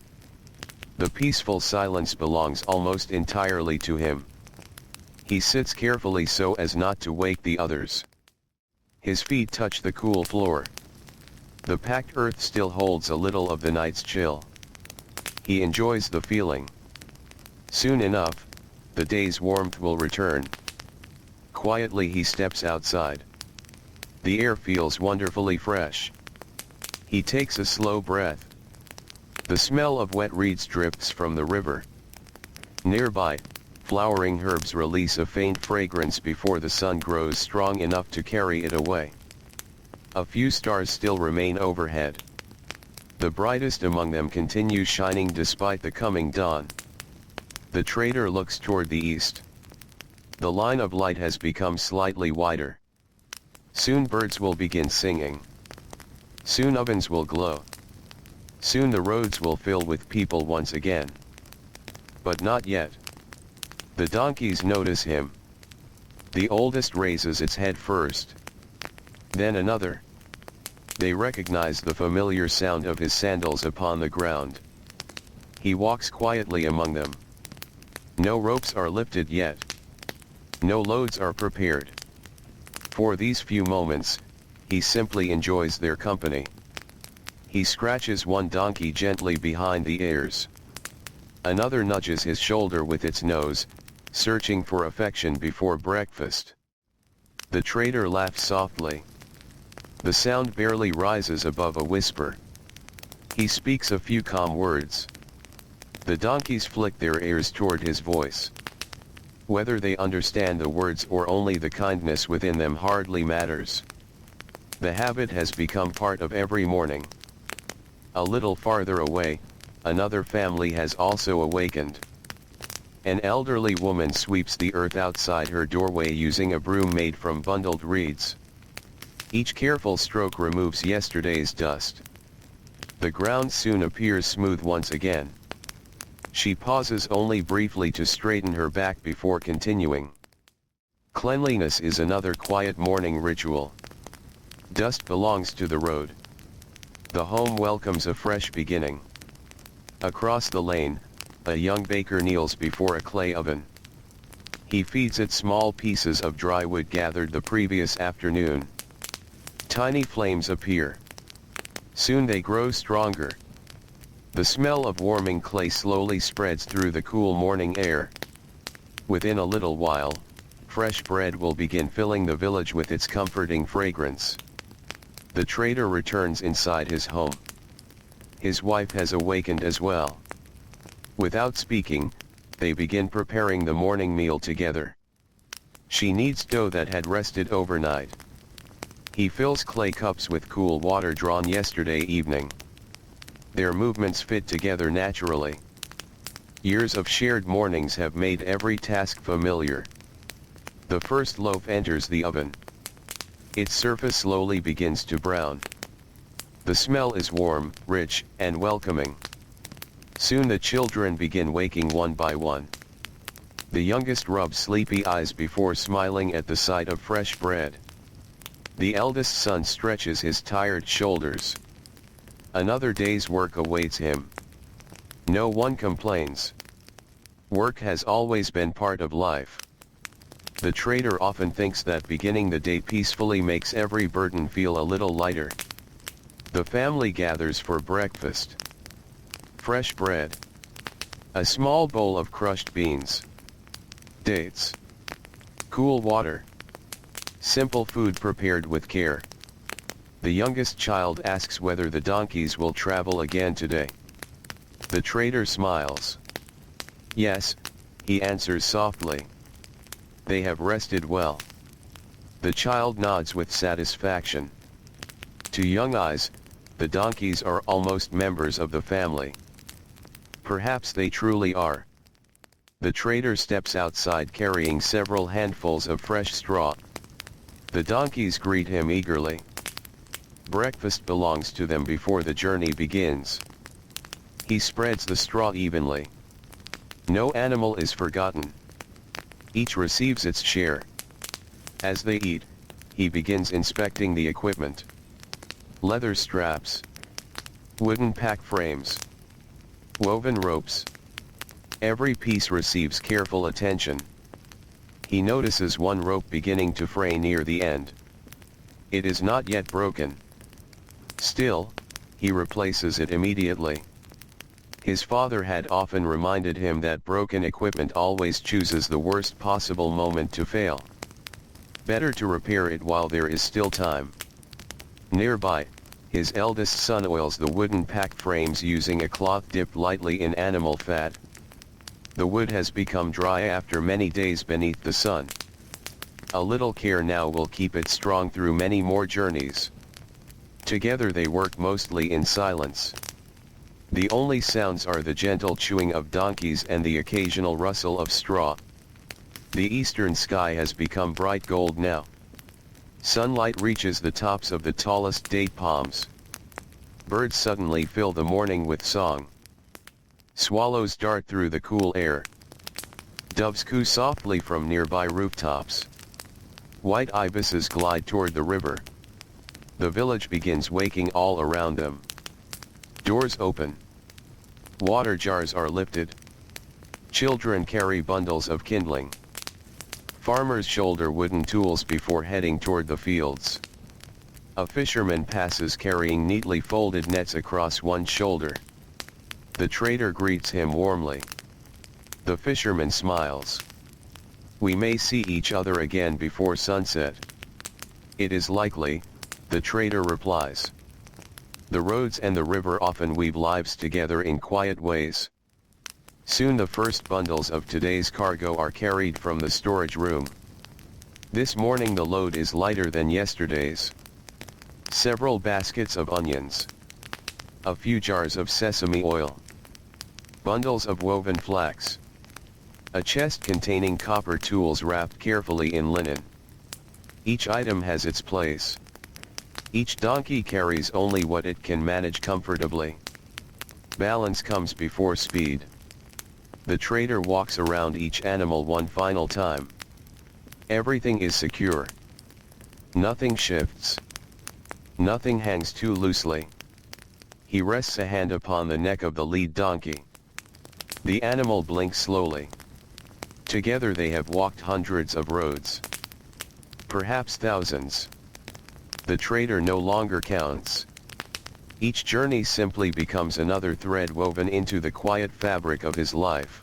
The peaceful silence belongs almost entirely to him. He sits carefully so as not to wake the others. His feet touch the cool floor. The packed earth still holds a little of the night's chill. He enjoys the feeling. Soon enough, the day's warmth will return. Quietly he steps outside. The air feels wonderfully fresh. He takes a slow breath. The smell of wet reeds drifts from the river. Nearby, flowering herbs release a faint fragrance before the sun grows strong enough to carry it away. A few stars still remain overhead. The brightest among them continues shining despite the coming dawn. The trader looks toward the east. The line of light has become slightly wider. Soon birds will begin singing. Soon ovens will glow. Soon the roads will fill with people once again. But not yet. The donkeys notice him. The oldest raises its head first. Then another. They recognize the familiar sound of his sandals upon the ground. He walks quietly among them. No ropes are lifted yet. No loads are prepared. For these few moments, he simply enjoys their company. He scratches one donkey gently behind the ears. Another nudges his shoulder with its nose, searching for affection before breakfast. The trader laughs softly. The sound barely rises above a whisper. He speaks a few calm words. The donkeys flick their ears toward his voice. Whether they understand the words or only the kindness within them hardly matters. The habit has become part of every morning. A little farther away, another family has also awakened. An elderly woman sweeps the earth outside her doorway using a broom made from bundled reeds. Each careful stroke removes yesterday's dust. The ground soon appears smooth once again. She pauses only briefly to straighten her back before continuing. Cleanliness is another quiet morning ritual. Dust belongs to the road. The home welcomes a fresh beginning. Across the lane, a young baker kneels before a clay oven. He feeds it small pieces of dry wood gathered the previous afternoon. Tiny flames appear. Soon they grow stronger. The smell of warming clay slowly spreads through the cool morning air. Within a little while, fresh bread will begin filling the village with its comforting fragrance. The trader returns inside his home. His wife has awakened as well. Without speaking, they begin preparing the morning meal together. She kneads dough that had rested overnight. He fills clay cups with cool water drawn yesterday evening. Their movements fit together naturally. Years of shared mornings have made every task familiar. The first loaf enters the oven. Its surface slowly begins to brown. The smell is warm, rich, and welcoming. Soon the children begin waking one by one. The youngest rubs sleepy eyes before smiling at the sight of fresh bread. The eldest son stretches his tired shoulders. Another day's work awaits him. No one complains. Work has always been part of life. The trader often thinks that beginning the day peacefully makes every burden feel a little lighter. The family gathers for breakfast. Fresh bread. A small bowl of crushed beans. Dates. Cool water. Simple food prepared with care. The youngest child asks whether the donkeys will travel again today. The trader smiles. Yes, he answers softly. They have rested well. The child nods with satisfaction. To young eyes, the donkeys are almost members of the family. Perhaps they truly are. The trader steps outside carrying several handfuls of fresh straw. The donkeys greet him eagerly. Breakfast belongs to them before the journey begins. He spreads the straw evenly. No animal is forgotten. Each receives its share. As they eat, he begins inspecting the equipment. Leather straps. Wooden pack frames. Woven ropes. Every piece receives careful attention. He notices one rope beginning to fray near the end. It is not yet broken. Still, he replaces it immediately. His father had often reminded him that broken equipment always chooses the worst possible moment to fail. Better to repair it while there is still time. Nearby, his eldest son oils the wooden pack frames using a cloth dipped lightly in animal fat. The wood has become dry after many days beneath the sun. A little care now will keep it strong through many more journeys. Together they work mostly in silence. The only sounds are the gentle chewing of donkeys and the occasional rustle of straw. The eastern sky has become bright gold now. Sunlight reaches the tops of the tallest date palms. Birds suddenly fill the morning with song. Swallows dart through the cool air. Doves coo softly from nearby rooftops. White ibises glide toward the river. The village begins waking all around them. Doors open. Water jars are lifted. Children carry bundles of kindling. Farmers shoulder wooden tools before heading toward the fields. A fisherman passes carrying neatly folded nets across one shoulder. The trader greets him warmly. The fisherman smiles. We may see each other again before sunset. It is likely, the trader replies. The roads and the river often weave lives together in quiet ways. Soon the first bundles of today's cargo are carried from the storage room. This morning the load is lighter than yesterday's. Several baskets of onions. A few jars of sesame oil. Bundles of woven flax. A chest containing copper tools wrapped carefully in linen. Each item has its place. Each donkey carries only what it can manage comfortably. Balance comes before speed. The trader walks around each animal one final time. Everything is secure. Nothing shifts. Nothing hangs too loosely. He rests a hand upon the neck of the lead donkey. The animal blinks slowly. Together they have walked hundreds of roads. Perhaps thousands. The trader no longer counts. Each journey simply becomes another thread woven into the quiet fabric of his life.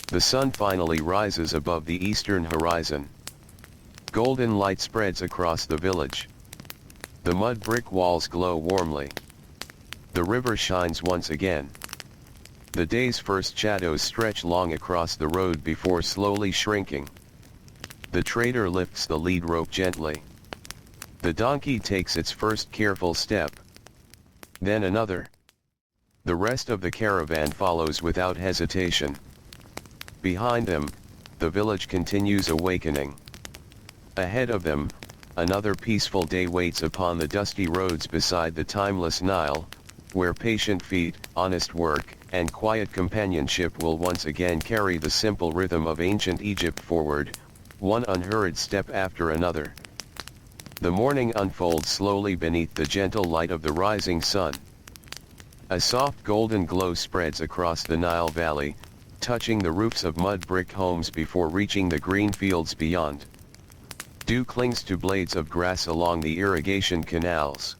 The sun finally rises above the eastern horizon. Golden light spreads across the village. The mud brick walls glow warmly. The river shines once again. The day's first shadows stretch long across the road before slowly shrinking. The trader lifts the lead rope gently. The donkey takes its first careful step. Then another. The rest of the caravan follows without hesitation. Behind them, the village continues awakening. Ahead of them, another peaceful day waits upon the dusty roads beside the timeless Nile, where patient feet, honest work, and quiet companionship will once again carry the simple rhythm of ancient Egypt forward, one unhurried step after another. The morning unfolds slowly beneath the gentle light of the rising sun. A soft golden glow spreads across the Nile Valley, touching the roofs of mud brick homes before reaching the green fields beyond. Dew clings to blades of grass along the irrigation canals.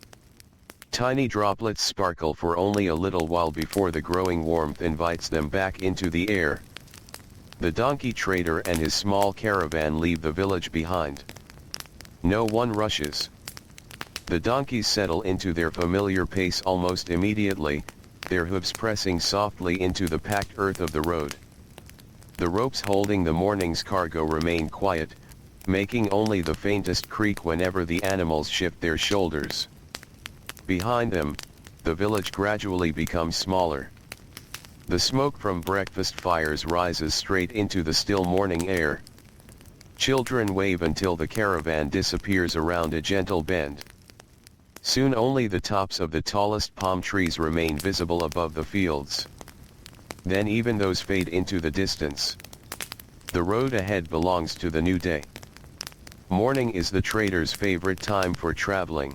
Tiny droplets sparkle for only a little while before the growing warmth invites them back into the air. The donkey trader and his small caravan leave the village behind. No one rushes. The donkeys settle into their familiar pace almost immediately, their hooves pressing softly into the packed earth of the road. The ropes holding the morning's cargo remain quiet, making only the faintest creak whenever the animals shift their shoulders. Behind them, the village gradually becomes smaller. The smoke from breakfast fires rises straight into the still morning air. Children wave until the caravan disappears around a gentle bend. Soon only the tops of the tallest palm trees remain visible above the fields. Then even those fade into the distance. The road ahead belongs to the new day. Morning is the trader's favorite time for traveling.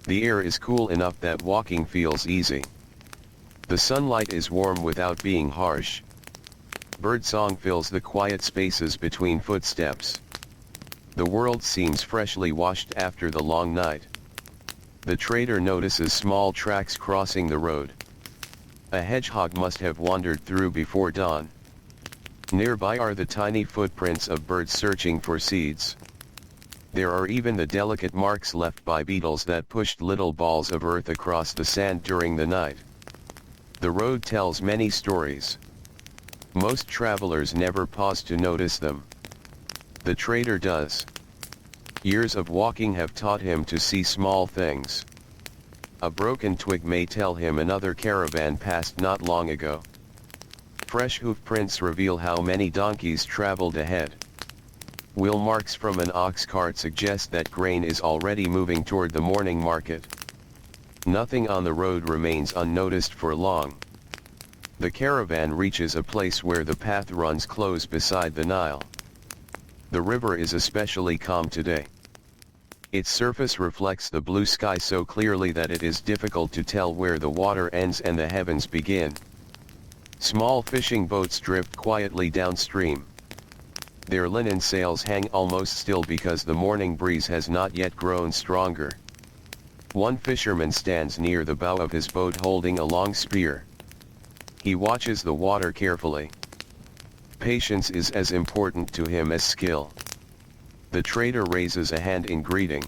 The air is cool enough that walking feels easy. The sunlight is warm without being harsh. Birdsong fills the quiet spaces between footsteps. The world seems freshly washed after the long night. The trader notices small tracks crossing the road. A hedgehog must have wandered through before dawn. Nearby are the tiny footprints of birds searching for seeds. There are even the delicate marks left by beetles that pushed little balls of earth across the sand during the night. The road tells many stories. Most travelers never pause to notice them. The trader does. Years of walking have taught him to see small things. A broken twig may tell him another caravan passed not long ago. Fresh hoof prints reveal how many donkeys traveled ahead. Wheel marks from an ox cart suggest that grain is already moving toward the morning market. Nothing on the road remains unnoticed for long. The caravan reaches a place where the path runs close beside the Nile. The river is especially calm today. Its surface reflects the blue sky so clearly that it is difficult to tell where the water ends and the heavens begin. Small fishing boats drift quietly downstream. Their linen sails hang almost still because the morning breeze has not yet grown stronger. One fisherman stands near the bow of his boat holding a long spear. He watches the water carefully. Patience is as important to him as skill. The trader raises a hand in greeting.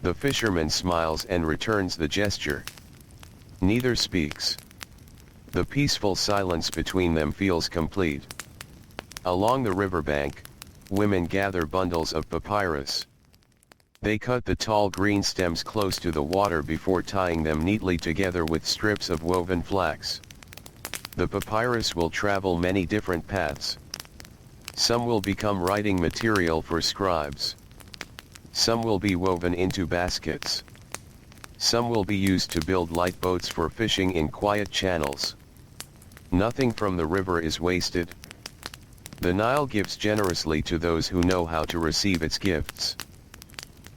The fisherman smiles and returns the gesture. Neither speaks. The peaceful silence between them feels complete. Along the riverbank, women gather bundles of papyrus. They cut the tall green stems close to the water before tying them neatly together with strips of woven flax. The papyrus will travel many different paths. Some will become writing material for scribes. Some will be woven into baskets. Some will be used to build light boats for fishing in quiet channels. Nothing from the river is wasted. The Nile gives generously to those who know how to receive its gifts.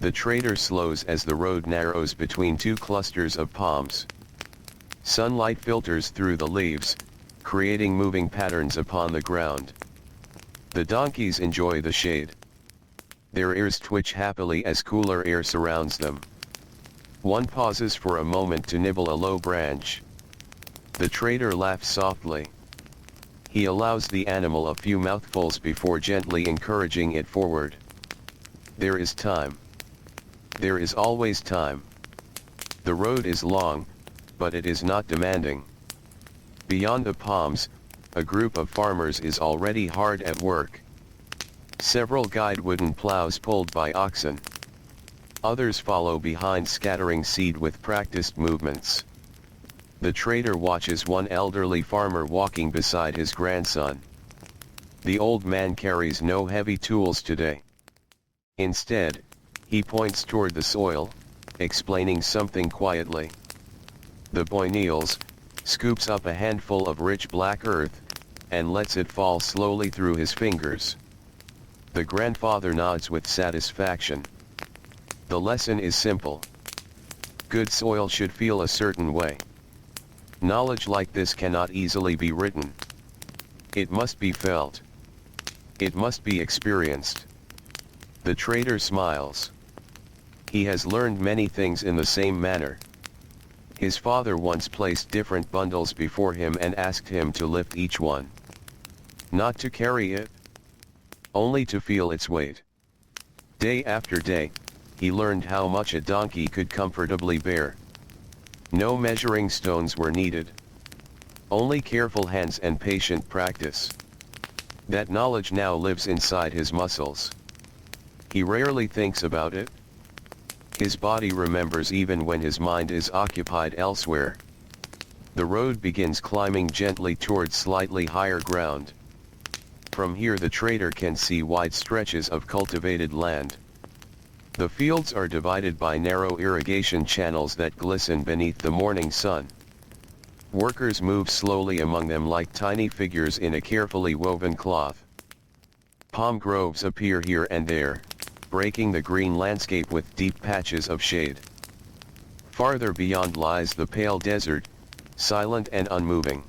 The trader slows as the road narrows between two clusters of palms. Sunlight filters through the leaves, creating moving patterns upon the ground. The donkeys enjoy the shade. Their ears twitch happily as cooler air surrounds them. One pauses for a moment to nibble a low branch. The trader laughs softly. He allows the animal a few mouthfuls before gently encouraging it forward. There is time. There is always time. The road is long, but it is not demanding. Beyond the palms, a group of farmers is already hard at work. Several guide wooden plows pulled by oxen. Others follow behind scattering seed with practiced movements. The trader watches one elderly farmer walking beside his grandson. The old man carries no heavy tools today. Instead, he points toward the soil, explaining something quietly. The boy kneels, scoops up a handful of rich black earth, and lets it fall slowly through his fingers. The grandfather nods with satisfaction. The lesson is simple. Good soil should feel a certain way. Knowledge like this cannot easily be written. It must be felt. It must be experienced. The trader smiles. He has learned many things in the same manner. His father once placed different bundles before him and asked him to lift each one. Not to carry it, only to feel its weight. Day after day, he learned how much a donkey could comfortably bear. No measuring stones were needed. Only careful hands and patient practice. That knowledge now lives inside his muscles. He rarely thinks about it. His body remembers even when his mind is occupied elsewhere. The road begins climbing gently towards slightly higher ground. From here the trader can see wide stretches of cultivated land. The fields are divided by narrow irrigation channels that glisten beneath the morning sun. Workers move slowly among them like tiny figures in a carefully woven cloth. Palm groves appear here and there, breaking the green landscape with deep patches of shade. Farther beyond lies the pale desert, silent and unmoving.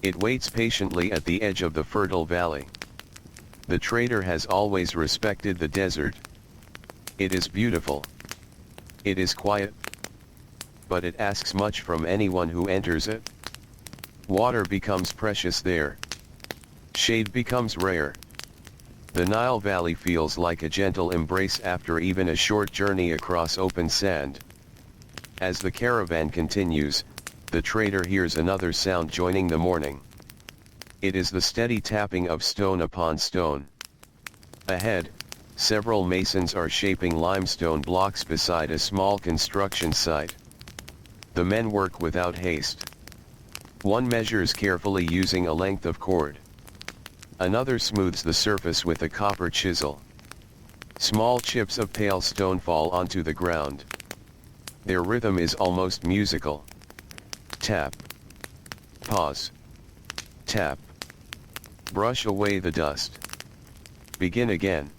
It waits patiently at the edge of the fertile valley. The trader has always respected the desert. It is beautiful. It is quiet. But it asks much from anyone who enters it. Water becomes precious there. Shade becomes rare. The Nile Valley feels like a gentle embrace after even a short journey across open sand. As the caravan continues, the trader hears another sound joining the morning. It is the steady tapping of stone upon stone. Ahead, several masons are shaping limestone blocks beside a small construction site. The men work without haste. One measures carefully using a length of cord. Another smooths the surface with a copper chisel. Small chips of pale stone fall onto the ground. Their rhythm is almost musical. Tap. Pause. Tap. Brush away the dust. Begin again.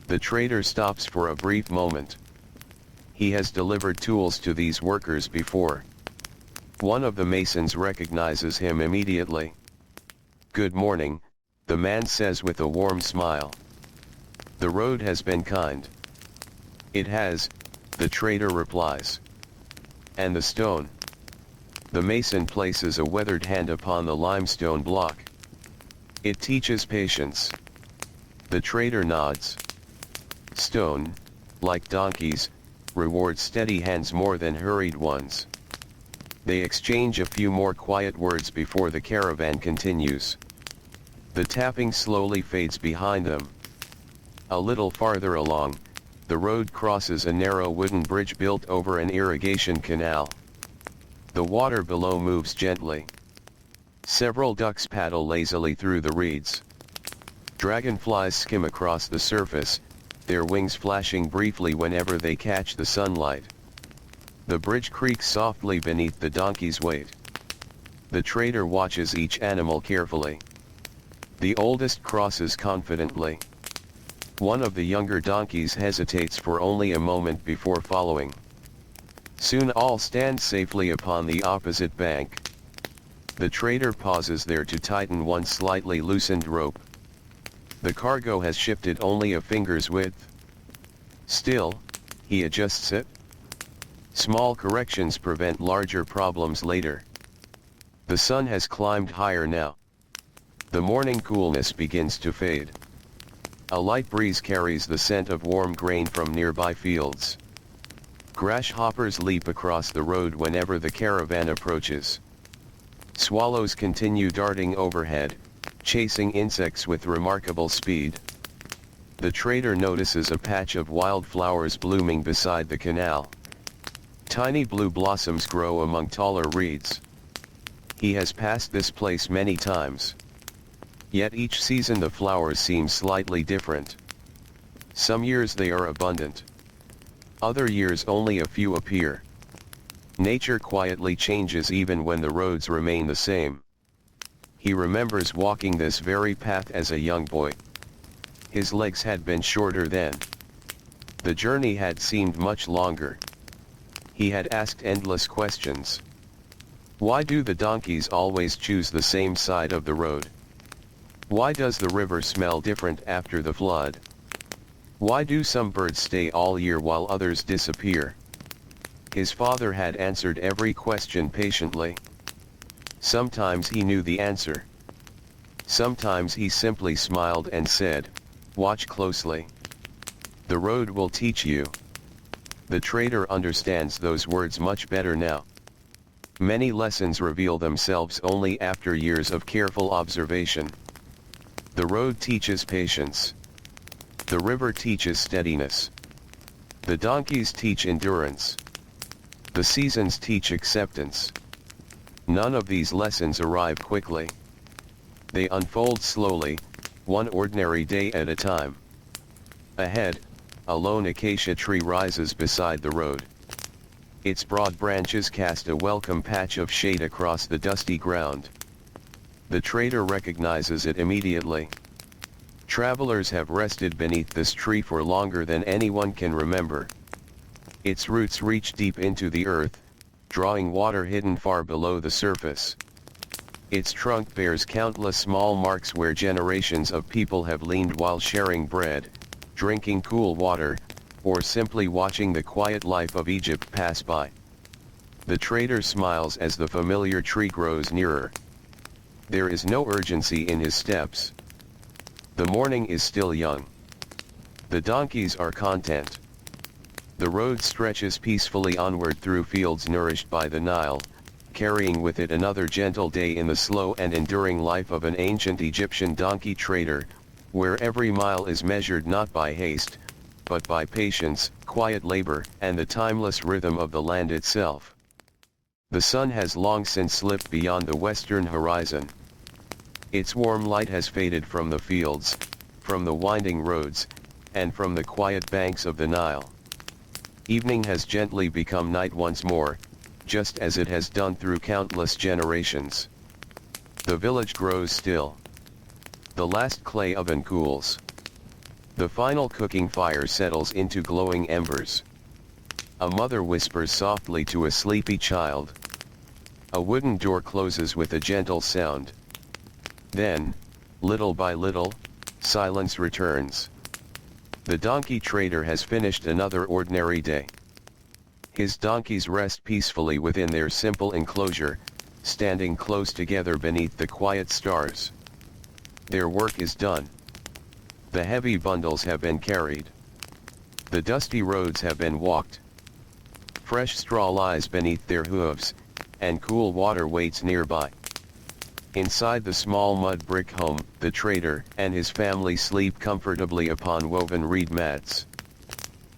The trader stops for a brief moment. He has delivered tools to these workers before. One of the masons recognizes him immediately. "Good morning," the man says with a warm smile. "The road has been kind." "It has," the trader replies. "And the stone?" The mason places a weathered hand upon the limestone block. "It teaches patience." The trader nods. "Stone, like donkeys, rewards steady hands more than hurried ones." They exchange a few more quiet words before the caravan continues. The tapping slowly fades behind them. A little farther along, the road crosses a narrow wooden bridge built over an irrigation canal. The water below moves gently. Several ducks paddle lazily through the reeds. Dragonflies skim across the surface, their wings flashing briefly whenever they catch the sunlight. The bridge creaks softly beneath the donkey's weight. The trader watches each animal carefully. The oldest crosses confidently. One of the younger donkeys hesitates for only a moment before following. Soon all stand safely upon the opposite bank. The trader pauses there to tighten one slightly loosened rope. The cargo has shifted only a finger's width. Still, he adjusts it. Small corrections prevent larger problems later. The sun has climbed higher now. The morning coolness begins to fade. A light breeze carries the scent of warm grain from nearby fields. Grasshoppers leap across the road whenever the caravan approaches. Swallows continue darting overhead, chasing insects with remarkable speed. The trader notices a patch of wildflowers blooming beside the canal. Tiny blue blossoms grow among taller reeds. He has passed this place many times. Yet each season the flowers seem slightly different. Some years they are abundant. Other years only a few appear. Nature quietly changes even when the roads remain the same. He remembers walking this very path as a young boy. His legs had been shorter then. The journey had seemed much longer. He had asked endless questions. Why do the donkeys always choose the same side of the road? Why does the river smell different after the flood? Why do some birds stay all year while others disappear? His father had answered every question patiently. Sometimes he knew the answer. Sometimes he simply smiled and said, "Watch closely. The road will teach you." The trader understands those words much better now. Many lessons reveal themselves only after years of careful observation. The road teaches patience. The river teaches steadiness. The donkeys teach endurance. The seasons teach acceptance. None of these lessons arrive quickly. They unfold slowly, one ordinary day at a time. Ahead, a lone acacia tree rises beside the road. Its broad branches cast a welcome patch of shade across the dusty ground. The trader recognizes it immediately. Travelers have rested beneath this tree for longer than anyone can remember. Its roots reach deep into the earth, drawing water hidden far below the surface. Its trunk bears countless small marks where generations of people have leaned while sharing bread, drinking cool water, or simply watching the quiet life of Egypt pass by. The trader smiles as the familiar tree grows nearer. There is no urgency in his steps. The morning is still young. The donkeys are content. The road stretches peacefully onward through fields nourished by the Nile, carrying with it another gentle day in the slow and enduring life of an ancient Egyptian donkey trader, where every mile is measured not by haste, but by patience, quiet labor, and the timeless rhythm of the land itself. The sun has long since slipped beyond the western horizon. Its warm light has faded from the fields, from the winding roads, and from the quiet banks of the Nile. Evening has gently become night once more, just as it has done through countless generations. The village grows still. The last clay oven cools. The final cooking fire settles into glowing embers. A mother whispers softly to a sleepy child. A wooden door closes with a gentle sound. Then, little by little, silence returns. The donkey trader has finished another ordinary day. His donkeys rest peacefully within their simple enclosure, standing close together beneath the quiet stars. Their work is done. The heavy bundles have been carried. The dusty roads have been walked. Fresh straw lies beneath their hooves, and cool water waits nearby. Inside the small mud brick home, the trader and his family sleep comfortably upon woven reed mats.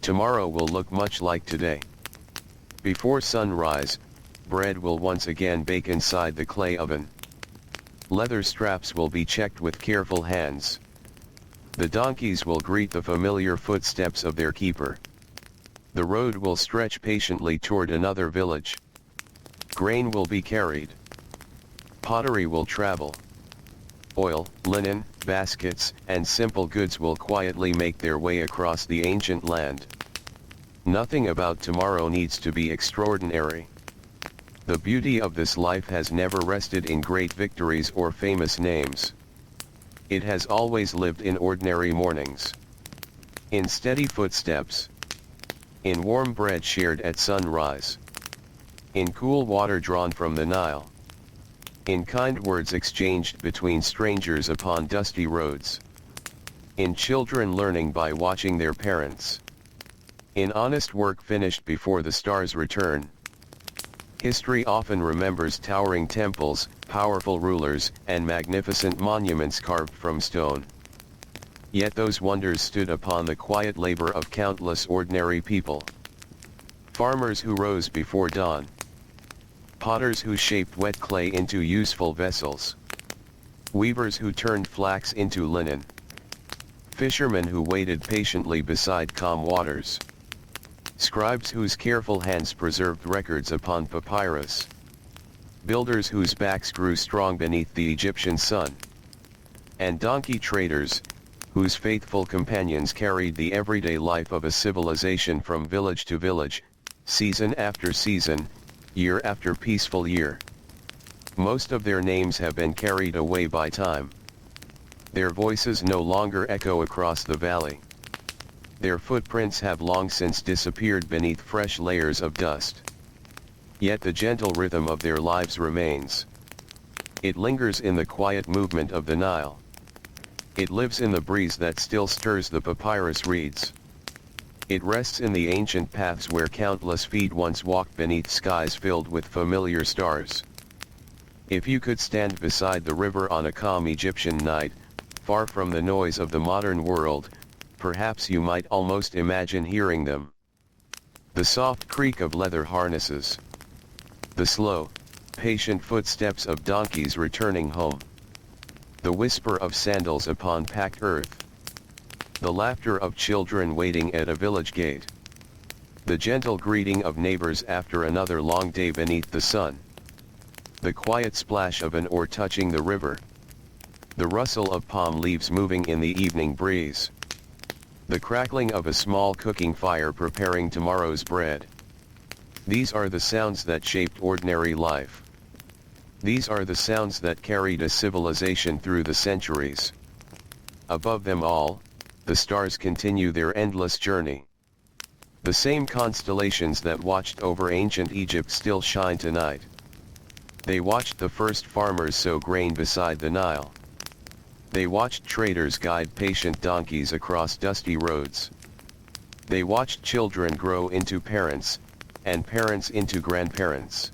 Tomorrow will look much like today. Before sunrise, bread will once again bake inside the clay oven. Leather straps will be checked with careful hands. The donkeys will greet the familiar footsteps of their keeper. The road will stretch patiently toward another village. Grain will be carried. Pottery will travel. Oil, linen, baskets, and simple goods will quietly make their way across the ancient land. Nothing about tomorrow needs to be extraordinary. The beauty of this life has never rested in great victories or famous names. It has always lived in ordinary mornings. In steady footsteps. In warm bread shared at sunrise. In cool water drawn from the Nile. In kind words exchanged between strangers upon dusty roads. In children learning by watching their parents. In honest work finished before the stars return. History often remembers towering temples, powerful rulers, and magnificent monuments carved from stone. Yet those wonders stood upon the quiet labor of countless ordinary people. Farmers who rose before dawn. Potters who shaped wet clay into useful vessels. Weavers who turned flax into linen. Fishermen who waited patiently beside calm waters. Scribes whose careful hands preserved records upon papyrus. Builders whose backs grew strong beneath the Egyptian sun. And donkey traders, whose faithful companions carried the everyday life of a civilization from village to village, season after season, year after peaceful year. Most of their names have been carried away by time. Their voices no longer echo across the valley. Their footprints have long since disappeared beneath fresh layers of dust. Yet the gentle rhythm of their lives remains. It lingers in the quiet movement of the Nile. It lives in the breeze that still stirs the papyrus reeds. It rests in the ancient paths where countless feet once walked beneath skies filled with familiar stars. If you could stand beside the river on a calm Egyptian night, far from the noise of the modern world, perhaps you might almost imagine hearing them. The soft creak of leather harnesses. The slow, patient footsteps of donkeys returning home. The whisper of sandals upon packed earth. The laughter of children waiting at a village gate. The gentle greeting of neighbors after another long day beneath the sun. The quiet splash of an oar touching the river. The rustle of palm leaves moving in the evening breeze. The crackling of a small cooking fire preparing tomorrow's bread. These are the sounds that shaped ordinary life. These are the sounds that carried a civilization through the centuries. Above them all, the stars continue their endless journey. The same constellations that watched over ancient Egypt still shine tonight. They watched the first farmers sow grain beside the Nile. They watched traders guide patient donkeys across dusty roads. They watched children grow into parents, and parents into grandparents.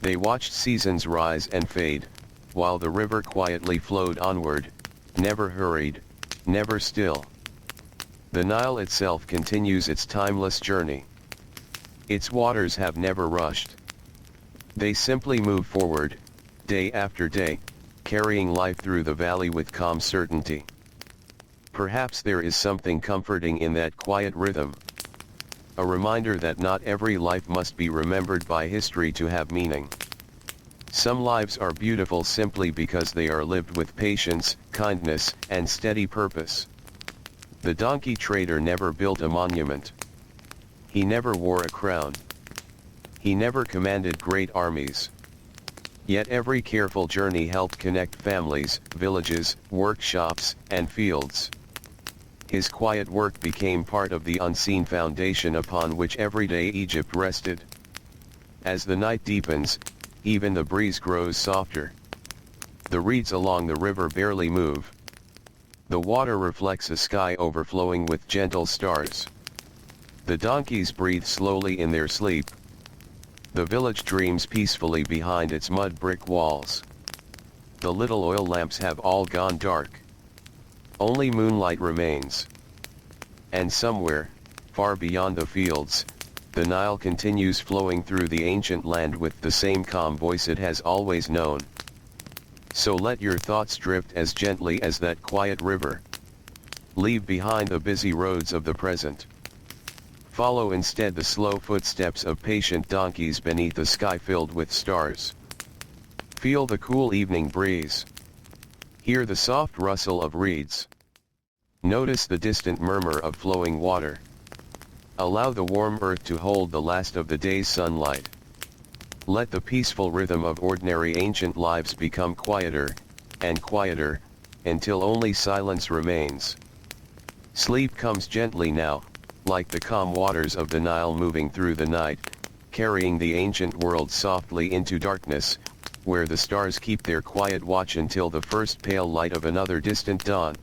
They watched seasons rise and fade, while the river quietly flowed onward, never hurried, never still. The Nile itself continues its timeless journey. Its waters have never rushed. They simply move forward, day after day, carrying life through the valley with calm certainty. Perhaps there is something comforting in that quiet rhythm. A reminder that not every life must be remembered by history to have meaning. Some lives are beautiful simply because they are lived with patience, kindness, and steady purpose. The donkey trader never built a monument. He never wore a crown. He never commanded great armies. Yet every careful journey helped connect families, villages, workshops, and fields. His quiet work became part of the unseen foundation upon which everyday Egypt rested. As the night deepens, even the breeze grows softer. The reeds along the river barely move. The water reflects a sky overflowing with gentle stars. The donkeys breathe slowly in their sleep. The village dreams peacefully behind its mud brick walls. The little oil lamps have all gone dark. Only moonlight remains. And somewhere, far beyond the fields, the Nile continues flowing through the ancient land with the same calm voice it has always known. So let your thoughts drift as gently as that quiet river. Leave behind the busy roads of the present. Follow instead the slow footsteps of patient donkeys beneath the sky filled with stars. Feel the cool evening breeze. Hear the soft rustle of reeds. Notice the distant murmur of flowing water. Allow the warm earth to hold the last of the day's sunlight. Let the peaceful rhythm of ordinary ancient lives become quieter, and quieter, until only silence remains. Sleep comes gently now, like the calm waters of the Nile moving through the night, carrying the ancient world softly into darkness, where the stars keep their quiet watch until the first pale light of another distant dawn.